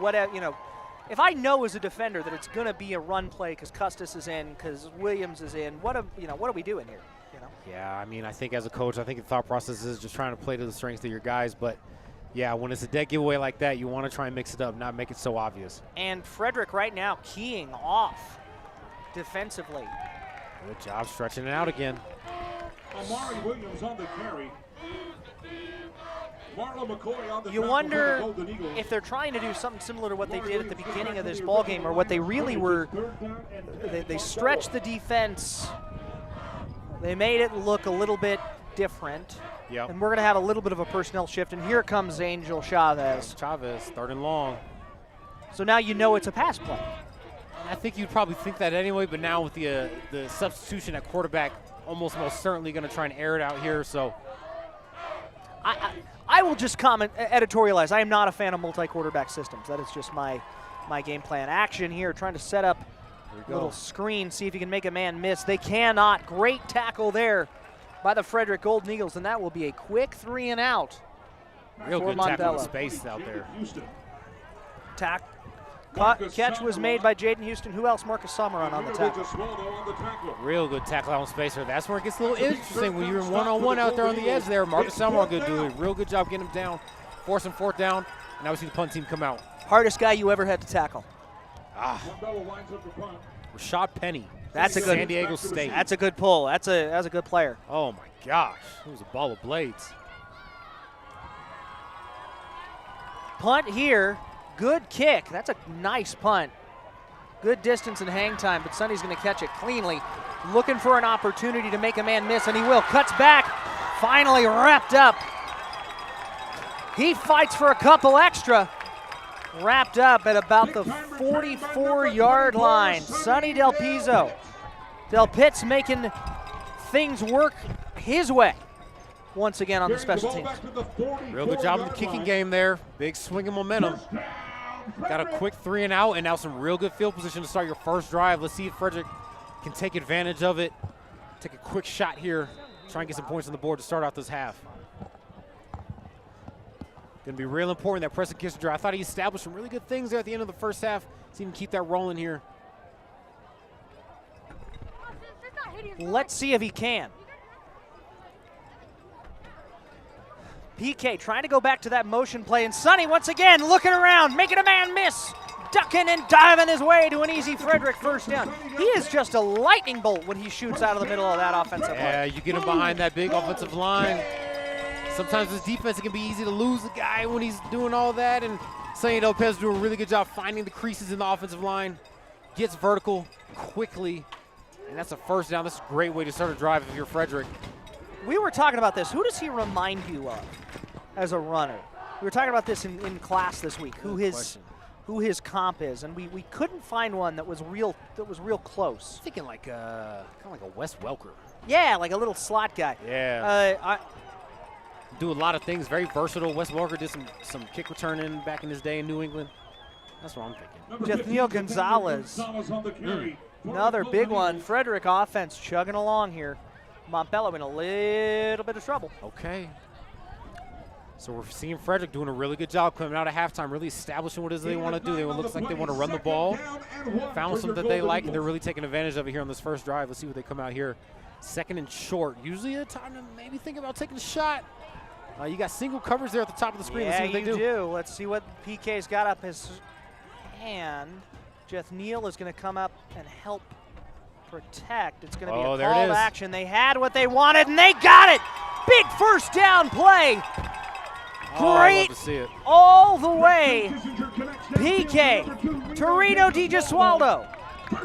S1: whatever, if I know as a defender that it's going to be a run play because Custis is in, because Williams is in, what are we doing here?
S2: Yeah, I mean, I think as a coach, I think the thought process is just trying to play to the strengths of your guys. But, yeah, when it's a dead giveaway like that, you want to try and mix it up, not make it so obvious.
S1: And Frederick right now keying off defensively.
S2: Good job stretching it out again.
S5: Amari Williams on the carry.
S1: You wonder if they're trying to do something similar to what they did at the beginning of this ball game, or what they really were. They stretched the defense. They made it look a little bit different.
S2: Yep.
S1: And we're going to have a little bit of a personnel shift. And here comes Angel Chavez.
S2: Chavez, third and long.
S1: So now you know it's a pass play.
S2: I think you'd probably think that anyway, but now with the substitution at quarterback, almost most certainly going to try and air it out here. So
S1: I will just editorialize. I am not a fan of multi-quarterback systems. That is just my game plan. Action here, trying to set up a little screen, see if you can make a man miss. They cannot. Great tackle there by the Frederick Golden Eagles, and that will be a quick 3 and out.
S2: Real good
S1: Montbello.
S2: tackle in space out there.
S1: Catch was made by Jaden Houston. Who else? Marcus Samaran on the tackle.
S2: Real good tackle out in space there. That's where it gets a little interesting when you're in one-on-one out there on the edge there. Marcus Samaran good do a real good job getting him down, forcing fourth down, and now we see the punt team come out.
S1: Hardest guy you ever had to tackle.
S2: Rashad Penny.
S1: That's a good
S2: San Diego State.
S1: That's a good pull. That's a good player.
S2: Oh my gosh, it was a ball of blades.
S1: Punt here. Good kick. That's a nice punt. Good distance and hang time, but Sonny's going to catch it cleanly. Looking for an opportunity to make a man miss, and he will. Cuts back. Finally wrapped up. He fights for a couple extra. Wrapped up at about the 44-yard line. Sonny Del Pizzo. Del Pitt's making things work his way once again on the special teams.
S2: Real good job in the kicking game there. Big swing of momentum. Got a quick 3 and out, and now some real good field position to start your first drive. Let's see if Frederick can take advantage of it. Take a quick shot here. Try and get some points on the board to start out this half. Going to be real important, that Preston Kissinger. I thought he established some really good things there at the end of the first half. See him keep that rolling here.
S1: Let's see if he can. PK trying to go back to that motion play, and Sonny once again looking around, making a man miss, ducking and diving his way to an easy Frederick first down. He is just a lightning bolt when he shoots out of the middle of that offensive line.
S2: Yeah, you get him behind that big offensive line. Sometimes this defense, it can be easy to lose the guy when he's doing all that, and Sonny Lopez doing a really good job finding the creases in the offensive line. Gets vertical quickly, and that's a first down. That's a great way to start a drive if you're Frederick.
S1: We were talking about this. Who does he remind you of as a runner? We were talking about this in class this week. Who his comp is, and we couldn't find one that was real close.
S2: I'm thinking like kind of like a Wes Welker.
S1: Yeah, like a little slot guy.
S2: Yeah. Do a lot of things. Very versatile. Wes Welker did some kick returning back in his day in New England. That's what I'm thinking.
S1: Jethniel Gonzalez. Another big one. Frederick offense chugging along here. Montbello in a little bit of trouble.
S2: Okay. So we're seeing Frederick doing a really good job coming out of halftime, really establishing what it is they want to do. It looks like they want to run the ball. Found something that they like, and they're really taking advantage of it here on this first drive. Let's see what they come out here. Second and short. Usually a time to maybe think about taking a shot. You got single coverage there at the top of the screen.
S1: Yeah,
S2: Let's see what they do.
S1: Let's see what PK's got up his hand. Jethniel is going to come up and help protect. It's going to be a called action. They had what they wanted, and they got it. Big first down play. Great
S2: to see it.
S1: All the way. PK, Torino Di Gesualdo.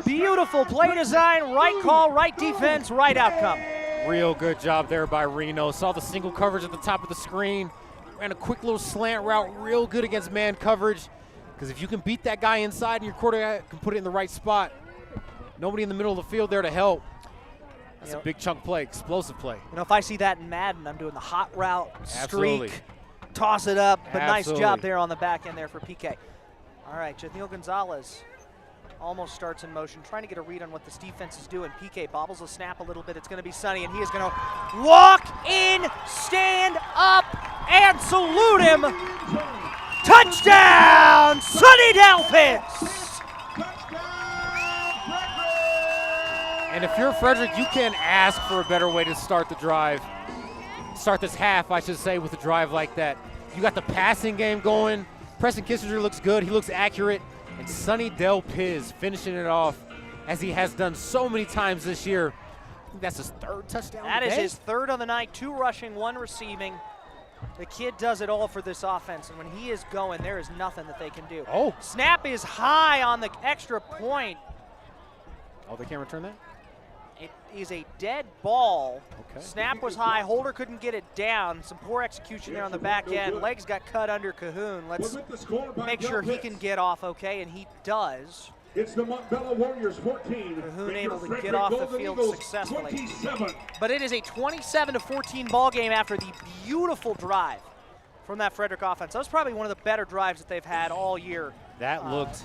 S1: Beautiful play design, right call, right defense, right outcome.
S2: Real good job there by Reno. Saw the single coverage at the top of the screen. Ran a quick little slant route, real good against man coverage. Because if you can beat that guy inside and your quarterback can put it in the right spot, nobody in the middle of the field there to help. That's a big chunk play, explosive play.
S1: You know, if I see that in Madden, I'm doing the hot route, streak, toss it up. But nice job there on the back end there for PK. All right, Jethniel Gonzalez almost starts in motion, trying to get a read on what this defense is doing. PK bobbles the snap a little bit. It's going to be Sonny, and he is going to walk in, stand up, and salute him. Touchdown, Sonny Delphins!
S2: And if you're Frederick, you can't ask for a better way to start the drive. Start this half, I should say, with a drive like that. You got the passing game going. Preston Kissinger looks good. He looks accurate. And Sonny Delphins finishing it off as he has done so many times this year. I think that's his third touchdown.
S1: That is his third on the night. 2 rushing, 1 receiving. The kid does it all for this offense, and when he is going, there is nothing that they can do. Snap is high on the extra point.
S2: Oh, they can't return that?
S1: It is a dead ball. Snap was high. Holder couldn't get it down. Some poor execution there on the back end. Legs got cut under Cahoon. Let's make sure he can get off okay, and he does.
S5: It's the Montbello Warriors 14.
S1: Cahoon able to get off the field successfully. But it is a 27-14 ball game after the beautiful drive from that Frederick offense. That was probably one of the better drives that they've had all year.
S2: That looked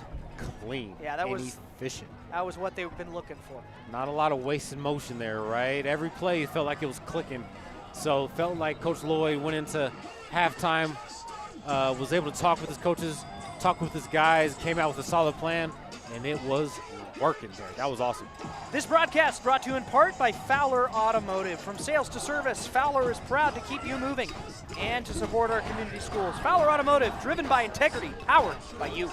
S2: clean.
S1: Yeah, that was
S2: efficient.
S1: That was what they've been looking for.
S2: Not a lot of wasted motion there, right? Every play felt like it was clicking. So it felt like Coach Lloyd went into halftime, was able to talk with his coaches, talk with his guys, came out with a solid plan, and it was working there. That was awesome.
S1: This broadcast brought to you in part by Fowler Automotive. From sales to service, Fowler is proud to keep you moving and to support our community schools. Fowler Automotive, driven by integrity, powered by you.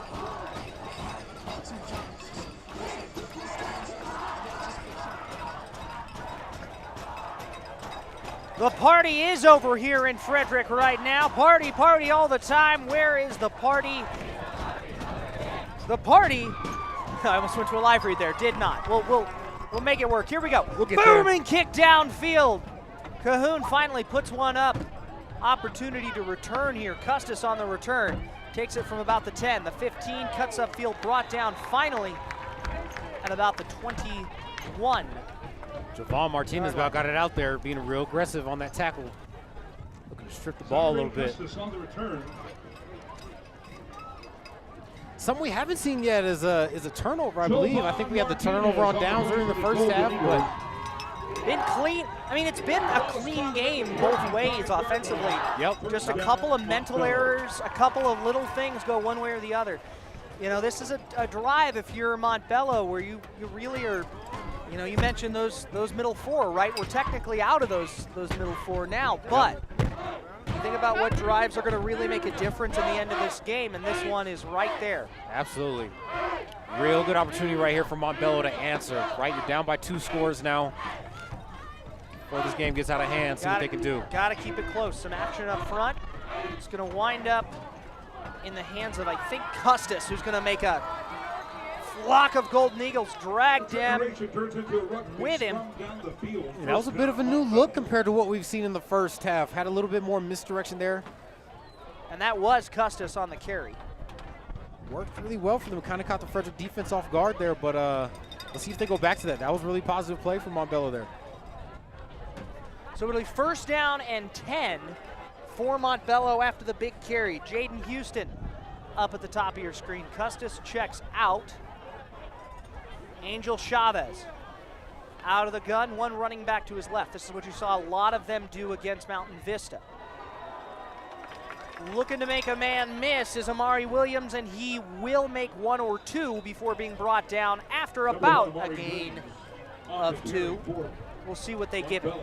S1: The party is over here in Frederick right now. Party, party all the time. Where is the party? The party. I almost went to a live read there. Did not. We'll make it work. Here we go. Booming kick downfield. Cahoon finally puts one up. Opportunity to return here. Custis on the return. Takes it from about the 10, the 15, cuts upfield, brought down finally at about the 21.
S2: Javon Martinez about got it out there, being real aggressive on that tackle. Looking to strip the ball a little bit. Something we haven't seen yet is a turnover, I believe. I think we had the turnover on downs during the first half, but
S1: been clean. I mean, it's been a clean game both ways offensively.
S2: Yep.
S1: Just a couple of mental errors, a couple of little things go one way or the other. You know, this is a drive if you're Montbello where you really are. You know, you mentioned those middle 4, right? We're technically out of those middle 4 now, but you think about what drives are going to really make a difference in the end of this game, and this one is right there.
S2: Absolutely. Real good opportunity right here for Montbello to answer, right? You're down by 2 scores now. Before this game gets out of hand, see what they can do.
S1: Got to keep it close. Some action up front. It's going to wind up in the hands of, I think, Custis, who's going to make a flock of Golden Eagles dragged him with him.
S2: That was a bit of a new look compared to what we've seen in the first half. Had a little bit more misdirection there.
S1: And that was Custis on the carry.
S2: Worked really well for them. Kind of caught the Frederick defense off guard there, but let's see if they go back to that. That was a really positive play from Montbello there.
S1: So it'll be 1st down and 10 for Montbello after the big carry. Jaden Houston up at the top of your screen. Custis checks out. Angel Chavez out of the gun, one running back to his left. This is what you saw a lot of them do against Mountain Vista. Looking to make a man miss is Amari Williams, and he will make one or two before being brought down after about a gain of 2. We'll see what they give him.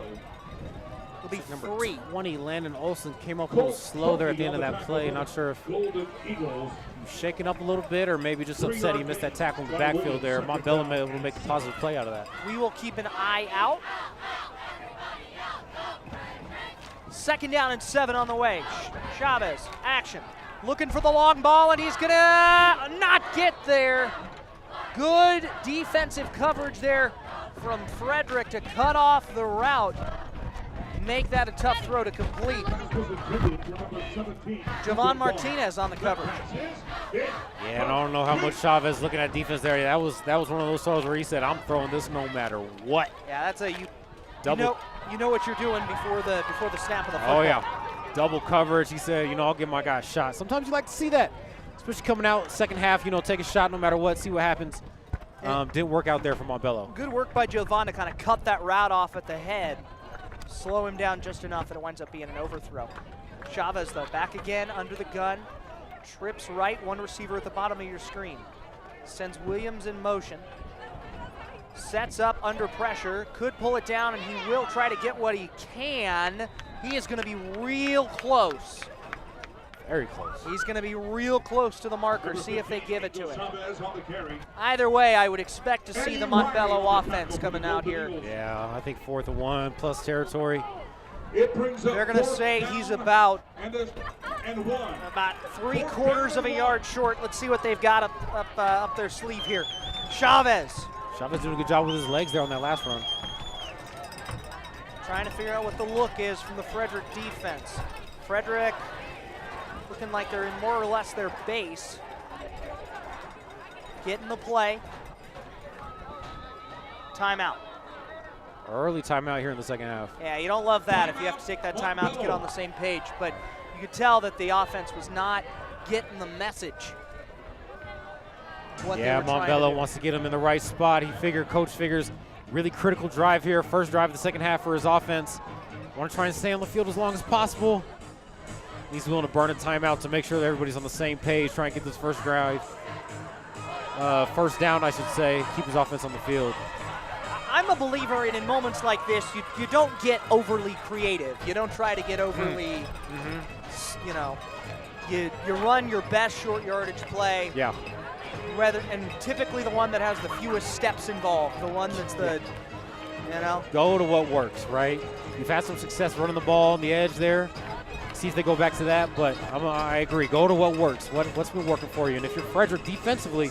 S1: It'll be
S2: Number
S1: 3.
S2: 20, Landon Olson, came up a little slow there at the end of that play. Not sure if
S5: Golden Eagles.
S2: he's shaken up a little bit or maybe just upset he missed that tackle in the backfield there. Montbello may be able to make a positive play out of that.
S1: We will keep an eye out. 2nd down and 7 on the way. Chavez, action. Looking for the long ball, and he's gonna not get there. Good defensive coverage there from Frederick to cut off the route. Make that a tough throw to complete. Javon Martinez on the coverage.
S2: Yeah, and I don't know how much Chavez looking at defense there. That was one of those throws where he said, "I'm throwing this no matter what."
S1: Yeah, that's a
S2: Double.
S1: You know what you're doing before the snap of the football.
S2: Oh yeah, double coverage. He said, "I'll give my guy a shot." Sometimes you like to see that, especially coming out second half. Take a shot no matter what, see what happens. Didn't work out there for Montbello.
S1: Good work by Jovan to kind of cut that route off at the head, slow him down just enough that it winds up being an overthrow. Chavez, though, back again under the gun, trips right, one receiver at the bottom of your screen. Sends Williams in motion, sets up under pressure, could pull it down, and he will try to get what he can. He is going to be real close.
S2: Very close.
S1: He's going to be real close to the marker, see if they give it to him. Either way, I would expect to see the Montbello offense coming out here.
S2: Yeah, I think 4th and 1 plus territory.
S1: They're going to say he's about 3/4 of a yard short. Let's see what they've got up their sleeve here. Chavez.
S2: Chavez doing a good job with his legs there on that last run.
S1: Trying to figure out what the look is from the Frederick defense. Frederick looking like they're in more or less their base. Getting the play. Timeout.
S2: Early timeout here in the second half.
S1: Yeah, you don't love that if you have to take that timeout to get on the same page, but you could tell that the offense was not getting the message.
S2: Yeah, Montbello wants to get him in the right spot. Coach figures, really critical drive here. First drive of the second half for his offense. Want to try and stay on the field as long as possible. He's willing to burn a timeout to make sure that everybody's on the same page, try and get this first drive. First down, I should say, keep his offense on the field.
S1: I'm a believer in moments like this, you don't get overly creative. You don't try to get overly, you run your best short yardage play.
S2: Yeah.
S1: And typically the one that has the fewest steps involved, the one that's
S2: Go to what works, right? You've had some success running the ball on the edge there. See if they go back to that, but I agree. Go to what works. What's been working for you? And if you're Frederick defensively,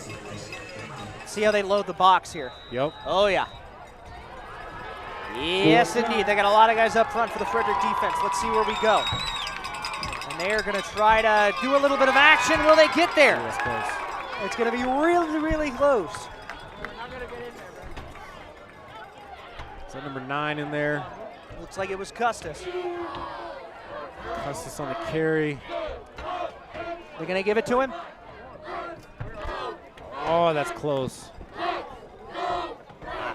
S1: see how they load the box here.
S2: Yep.
S1: Oh yeah. Yes, indeed. They got a lot of guys up front for the Frederick defense. Let's see where we go. And they are going to try to do a little bit of action. Will they get there?
S2: That's close.
S1: It's going to be really, really close.
S2: Is that number 9 in there?
S1: Looks like it was Custis.
S2: Custis on the carry.
S1: They're going to give it to him?
S2: Oh, that's close.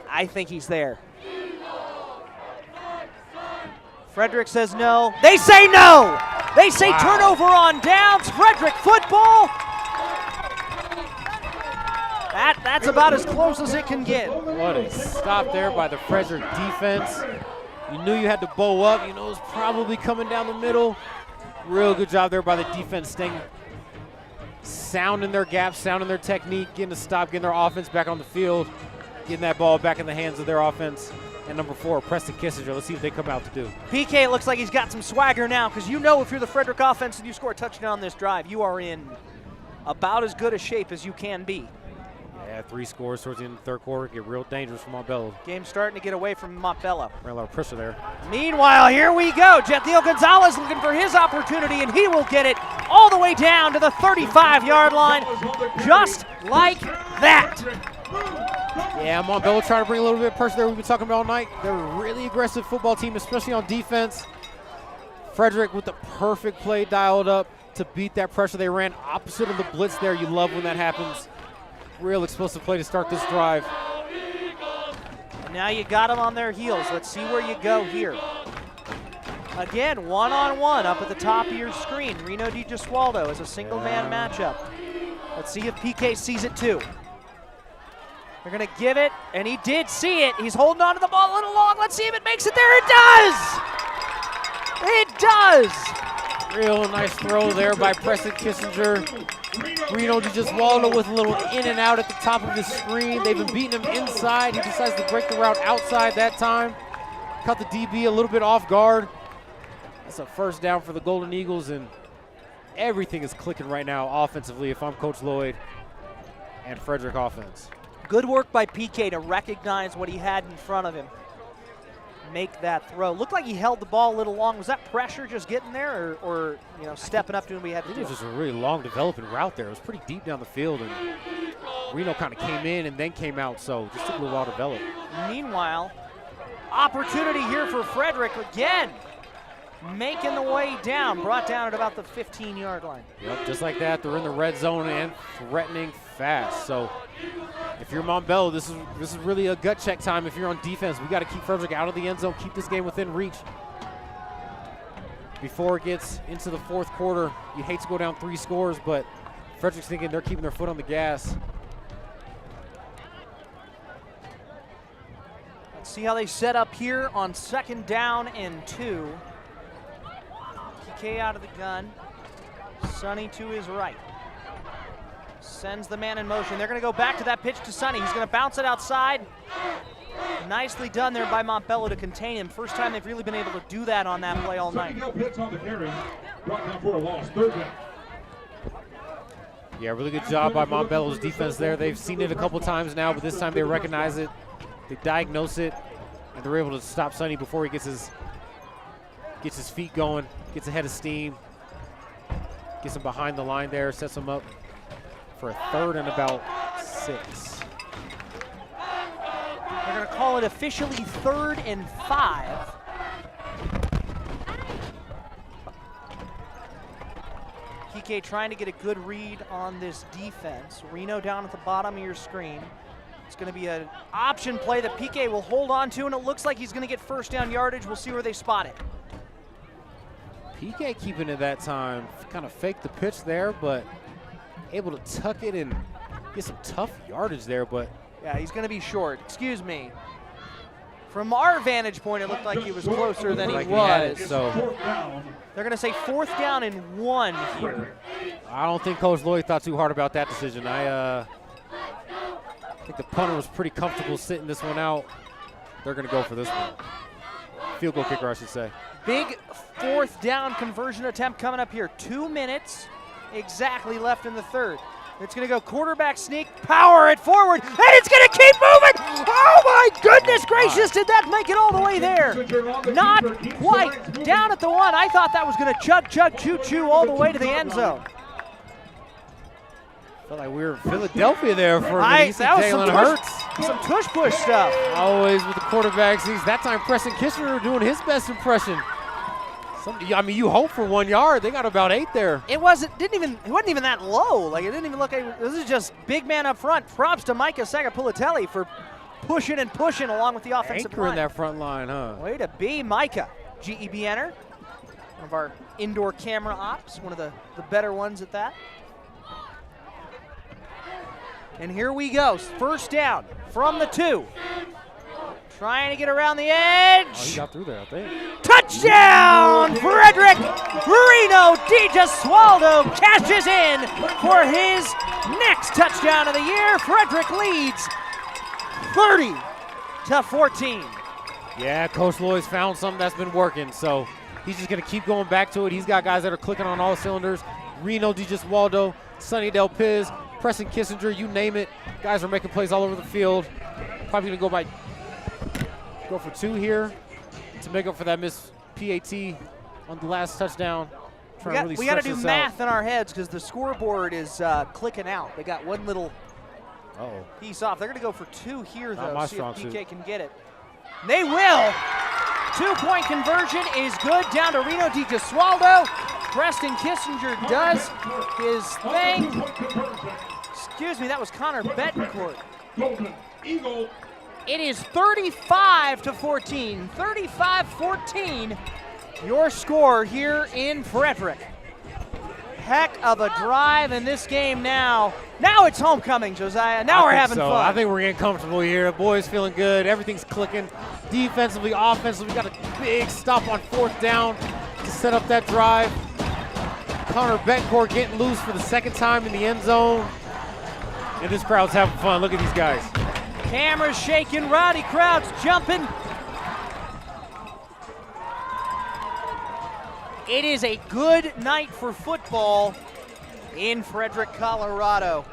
S1: I think he's there. Frederick says no. They say no! They say turnover on downs. Frederick football. That's about as close as it can get.
S2: What a stop there by the Frederick defense. You knew you had to bow up. You know it was probably coming down the middle. Real good job there by the defense, staying sound in their gaps, sound in their technique, getting a stop, getting their offense back on the field, getting that ball back in the hands of their offense. And number 4, Preston Kissinger. Let's see what they come out to do.
S1: PK, it looks like he's got some swagger now, because if you're the Frederick offense and you score a touchdown on this drive, you are in about as good a shape as you can be.
S2: Yeah, 3 scores towards the end of the third quarter. Get real dangerous for Montbello.
S1: Game starting to get away from Montbello.
S2: Ran a lot of pressure there.
S1: Meanwhile, here we go. Jethniel Gonzalez looking for his opportunity, and he will get it all the way down to the 35-yard line, just like that.
S2: Yeah, Montbello trying to bring a little bit of pressure there. We've been talking about all night. They're a really aggressive football team, especially on defense. Frederick with the perfect play dialed up. to beat that pressure. They ran opposite of the blitz there. You love when that happens. Real explosive play to start this drive.
S1: And now you got them on their heels. Let's see where you go here. Again, one-on-one up at the top of your screen. Reno DiGesualdo as a single-man matchup. Let's see if PK sees it too. They're going to give it, and he did see it. He's holding on to the ball a little long. Let's see if it makes it there. It does! It does!
S2: Real nice throw there by Preston Kissinger. Reno DiGesualdo with a little in and out at the top of his screen. They've been beating him inside. He decides to break the route outside that time. Caught the DB a little bit off guard. That's a first down for the Golden Eagles, and everything is clicking right now offensively if I'm Coach Lloyd and Frederick offense.
S1: Good work by PK to recognize what he had in front of him. Make that throw. Looked like he held the ball a little long. Was that pressure just getting there, or you know, stepping up doing what he had to do?
S2: It was just a really long developing route there. It was pretty deep down the field, and Reno kind of came in and then came out, so just took a little while to develop.
S1: Meanwhile, opportunity here for Frederick again. Making the way down, brought down at about the 15-yard line.
S2: Yep, just like that, they're in the red zone and threatening fast. So if you're Montbello, this is really a gut check time. If you're on defense, we got to keep Frederick out of the end zone, keep this game within reach. Before it gets into the fourth quarter, you hate to go down 3 scores, but Frederick's thinking they're keeping their foot on the gas.
S1: Let's see how they set up here on 2nd down and 2. PK out of the gun. Sonny to his right. Sends the man in motion. They're going to go back to that pitch to Sonny. He's going to bounce it outside. Nicely done there by Montbello to contain him. First time they've really been able to do that on that play all night.
S2: Yeah, really good job by Montbello's defense there. They've seen it a couple times now, but this time they recognize it. They diagnose it, and they're able to stop Sonny before he gets his feet going, gets ahead of steam, gets him behind the line there, sets him up for a 3rd and about 6.
S1: They're going to call it officially 3rd and 5. PK trying to get a good read on this defense. Reno down at the bottom of your screen. It's going to be an option play that PK will hold on to, and it looks like he's going to get first down yardage. We'll see where they spot it.
S2: PK keeping it that time, kind of faked the pitch there, but able to tuck it and get some tough yardage there, but.
S1: Yeah, he's going to be short. Excuse me. From our vantage point, it looked like he was closer than he was.
S2: So
S1: they're going to say 4th down and 1 here.
S2: I don't think Coach Lloyd thought too hard about that decision. I think the punter was pretty comfortable sitting this one out. They're going to go for this one. Field goal kicker, I should say.
S1: Big 4th down conversion attempt coming up here. 2 minutes exactly left in the 3rd. It's going to go quarterback sneak, power it forward, and it's going to keep moving. Oh my goodness gracious, did that make it all the way there? Not quite. Down at the 1. I thought that was going to chug, chug, choo, choo all the way to the end zone.
S2: Felt like we were in Philadelphia there for a minute.
S1: That was
S2: Jalen Hurts.
S1: Some tush-push stuff.
S2: Always with the quarterbacks. That time Preston Kissinger doing his best impression. I mean, you hope for 1 yard. They got about 8 there.
S1: It wasn't even that low. Like, it didn't even look like, this is just big man up front. Props to Micah Sagapulatelli for pushing and pushing along with the offensive line.
S2: Anchoring that front line, huh?
S1: Way to be, Micah. GEBNer, one of our indoor camera ops, one of the better ones at that. And here we go, 1st down from the 2. Trying to get around the edge.
S2: Oh, he got through there, I think.
S1: Touchdown, Frederick! Reno DiGesualdo cashes in for his next touchdown of the year. Frederick leads 30-14.
S2: Yeah, Coach Lloyd's found something that's been working, so he's just going to keep going back to it. He's got guys that are clicking on all cylinders. Reno DiGesualdo, Sonny Del Piz, Preston Kissinger, you name it. Guys are making plays all over the field. Probably going to go for 2 here to make up for that missed PAT on the last touchdown.
S1: We got to do math in our heads because the scoreboard is clicking out. They got one little piece off. They're going to go for 2 here, though, see if PK can get it. They will. 2-point conversion is good down to Reno DiGesualdo. Preston Kissinger does his thing. Excuse me, that was Connor Betancourt.
S5: Golden Eagle.
S1: It is 35-14. 35-14, your score here in Frederick. Heck of a drive in this game now. Now it's homecoming, Josiah. Now we're having fun.
S2: I think we're getting comfortable here. The boys feeling good. Everything's clicking. Defensively, offensively, we got a big stop on 4th down to set up that drive. Connor Betancourt getting loose for the 2nd time in the end zone. And this crowd's having fun. Look at these guys.
S1: Cameras shaking, rowdy crowds jumping. It is a good night for football in Frederick, Colorado.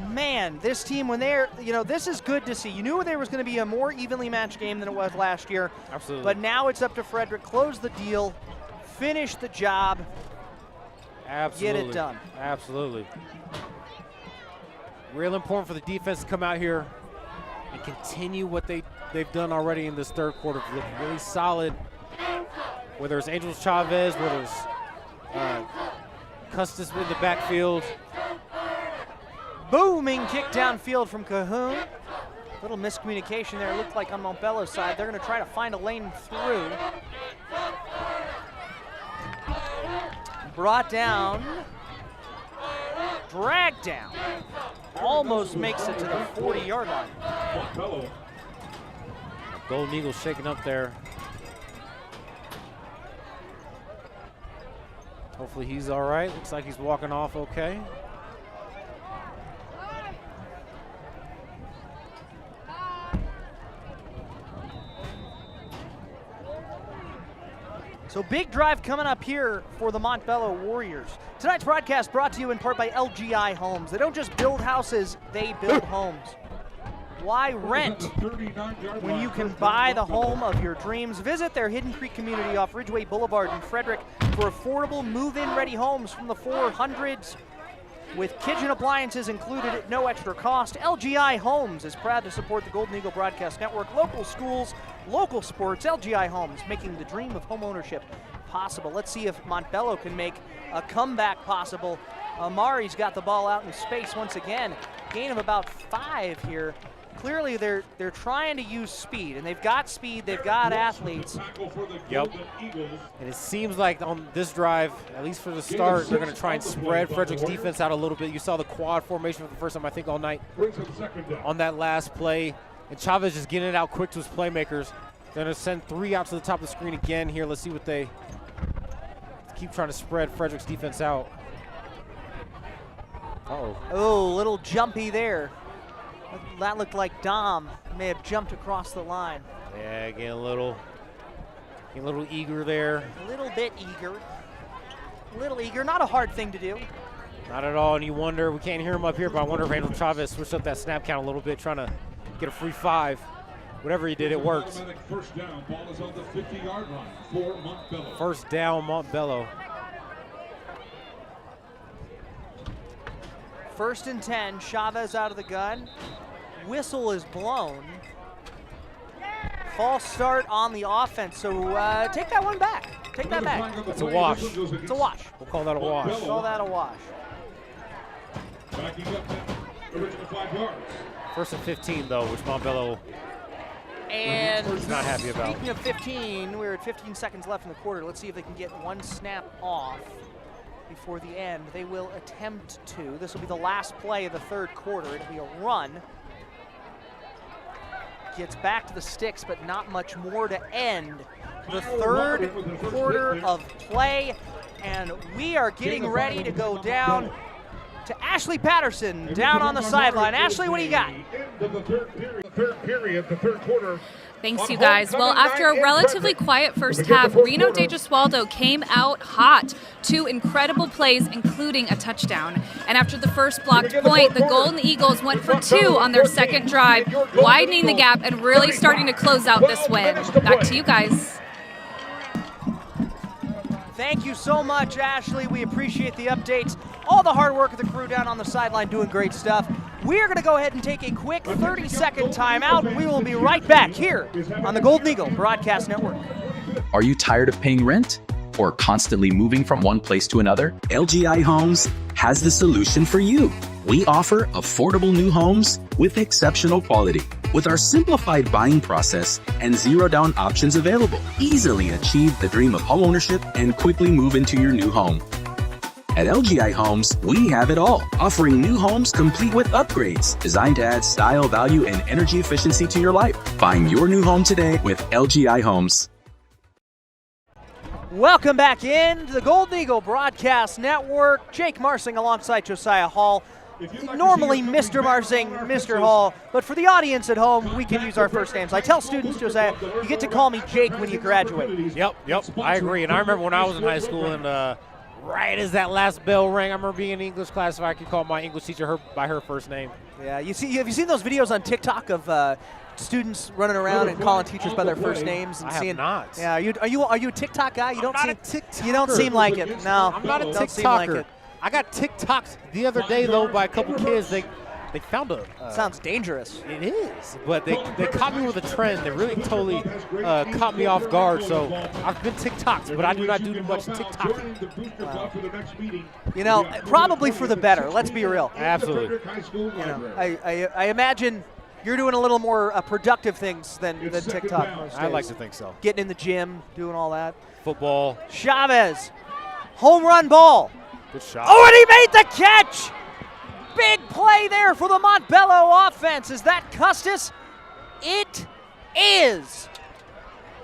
S1: Man, this team, when they're, this is good to see. You knew there was going to be a more evenly matched game than it was last year.
S2: Absolutely.
S1: But now it's up to Frederick. Close the deal, finish the job,
S2: Absolutely.
S1: get it done.
S2: Absolutely. Real important for the defense to come out here and continue what they've done already in this 3rd quarter. Look really solid. Whether it's Angel Chavez, whether it's Custis in the backfield.
S1: Booming kick downfield from Cahoon. Little miscommunication there. It looked like on Montbello's side. They're going to try to find a lane through. Brought down. Dragged down. Almost makes it to the 40-yard line.
S2: Golden Eagles shaking up there. Hopefully he's all right. Looks like he's walking off okay.
S1: So big drive coming up here for the Montbello Warriors. Tonight's broadcast brought to you in part by LGI Homes. They don't just build houses, they build homes. Why rent when you can buy the home of your dreams? Visit their Hidden Creek community off Ridgeway Boulevard in Frederick for affordable move-in ready homes from the 400s with kitchen appliances included at no extra cost. LGI Homes is proud to support the Golden Eagle Broadcast Network, local schools, local sports. LGI Homes, making the dream of home ownership possible. Let's see if Montbello can make a comeback possible. Amari's got the ball out in space once again. Gain of about 5 here. Clearly they're trying to use speed, and they've got speed, they've got athletes.
S2: Yep. And it seems like on this drive, at least for the start, they're going to try and spread Frederick's defense out a little bit. You saw the quad formation for the first time, I think, all night on that last play. And Chavez just getting it out quick to his playmakers. They're going to send 3 out to the top of the screen again here. Let's see what they keep trying to spread Frederick's defense out. Uh-oh.
S1: Oh, little jumpy there. That looked like Dom may have jumped across the line.
S2: Yeah, getting a little eager there.
S1: A little bit eager. A little eager, not a hard thing to do.
S2: Not at all, and you wonder, we can't hear him up here, but I wonder if Angel Chavez switched up that snap count a little bit, trying to get a free 5. Whatever he did, it worked.
S5: First down, ball is on the 50-yard line for Montbello.
S2: First down, Montbello.
S1: 1st and 10, Chavez out of the gun. Whistle is blown. False start on the offense, so take that one back. Take that back.
S2: It's a wash.
S1: It's a wash.
S2: We'll call that a wash.
S1: We'll call that a wash.
S5: Backing up that original 5 yards.
S2: 1st and 15, though, which Montbello
S1: and
S2: is not happy about.
S1: Speaking of 15, we're at 15 seconds left in the quarter. Let's see if they can get one snap off before the end. They will attempt to. This will be the last play of the 3rd quarter. It'll be a run. Gets back to the sticks, but not much more to end the 3rd quarter of play. And we are getting ready to go down to Ashley Patterson down on the sideline. Ashley, what do you got?
S5: The third period, the 3rd quarter.
S4: Thanks, you guys. Well, after a relatively quiet first half, Reno de Gesualdo came out hot. 2 incredible plays, including a touchdown. And after the first blocked point, the Golden Eagles went for 2 on their 2nd drive, widening the gap and really starting to close out this win. Back to you guys.
S1: Thank you so much, Ashley. We appreciate the updates. All the hard work of the crew down on the sideline doing great stuff. We are going to go ahead and take a quick 30-second timeout. We will be right back here on the Golden Eagle Broadcast Network.
S6: Are you tired of paying rent? or constantly moving from one place to another? LGI Homes has the solution for you. We offer affordable new homes with exceptional quality. With our simplified buying process and zero-down options available, easily achieve the dream of homeownership and quickly move into your new home. At LGI Homes, we have it all, offering new homes complete with upgrades, designed to add style, value, and energy efficiency to your life. Find your new home today with LGI Homes.
S1: Welcome back in to the Golden Eagle Broadcast Network. Jake Marsing alongside Josiah Hall. Normally Mr. Marsing, Mr. Hall, but for the audience at home, we can use our first names. I tell students, Josiah, you get to call me Jake when you graduate.
S2: Yep, I agree. And I remember when I was in high school and right as that last bell rang, I remember being in English class if I could call my English teacher by her first name.
S1: Yeah, have you seen those videos on TikTok of students running around and calling teachers by their first names? And
S2: I have not.
S1: Yeah, are you a TikTok guy? You don't
S2: I'm not a TikToker.
S1: You don't seem like it. No,
S2: I'm not a
S1: don't seem like
S2: TikToker.
S1: it.
S2: I got TikToked the other day though by a couple kids. They found a.
S1: Sounds dangerous.
S2: It is, but they caught me with a trend. They really totally caught me off guard. So I've been TikToked, but I do not do much TikToking.
S1: Wow. You know, probably for the better. Let's be real.
S2: Absolutely.
S1: You know, I imagine you're doing a little more productive things than TikTok most days.
S2: I like to think so.
S1: Getting in the gym, doing all that.
S2: Football.
S1: Chavez, home run ball.
S2: Good shot.
S1: Oh, and he made the catch. Big play there for the Montbello offense. Is that Custis? It is.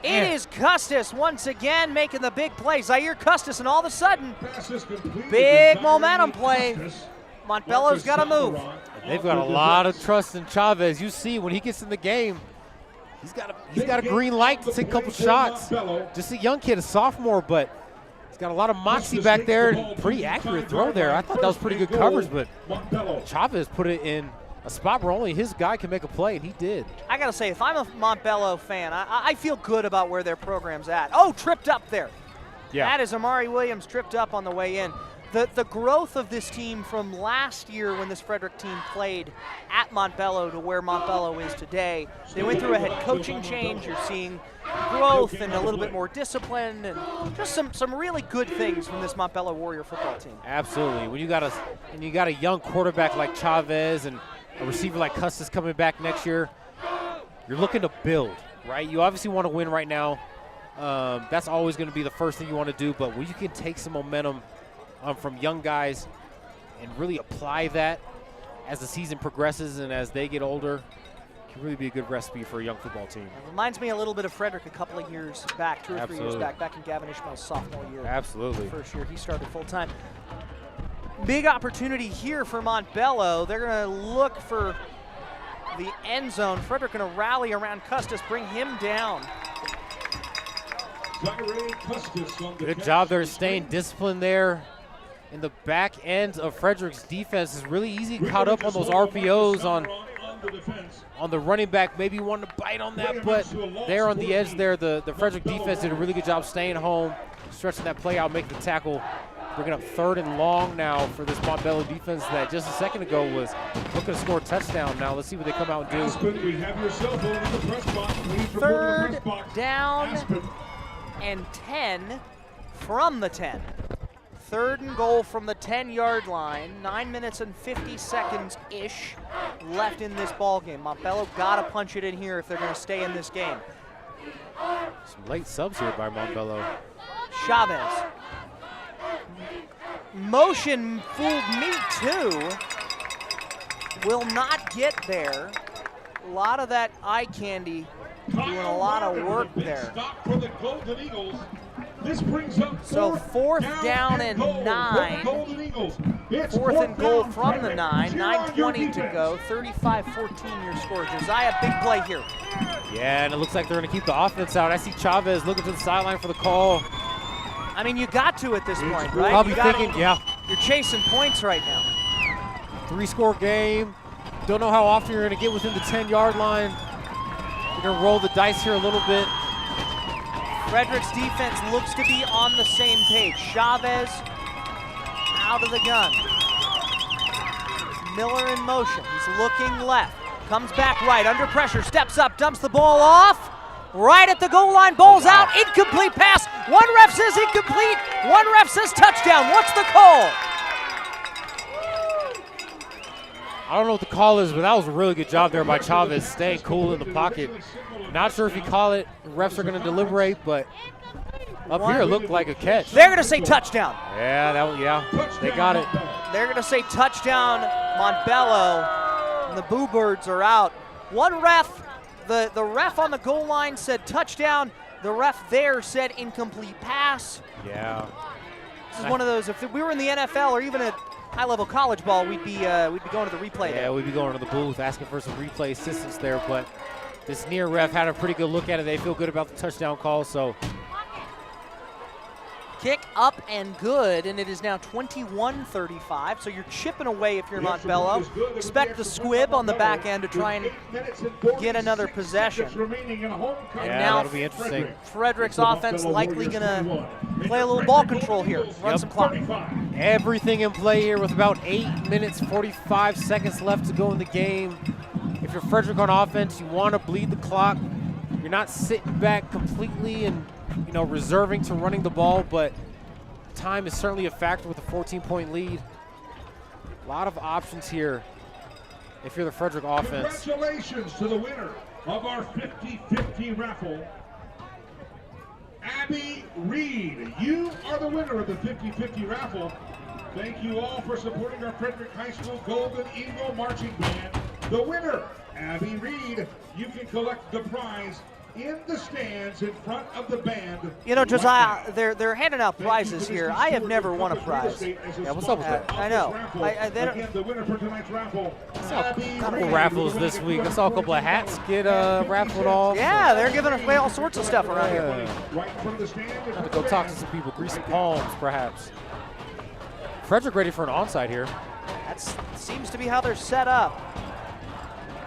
S1: It is Custis once again making the big play. Zaire Custis, and all of a sudden, big momentum play. Montbello's got to move.
S2: They've got a lot of trust in Chavez. You see, when he gets in the game, he's got a green light to take a couple shots. Just a young kid, a sophomore, but he's got a lot of moxie back there and pretty accurate throw there. I thought that was pretty good coverage, but Chavez put it in a spot where only his guy can make a play, and he did.
S1: I got to say, if I'm a Montbello fan, I feel good about where their program's at. Oh, tripped up there.
S2: Yeah.
S1: That is Amari Williams tripped up on the way in. The growth of this team from last year when this Frederick team played at Montbello to where Montbello is today, they went through a head coaching change. You're seeing growth and a little bit more discipline and just some really good things from this Montbello Warrior football team.
S2: Absolutely. When you got a young quarterback like Chavez and a receiver like Custis coming back next year, you're looking to build, right? You obviously want to win right now. That's always going to be the first thing you want to do, but when you can take some momentum from young guys and really apply that as the season progresses and as they get older, can really be a good recipe for a young football team.
S1: It reminds me a little bit of Frederick a couple of years back, 2 or 3 years back in Gavin Ishmael's sophomore year.
S2: Absolutely.
S1: First year he started full time. Big opportunity here for Montbello. They're going to look for the end zone. Frederick going to rally around Custis, bring him down.
S2: Good job there staying disciplined there. In the back end of Frederick's defense is really easy, caught up on those RPOs on the running back. Maybe wanted to bite on that, but there on the edge there, the Frederick defense did a really good job staying home, stretching that play out, making the tackle, bringing up 3rd and long now for this Montbello defense that just a second ago was looking to score a touchdown. Now let's see what they come out and do.
S1: 3rd down and 10 from the 10. 3rd and goal from the 10-yard line. 9 minutes and 50 seconds-ish left in this ball game. Montbello got to punch it in here if they're going to stay in this game.
S2: Some late subs here by Montbello.
S1: Chavez. Motion fooled me too. Will not get there. A lot of that eye candy doing a lot of work there. So 4th down and 9. 4th and goal from the 9. 9:20 to go. 35-14 your score. Josiah, big play here.
S2: Yeah, and it looks like they're going to keep the offense out. I see Chavez looking to the sideline for the call.
S1: I mean, you got to at this point, right?
S2: Probably thinking, yeah.
S1: You're chasing points right now.
S2: 3-score game. Don't know how often you're going to get within the 10-yard line. You're going to roll the dice here a little bit.
S1: Frederick's defense looks to be on the same page. Chavez out of the gun. Miller in motion. He's looking left. Comes back right, under pressure, steps up, dumps the ball off. right at the goal line, ball's out, incomplete pass. One ref says incomplete, one ref says touchdown. What's the call?
S2: I don't know what the call is, but that was a really good job there by Chavez, staying cool in the pocket. Not sure if you call it. Refs are going to deliberate, but up here it looked like a catch.
S1: They're going to say touchdown.
S2: Yeah, they got it.
S1: They're going to say touchdown, Montbello, and the Boo Birds are out. One ref, the ref on the goal line said touchdown. The ref there said incomplete pass.
S2: Yeah.
S1: This is one of those, if we were in the NFL or even at high-level college ball, we'd be going to the replay there.
S2: Yeah, we'd be going to the booth asking for some replay assistance there, but this near ref had a pretty good look at it. They feel good about the touchdown call, so.
S1: Kick up and good, and it is now 21-35, so you're chipping away if you're Montbello. Expect the squib on the back end to try and get another possession. And now
S2: that'll be interesting.
S1: Frederick's offense likely going to play a little ball control here, run some clock.
S2: Everything in play here with about 8 minutes, 45 seconds left to go in the game. If you're Frederick on offense, you want to bleed the clock. You're not sitting back completely and reserving to running the ball, but time is certainly a factor with a 14-point lead. A lot of options here if you're the Frederick offense.
S5: Congratulations to the winner of our 50-50 raffle, Abby Reed. You are the winner of the 50-50 raffle. Thank you all for supporting our Frederick High School Golden Eagle Marching Band. The winner, Abby Reed. You can collect the prize in the stands in front of the band.
S1: Josiah, they're handing out prizes here. I have never won a prize.
S2: Yeah, what's up with that?
S1: I know.
S5: Again, the winner for tonight's raffle.
S2: I saw a couple raffles this week. I saw a couple of hats get raffled off.
S1: Yeah, they're giving away all sorts of stuff around here.
S5: Right in front of the stand.
S2: Have to go talk to some people, grease some palms, perhaps. Frederick ready for an onside here.
S1: That seems to be how they're set up.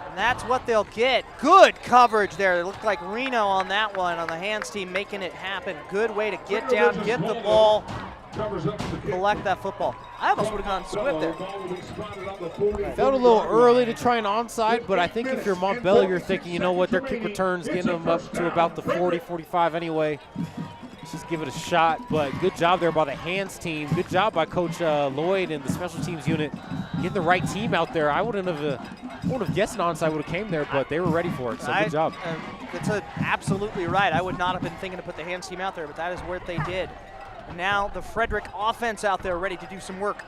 S1: And that's what they'll get. Good coverage there. It looked like Reno on that one on the hands team making it happen. Good way to get down, get the ball, collect that football. I almost would have gone swift there.
S2: Felt a little early to try an onside, but I think if you're Montbello, you're thinking, you know what, their kick return's getting them up to about the 40, 45 anyway. Let's just give it a shot, but good job there by the hands team. Good job by Coach Lloyd and the special teams unit. Get the right team out there. I wouldn't have guessed an onside would have came there, but they were ready for it, so good job.
S1: That's absolutely right. I would not have been thinking to put the hands team out there, but that is what they did. And now the Frederick offense out there ready to do some work.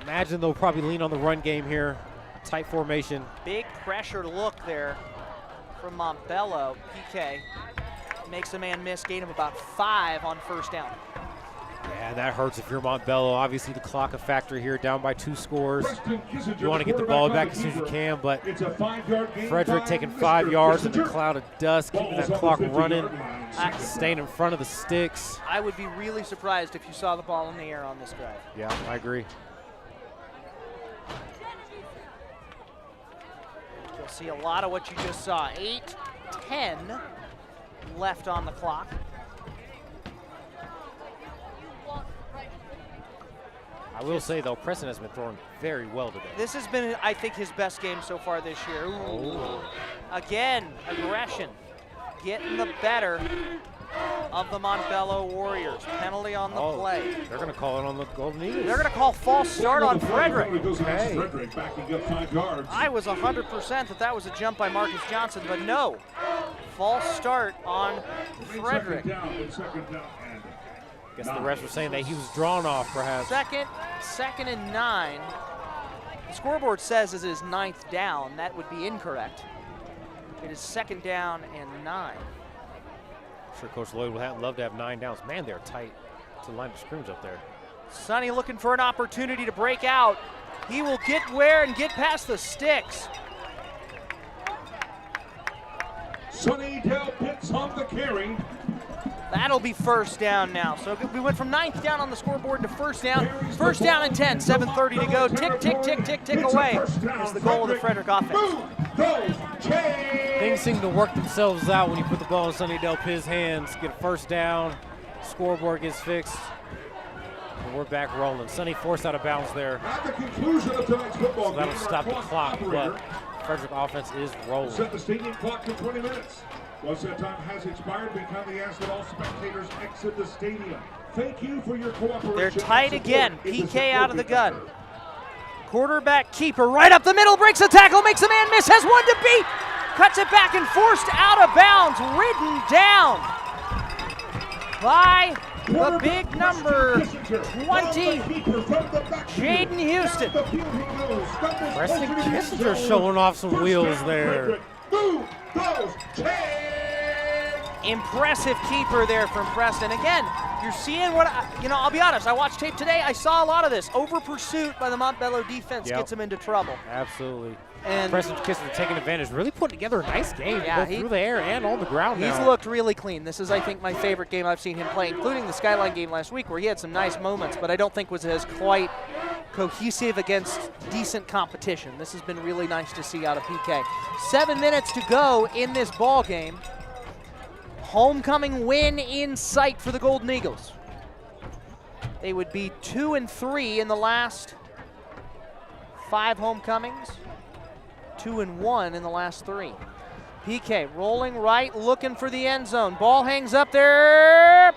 S2: Imagine they'll probably lean on the run game here. Tight formation.
S1: Big pressure look there from Montbello. PK makes a man miss, gain of about 5 on first down.
S2: Yeah, that hurts if you're Montbello. Obviously the clock a factor here, down by 2 scores. You want to get the ball back as soon as you can, but Frederick taking 5 yards in the cloud of dust, keeping that clock running, staying in front of the sticks.
S1: I would be really surprised if you saw the ball in the air on this drive.
S2: Yeah, I agree.
S1: You'll see a lot of what you just saw. 8:10 left on the clock.
S2: I will say, though, Preston has been throwing very well today.
S1: This has been, I think, his best game so far this year. Again, aggression getting the better of the Montbello Warriors. Penalty on the play.
S2: They're going to call it on the Golden Eagles.
S1: They're going to call false start on Frederick.
S2: Okay.
S1: I was 100% that was a jump by Marcus Johnson, but no. False start on Frederick.
S2: Guess the refs were saying that he was drawn off, perhaps.
S1: Second and 9. The scoreboard says it is 9th down. That would be incorrect. It is 2nd down and 9.
S2: I'm sure Coach Lloyd would love to have 9 downs. Man, they're tight to the line of scrimmage up there.
S1: Sonny looking for an opportunity to break out. He will get where and get past the sticks.
S5: Sonny Del Pitts on the carry.
S1: That'll be first down now. So we went from 9th down on the scoreboard to first down. First down and 10, 7:30 to go. Tick, tick, tick, tick, tick away is the goal of the Frederick offense.
S2: Things seem to work themselves out when you put the ball in Sonny Del Pitt's hands. Get a first down, scoreboard gets fixed, and we're back rolling. Sonny forced out of bounds there.
S5: At the conclusion of tonight's football
S2: so that'll stop the clock, but Frederick offense is rolling.
S5: Set the stadium clock to 20 minutes. Once that time has expired, we kindly ask that all spectators exit the stadium. Thank you for your cooperation.
S1: They're tight again. PK out of the gun. Quarterback keeper right up the middle, breaks the tackle, makes a man miss, has one to beat. Cuts it back and forced out of bounds, ridden down by the big number 20, Jaden Houston.
S2: Preston Kissinger showing off some wheels there.
S1: Impressive keeper there from Preston. Again, you're seeing what, I'll be honest, I watched tape today, I saw a lot of this. Over pursuit by the Montbello defense gets them into trouble.
S2: Absolutely.
S1: And
S2: Preston Kissinger taking advantage, really putting together a nice game, both through the air and on the ground
S1: He's
S2: now.
S1: looked really clean. This is, I think, my favorite game I've seen him play, including the Skyline game last week where he had some nice moments, but I don't think was as quite cohesive against decent competition. This has been really nice to see out of PK. 7 minutes to go in this ball game. Homecoming win in sight for the Golden Eagles. They would be 2-3 in the last 5 homecomings, 2-1 in the last 3. PK rolling right, looking for the end zone. Ball hangs up there,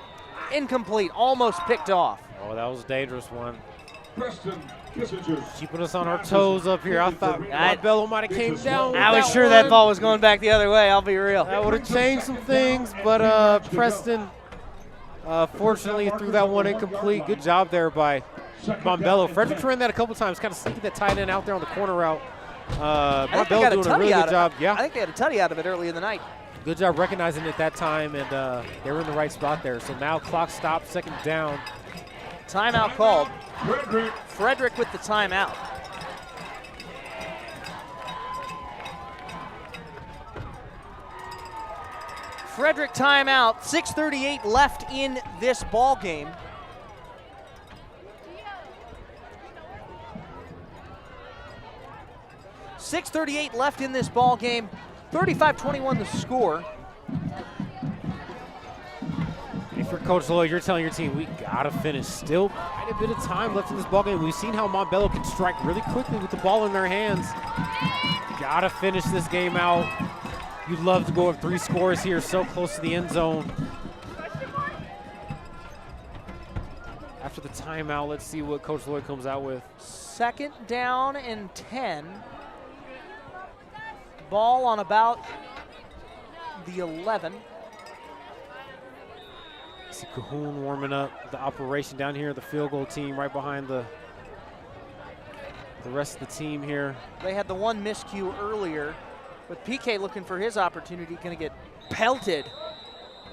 S1: incomplete, almost picked off.
S2: Oh, that was a dangerous one.
S5: Preston Kissinger.
S2: Keeping us on our toes up here. I thought Montbello might have came down.
S1: I was sure that ball was going back the other way, I'll be real.
S2: That would have changed some things, but Preston fortunately threw that one incomplete. Good job there by Montbello. Frederick ran that a couple times, kind of sneaking that tight end out there on the corner route. Montbello doing a really good job.
S1: I think they had a tutty out of it early in the night.
S2: Good job recognizing it that time, and they were in the right spot there. So now clock stopped, second down.
S1: Timeout called. Frederick with the timeout. Frederick timeout, 6:38 left in this ball game. .6:38 left in this ball game. 35-21 the score.
S2: If you're Coach Lloyd, you're telling your team, we gotta finish. Still quite a bit of time left in this ball game. We've seen how Montbello can strike really quickly with the ball in their hands. Gotta finish this game out. You'd love to go with 3 scores here, so close to the end zone. After the timeout, let's see what Coach Lloyd comes out with.
S1: 2nd down and 10. Ball on about the 11.
S2: See Cahoon warming up the operation down here, the field goal team right behind the rest of the team here.
S1: They had the one miscue earlier, with PK looking for his opportunity, going to get pelted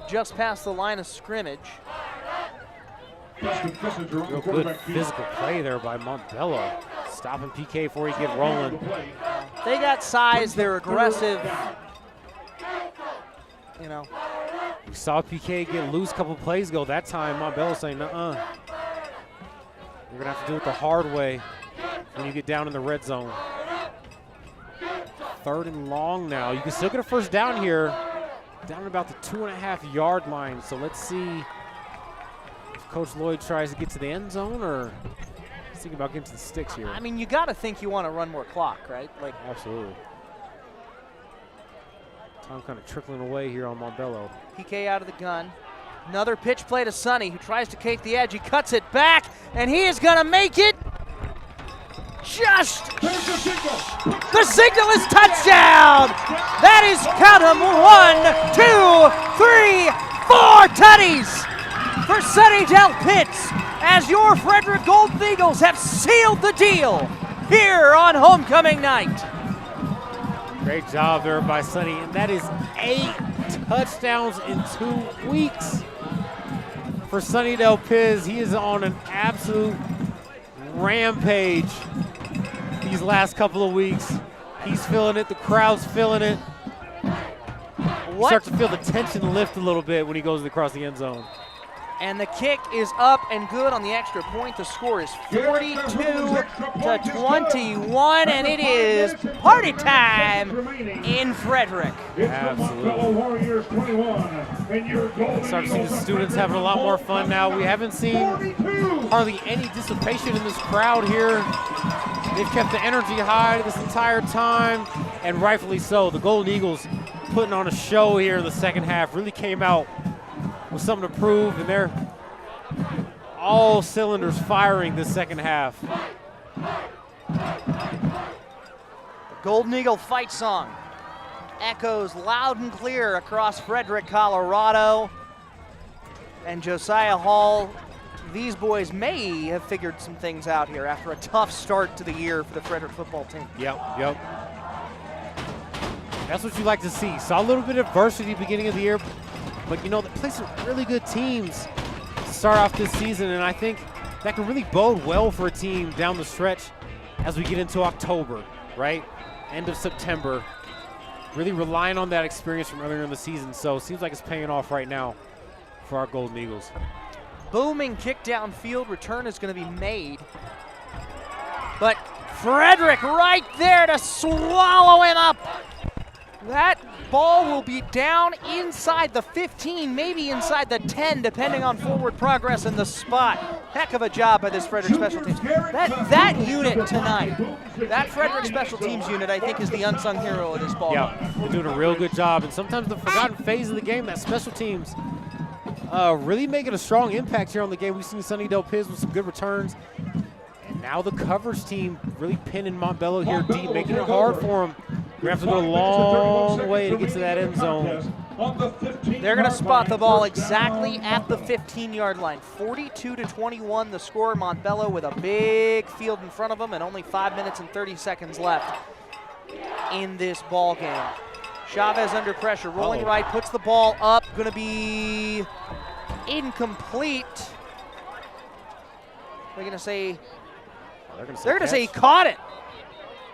S1: just past the line of scrimmage.
S2: Real good physical play there by Montbello, stopping PK before he get rolling.
S1: They got size, they're aggressive.
S2: We saw PK get loose a couple plays ago. That time, Montbello saying, nuh-uh. You're going to have to do it the hard way when you get down in the red zone. 3rd and long now. You can still get a first down here, down about the 2.5-yard line. So let's see if Coach Lloyd tries to get to the end zone or he's thinking about getting to the sticks here.
S1: I mean, you got to think you want to run more clock, right?
S2: Absolutely. Time kind of trickling away here on Montbello.
S1: PK out of the gun. Another pitch play to Sonny, who tries to take the edge. He cuts it back, and he is going to make it. Just the signal is touchdown. That is, count them, 1, 2, 3, 4 tutties for Sonny Del Pitts, as your Frederick Golden Eagles have sealed the deal here on homecoming night.
S2: Great job there by Sonny, and that is 8 touchdowns in 2 weeks for Sonny Del Piz. He is on an absolute rampage these last couple of weeks. He's feeling it, the crowd's feeling it. You start to feel the tension lift a little bit when he goes across the end zone.
S1: And the kick is up and good on the extra point. The score is 42-21, and it is party time in Frederick.
S2: Absolutely. Start to see the students having a lot more fun now. We haven't seen hardly any dissipation in this crowd here. They've kept the energy high this entire time. and rightfully so. The Golden Eagles putting on a show here in the second half, really came out with something to prove, and they're all cylinders firing this second half.
S1: The Golden Eagle fight song echoes loud and clear across Frederick, Colorado. And Josiah Hall, these boys may have figured some things out here after a tough start to the year for the Frederick football team.
S2: Yep. That's what you like to see. Saw a little bit of adversity beginning of the year, but they play some really good teams to start off this season, and I think that can really bode well for a team down the stretch as we get into October, right? End of September. Really relying on that experience from earlier in the season, so it seems like it's paying off right now for our Golden Eagles.
S1: Booming kick downfield, return is going to be made. But Frederick right there to swallow him up. That ball will be down inside the 15, maybe inside the 10, depending on forward progress in the spot. Heck of a job by this Frederick special teams. That unit tonight, that Frederick special teams unit, I think is the unsung hero of this ball.
S2: Yeah, they're doing a real good job. And sometimes the forgotten phase of the game, that special teams really making a strong impact here on the game. We've seen Sonny Del Piz with some good returns. And now the coverage team really pinning Montbello here deep, making it hard for them. We have to go a long way to get to that end zone.
S1: They're going to spot the ball exactly at the 15-yard line. 42-21 the score. Montbello with a big field in front of them and only 5 minutes and 30 seconds left in this ball game. Chavez under pressure, rolling right, puts the ball up, going to be incomplete. They're going to say, he caught it.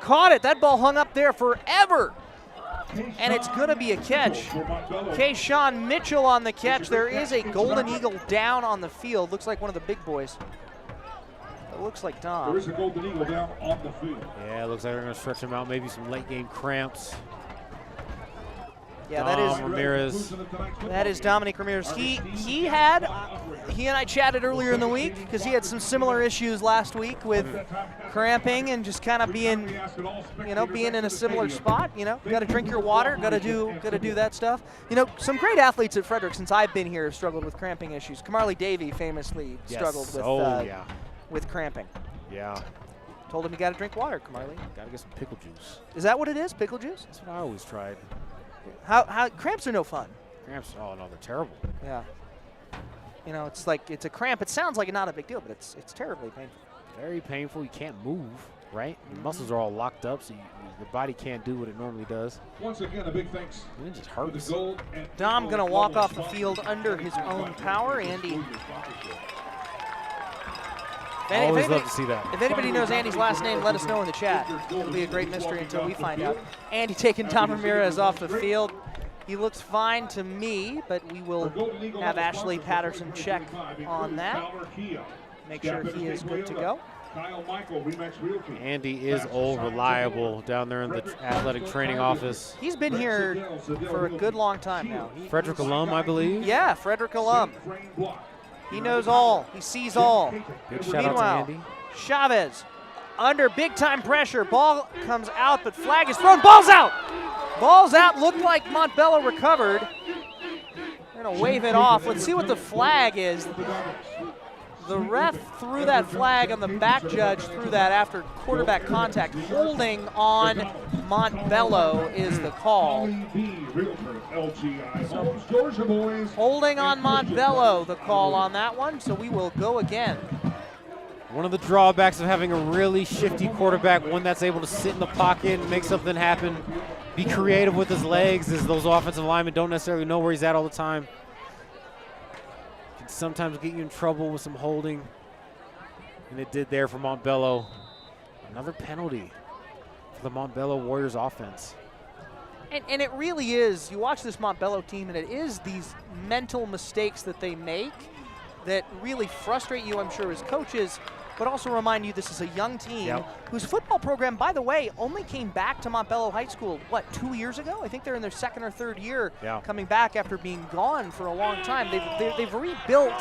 S1: Caught it. That ball hung up there forever. And it's going to be a catch. Kayshawn Mitchell on the catch. There is a Golden Eagle down on the field. Looks like one of the big boys. It looks like Dom.
S5: There is a Golden Eagle down on the field.
S2: Yeah, it looks like they're going to stretch him out. Maybe some late game cramps.
S1: Yeah,
S2: Ramirez.
S1: That is Dominic Ramirez. He and I chatted earlier in the week because he had some similar issues last week with cramping and just kind of being in a similar spot. Got to drink your water, got to do that stuff. Some great athletes at Frederick since I've been here have struggled with cramping issues. Kamarly Davey famously struggled with cramping.
S2: Yeah.
S1: Told him you got to drink water, Kamarly.
S2: Got to get some pickle juice.
S1: Is that what it is? Pickle juice?
S2: That's what I always tried.
S1: How cramps are no fun.
S2: Cramps, oh no, they're terrible.
S1: Yeah. It's like it's a cramp. It sounds like not a big deal, but it's terribly painful.
S2: Very painful. You can't move, right? Your muscles are all locked up, so your body can't do what it normally does.
S5: Once again, a big thanks.
S2: It just hurts.
S1: Dom going to walk off the field under his own power. Andy.
S2: Always love to see that.
S1: If anybody knows Andy's last name, let us know in the chat. It'll be a great mystery until we find out. Andy taking Dom Ramirez off the field. He looks fine to me, but we will have Ashley Patterson check on that. Make sure he is good to go.
S2: Andy is old, reliable down there in the athletic training office.
S1: He's been here for a good long time now.
S2: Frederick alum, I believe.
S1: Yeah, Frederick alum. He knows all. He sees all.
S2: Big shout out to Andy.
S1: Chavez under big-time pressure. Ball comes out, but flag is thrown. Ball's out! Ball's out. Looked like Montbello recovered. They're going to wave it off. Let's see what the flag is. The ref threw that flag on the back judge, threw that after quarterback contact. Holding on Montbello is the call. Holding on Montbello, the call on that one, so we will go again.
S2: One of the drawbacks of having a really shifty quarterback, one that's able to sit in the pocket and make something happen, be creative with his legs, is those offensive linemen don't necessarily know where he's at all the time. Can sometimes get you in trouble with some holding, and it did there for Montbello. Another penalty for the Montbello Warriors offense.
S1: And it really is, you watch this Montbello team, and it is these mental mistakes that they make that really frustrate you, I'm sure, as coaches. but also remind you this is a young team whose football program, by the way, only came back to Montbello High School, 2 years ago? I think they're in their second or third year coming back after being gone for a long time. They've rebuilt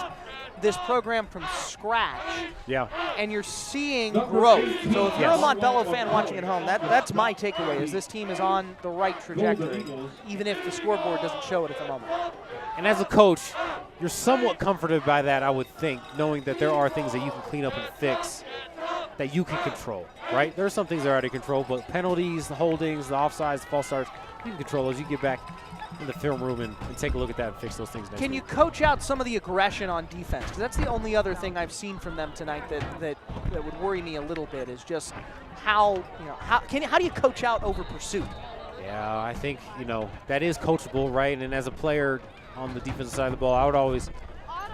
S1: this program from scratch. Yeah. And you're seeing growth. So if you're a Montbello fan watching at home, that's my takeaway, is this team is on the right trajectory, even if the scoreboard doesn't show it at the moment.
S2: And as a coach, you're somewhat comforted by that, I would think, knowing that there are things that you can clean up and fix that you can control, right? There are some things that are out of control, but penalties, the holdings, the offsides, the false starts, you can control those. You can get back in the film room and take a look at that and fix those things next
S1: Can
S2: week.
S1: you coach out some of the aggression on defense? Because that's the only other thing I've seen from them tonight that would worry me a little bit, is just how do you coach out over pursuit?
S2: Yeah, I think, that is coachable, right? And as a player on the defensive side of the ball, I would always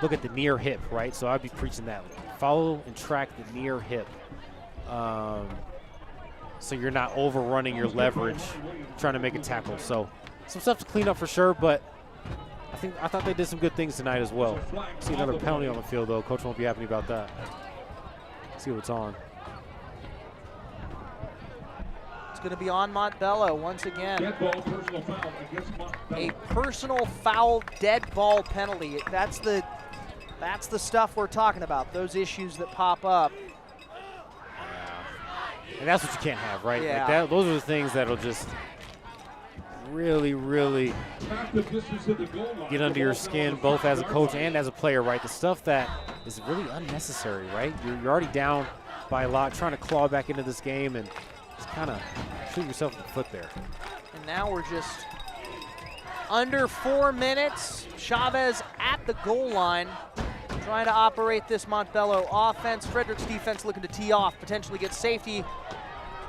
S2: look at the near hip, right? So I'd be preaching that. Follow and track the near hip. So you're not overrunning your leverage trying to make a tackle. So some stuff to clean up for sure, but I thought they did some good things tonight as well. See another penalty on the field, though. Coach won't be happy about that. See what's on.
S1: It's going to be on Montbello once again.
S5: Dead ball, personal foul against Montbello.
S1: A personal foul, dead ball penalty. That's the stuff we're talking about, those issues that pop up.
S2: And that's what you can't have, right?
S1: Yeah.
S2: Like those are the things that'll just really, really get under your skin, both as a coach and as a player, right? The stuff that is really unnecessary, right? You're already down by a lot, trying to claw back into this game and just kind of shoot yourself in the foot there.
S1: And now we're just under 4 minutes. Chavez at the goal line, trying to operate this Montbello offense. Frederick's defense looking to tee off, potentially get safety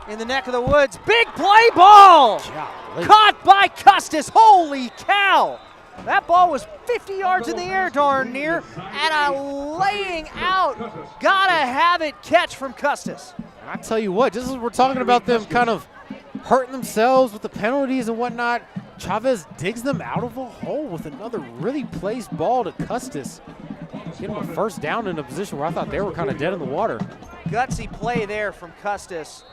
S1: in the neck of the woods. Big play ball!
S2: Golly.
S1: Caught by Custis. Holy cow! That ball was 50 yards in the air, darn near, and a laying out, gotta have it catch from Custis.
S2: And I tell you what, just as we're talking about them kind of hurting themselves with the penalties and whatnot, Chavez digs them out of a hole with another really placed ball to Custis. Get him a first down in a position where I thought they were kind of dead in the water.
S1: Gutsy play there from Custis.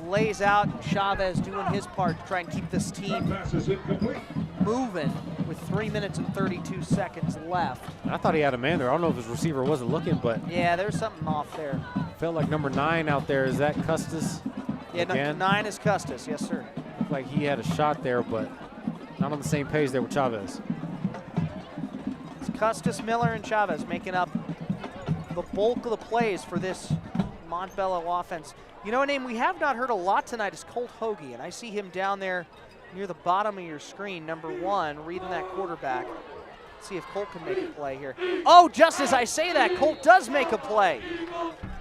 S1: Lays out, Chavez doing his part to try and keep this team moving with 3 minutes and 32 seconds left.
S2: I thought he had a man there. I don't know if his receiver wasn't looking, but
S1: yeah, there's something off there.
S2: Felt like number 9 out there. Is that Custis?
S1: Yeah, number 9 is Custis, yes sir.
S2: Looked like he had a shot there, but not on the same page there with Chavez.
S1: It's Custis, Miller, and Chavez making up the bulk of the plays for this Montbello offense. You know, a name we have not heard a lot tonight is Colt Hoagie, and I see him down there near the bottom of your screen, number 1, reading that quarterback. Let's see if Colt can make a play here. Oh, just as I say that, Colt does make a play.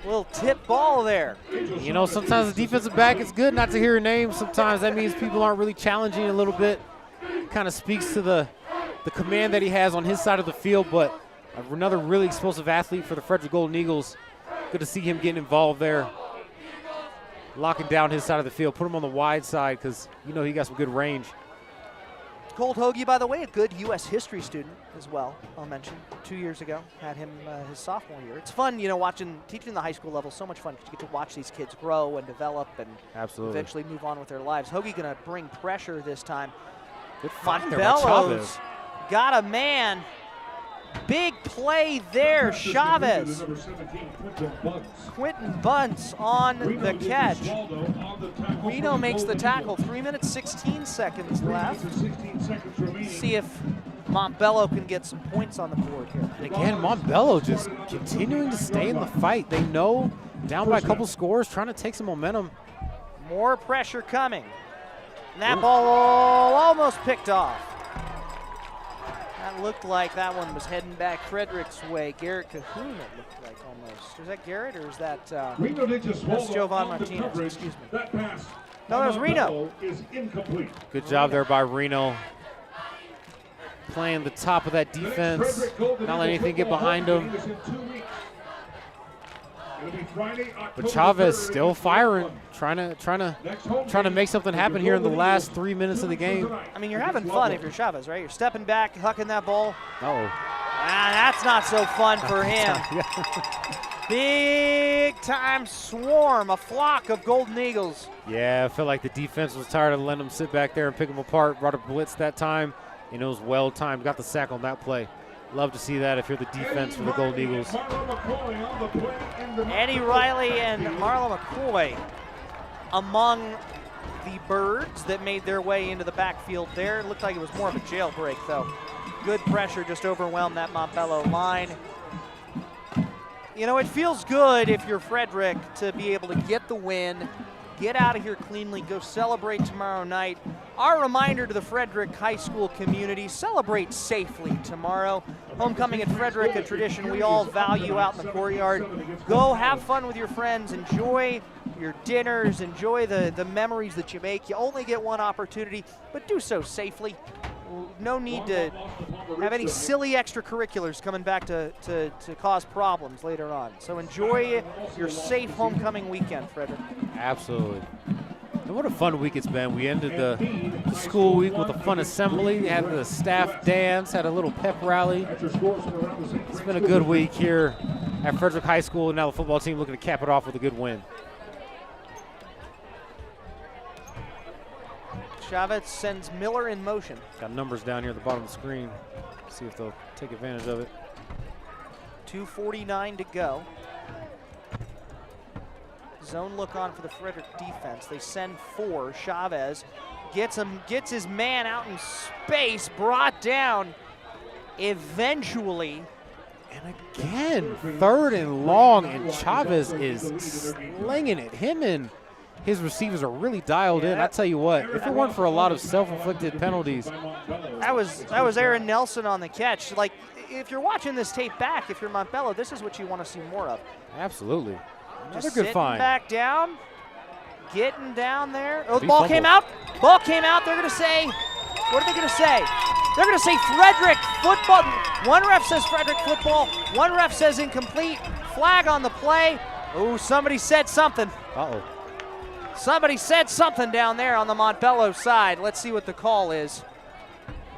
S1: Little tip ball there.
S2: You know, sometimes the defensive back, it's good not to hear a name. Sometimes that means people aren't really challenging a little bit. Kind of speaks to the command that he has on his side of the field, but another really explosive athlete for the Frederick Golden Eagles. Good to see him getting involved there. Locking down his side of the field, put him on the wide side because you know he got some good range.
S1: Colt Hoagie, by the way, a good U.S. history student as well, I'll mention. 2 years ago, had him his sophomore year. It's fun, you know, teaching the high school level, so much fun because you get to watch these kids grow and develop and eventually move on with their lives. Hoagie gonna bring pressure this time.
S2: Good find there by Chavez.
S1: Got a man. Big play there, Chavez. Quentin Bunce on the catch. Reno makes the tackle. 3 minutes, 16 seconds left. See if Montbello can get some points on the board here.
S2: And again, Montbello just continuing to stay in the fight. They know down by a couple scores, trying to take some momentum.
S1: More pressure coming. And that ball almost picked off. That looked like that one was heading back Frederick's way. Garrett Cahoon, it looked like almost. Is that Garrett or is that that's Jovan Martinez? Excuse me.
S5: That pass.
S1: No, that was Reno.
S5: Is incomplete.
S2: Good job there by Reno. Playing the top of that defense. Not letting anything get behind him. But Chavez still firing, trying to make something happen here in the last 3 minutes of the game.
S1: I mean, you're having fun if you're Chavez, right? You're stepping back, hucking that ball.
S2: Uh-oh.
S1: That's not so fun for him. big time swarm, a flock of Golden Eagles.
S2: Yeah, I feel like the defense was tired of letting them sit back there and pick them apart. Brought a blitz that time, and it was well timed. Got the sack on that play. Love to see that if you're the defense for the Golden Eagles.
S1: Eddie Riley and Marlon McCoy among the birds that made their way into the backfield there. It looked like it was more of a jailbreak, though. Good pressure just overwhelmed that Montbello line. You know, it feels good if you're Frederick to be able to get the win, get out of here cleanly, go celebrate tomorrow night. Our reminder to the Frederick High School community, celebrate safely tomorrow. Homecoming at Frederick, a tradition we all value out in the courtyard. Go have fun with your friends, enjoy your dinners, enjoy the memories that you make. You only get one opportunity, but do so safely. No need to have any silly extracurriculars coming back to cause problems later on. So enjoy your safe homecoming weekend, Frederick.
S2: Absolutely. And what a fun week it's been. We ended the school week with a fun assembly, had the staff dance, had a little pep rally. It's been a good week here at Frederick High School, and now the football team looking to cap it off with a good win.
S1: Chavez sends Miller in motion.
S2: Got numbers down here at the bottom of the screen. See if they'll take advantage of it.
S1: 2:49 to go. Zone look on for the Frederick defense. They send 4. Chavez gets his man out in space, brought down eventually.
S2: And again, 3rd and long, and Chavez is slinging it. Him and his receivers are really dialed in. I tell you what, if it weren't for a lot of self-inflicted penalties.
S1: That was Aaron Nelson on the catch. Like, if you're watching this tape back, if you're Montbello, this is what you want to see more of.
S2: Absolutely. Another
S1: Just
S2: good
S1: sitting
S2: find.
S1: back down, getting down there. Oh, the ball came out. Ball came out. They're going to say, what are they going to say? They're going to say Frederick football. One ref says Frederick football. One ref says incomplete. Flag on the play. Oh, somebody said something.
S2: Uh-oh.
S1: Somebody said something down there on the Montbello side. Let's see what the call is.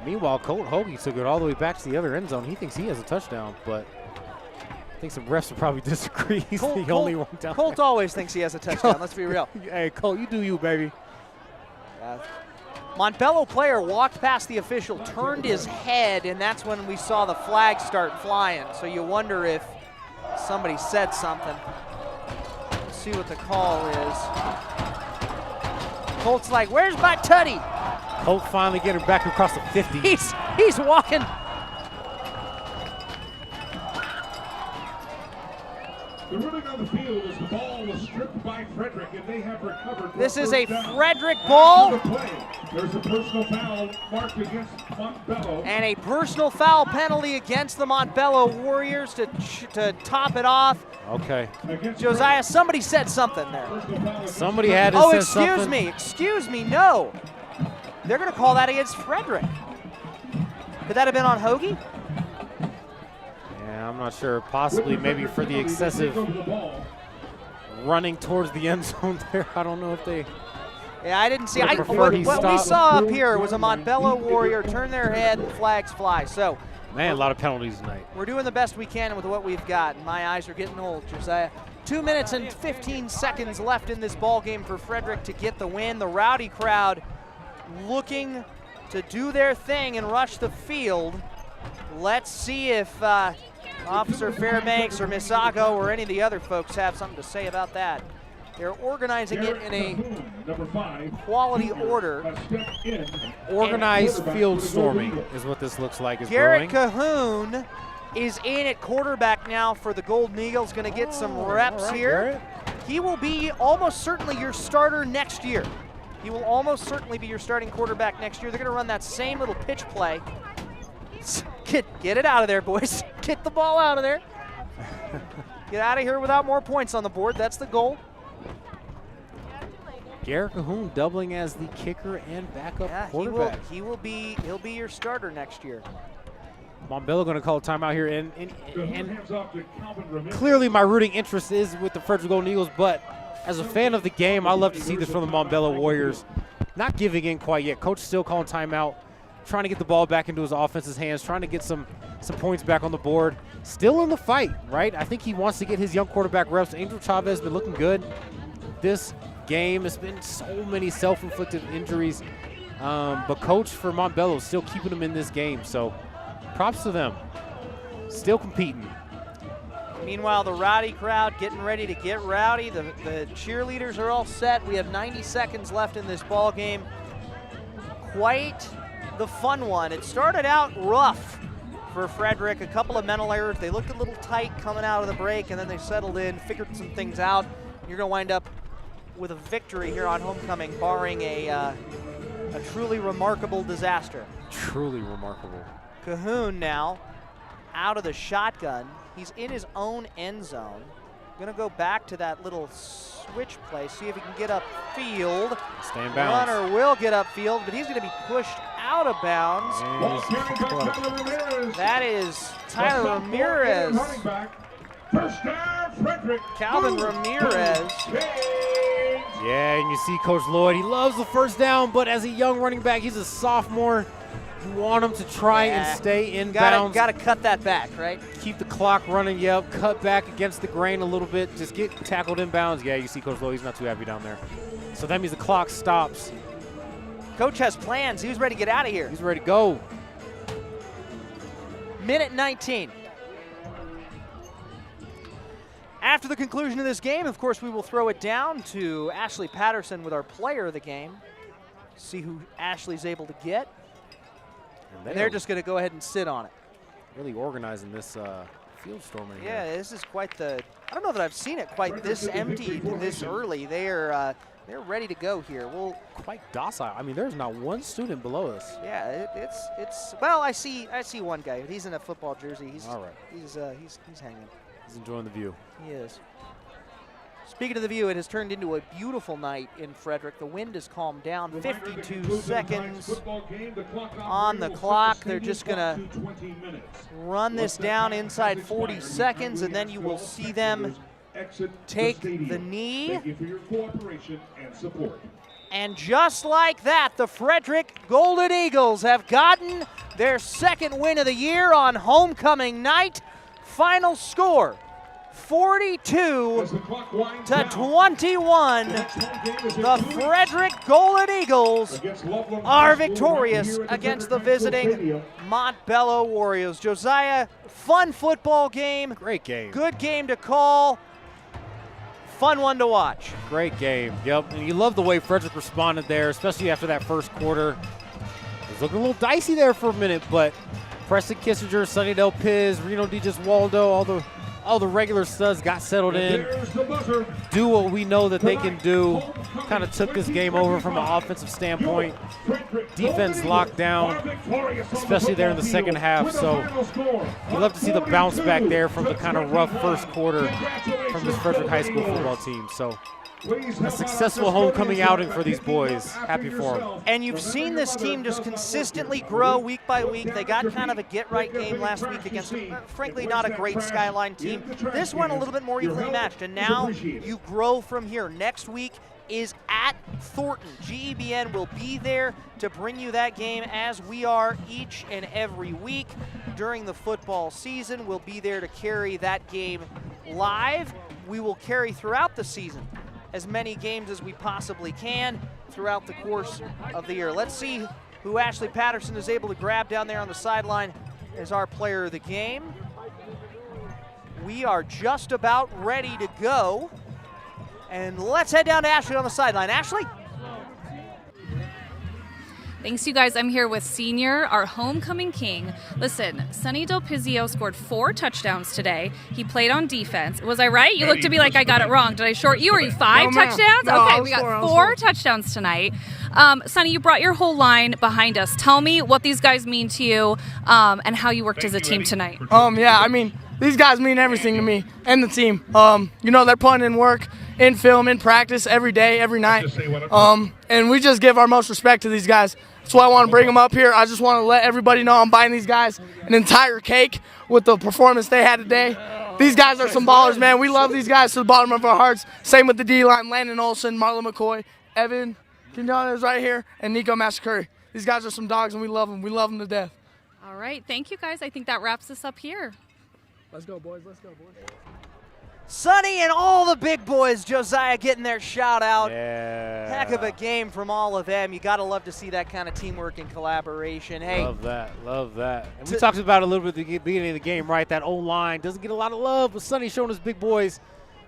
S2: Meanwhile, Colt Hoagie took it all the way back to the other end zone. He thinks he has a touchdown, but I think some refs will probably disagree. He's the only one down
S1: Colt
S2: there.
S1: always thinks he has a touchdown. Let's be real.
S2: Hey, Colt, you do you, baby.
S1: Montbello player walked past the official, turned his head, and that's when we saw the flag start flying. So you wonder if somebody said something. Let's see what the call is. Colt's like, where's my tutty?
S2: Colt finally getting back across the 50.
S1: He's walking.
S5: The ruling on the field is the ball was stripped by Frederick, and they have recovered.
S1: This is a Frederick ball.
S5: There's a personal foul marked against Montbello.
S1: And a personal foul penalty against the Montbello Warriors to top it off.
S2: Okay.
S1: Josiah, somebody said something there.
S2: Somebody had to say something.
S1: Oh, excuse me, no. They're going to call that against Frederick. Could that have been on Hoagie?
S2: Yeah, I'm not sure. Possibly, maybe for the excessive running towards the end zone there. I don't know if they.
S1: Yeah, I didn't see.
S2: What
S1: we saw up here was a Montbello Warrior turn their head and flags fly. So,
S2: man, a lot of penalties tonight.
S1: We're doing the best we can with what we've got. My eyes are getting old, Josiah. 2 minutes and 15 seconds left in this ball game for Frederick to get the win. The rowdy crowd looking to do their thing and rush the field. Let's see if Officer Fairbanks or Misago or any of the other folks have something to say about that. They're organizing it in a quality order.
S2: Organized field storming is what this looks like.
S1: Garrett Cahoon is in at quarterback now for the Golden Eagles, going to get some reps here. He will be almost certainly your starter next year. He will almost certainly be your starting quarterback next year. They're going to run that same little pitch play. Get it out of there, boys. Get the ball out of there. Get out of here without more points on the board. That's the goal.
S2: Garrett Cahoon doubling as the kicker and backup quarterback.
S1: He'll be your starter next year.
S2: Montbello going to call a timeout here, and clearly my rooting interest is with the Frederick Golden Eagles, but as a fan of the game, I love to see this from the Montbello Warriors. Not giving in quite yet. Coach still calling timeout, trying to get the ball back into his offense's hands, trying to get some some points back on the board. Still in the fight, right? I think he wants to get his young quarterback reps. Angel Chavez has been looking good. This game has been so many self-inflicted injuries, but coach for Montbello is still keeping them in this game, so props to them. Still competing.
S1: Meanwhile, the rowdy crowd getting ready to get rowdy. The cheerleaders are all set. We have 90 seconds left in this ball game. Quite the fun one. It started out rough for Frederick. A couple of mental errors. They looked a little tight coming out of the break, and then they settled in, figured some things out. You're going to wind up with a victory here on homecoming, barring a truly remarkable disaster.
S2: Truly remarkable.
S1: Cahoon now out of the shotgun. He's in his own end zone. Going to go back to that little switch play, see if he can get upfield.
S2: Stay in bounds.
S1: Runner will get upfield, but he's going to be pushed out of bounds. That is Tyler Ramirez.
S5: First down, Frederick.
S1: Calvin Ramirez.
S2: Yeah, and you see Coach Lloyd, he loves the first down, but as a young running back, he's a sophomore. You want him to try and stay in bounds.
S1: Got to cut that back, right?
S2: Keep the clock running, yep. Cut back against the grain a little bit. Just get tackled in bounds. Yeah, you see Coach Lloyd, he's not too happy down there. So that means the clock stops.
S1: Coach has plans. He was ready to get out of here.
S2: He's ready to go.
S1: Minute 19. After the conclusion of this game, of course, we will throw it down to Ashley Patterson with our player of the game. See who Ashley's able to get. And they're just going to go ahead and sit on it.
S2: Really organizing this field storm in here.
S1: Yeah, this is quite the, I don't know that I've seen it quite this empty this early. They're ready to go here. We'll
S2: quite docile. I mean, there's not one student below us.
S1: Yeah, it's well, I see one guy. He's in a football jersey. He's
S2: all right.
S1: He's hanging.
S2: He's enjoying the view.
S1: He is. Speaking of the view, it has turned into a beautiful night in Frederick. The wind has calmed down. 52 seconds on the clock. They're just going to run this down inside 40 seconds, and then you will see them take the knee. And just like that, the Frederick Golden Eagles have gotten their second win of the year on homecoming night. Final score, 42-21. The Frederick Golden Eagles are victorious against the visiting Montbello Warriors. Josiah, fun football game.
S2: Great game.
S1: Good game to call. Fun one to watch.
S2: Great game, yep. And you love the way Frederick responded there, especially after that first quarter. It was looking a little dicey there for a minute, but Preston Kissinger, Sonny Del Piz, Reno DeJus Waldo, all the regular studs got settled in, do what we know that they can do. Kind of took this game over from an offensive standpoint. Defense locked down, especially there in the second half. So you love to see the bounce back there from the kind of rough first quarter from this Frederick High School football team. So a successful homecoming outing for these boys. Happy for them.
S1: And you've seen this team just consistently grow week by week. They got kind of a get-right game last week against, frankly, not a great Skyline team. This one a little bit more evenly matched, and now you grow from here. Next week is at Thornton. GEBN will be there to bring you that game, as we are each and every week during the football season. We'll be there to carry that game live. We will carry throughout the season as many games as we possibly can throughout the course of the year. Let's see who Ashley Patterson is able to grab down there on the sideline as our player of the game. We are just about ready to go. And let's head down to Ashley on the sideline. Ashley?
S4: Thanks, you guys. I'm here with Senior, our homecoming king. Listen, Sonny Del Pizio scored 4 touchdowns today. He played on defense. Was I right? You looked at me like I got it wrong. Did I short you? Or you 5 touchdowns?
S12: No,
S4: okay, we got 4 touchdowns tonight. Sonny, you brought your whole line behind us. Tell me what these guys mean to you and how you worked as a team tonight.
S12: Yeah, I mean, these guys mean everything to me and the team. They're putting in work, in film, in practice, every day, every night. And we just give our most respect to these guys. That's why I want to bring them up here. I just want to let everybody know I'm buying these guys an entire cake with the performance they had today. These guys are some ballers, man. We love these guys to the bottom of our hearts. Same with the D-line, Landon Olson, Marlon McCoy, Evan Quinones right here, and Nico Masakuri. These guys are some dogs, and we love them. We love them to death.
S4: All right. Thank you, guys. I think that wraps us up here.
S12: Let's go, boys. Let's go, boys.
S1: Sonny and all the big boys, Josiah getting their shout out.
S2: Yeah.
S1: Heck of a game from all of them. You got to love to see that kind of teamwork and collaboration. Hey,
S2: love that. And we talked about it a little bit at the beginning of the game, right? That O-line doesn't get a lot of love, but Sonny showing his big boys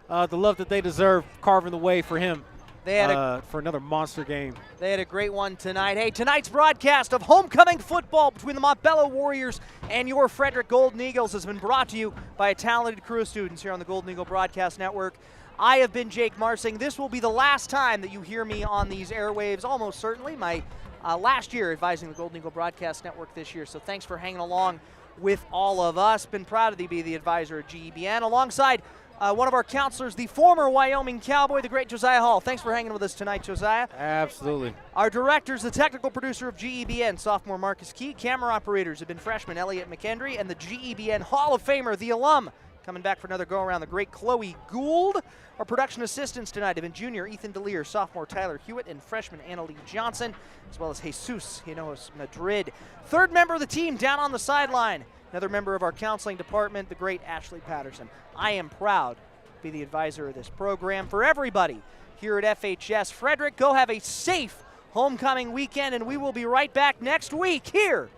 S2: the love that they deserve, carving the way for him.
S1: They had
S2: for another monster game.
S1: They had a great one tonight. Hey, tonight's broadcast of homecoming football between the Montbello Warriors and your Frederick Golden Eagles has been brought to you by a talented crew of students here on the Golden Eagle Broadcast Network. I have been Jake Marsing. This will be the last time that you hear me on these airwaves, almost certainly. My last year advising the Golden Eagle Broadcast Network this year, so thanks for hanging along with all of us. Been proud to be the advisor at GEBN alongside one of our counselors, the former Wyoming Cowboy, the great Josiah Hall. Thanks for hanging with us tonight, Josiah.
S2: Absolutely.
S1: Our directors, the technical producer of GEBN, sophomore Marcus Key. Camera operators have been freshman Elliot McHenry, and the GEBN Hall of Famer, the alum, coming back for another go-around, the great Chloe Gould. Our production assistants tonight have been junior Ethan DeLear, sophomore Tyler Hewitt, and freshman Annalie Johnson, as well as Jesus Hinojosa Madrid. Third member of the team down on the sideline, another member of our counseling department, the great Ashley Patterson. I am proud to be the advisor of this program. For everybody here at FHS, Frederick, go have a safe homecoming weekend, and we will be right back next week here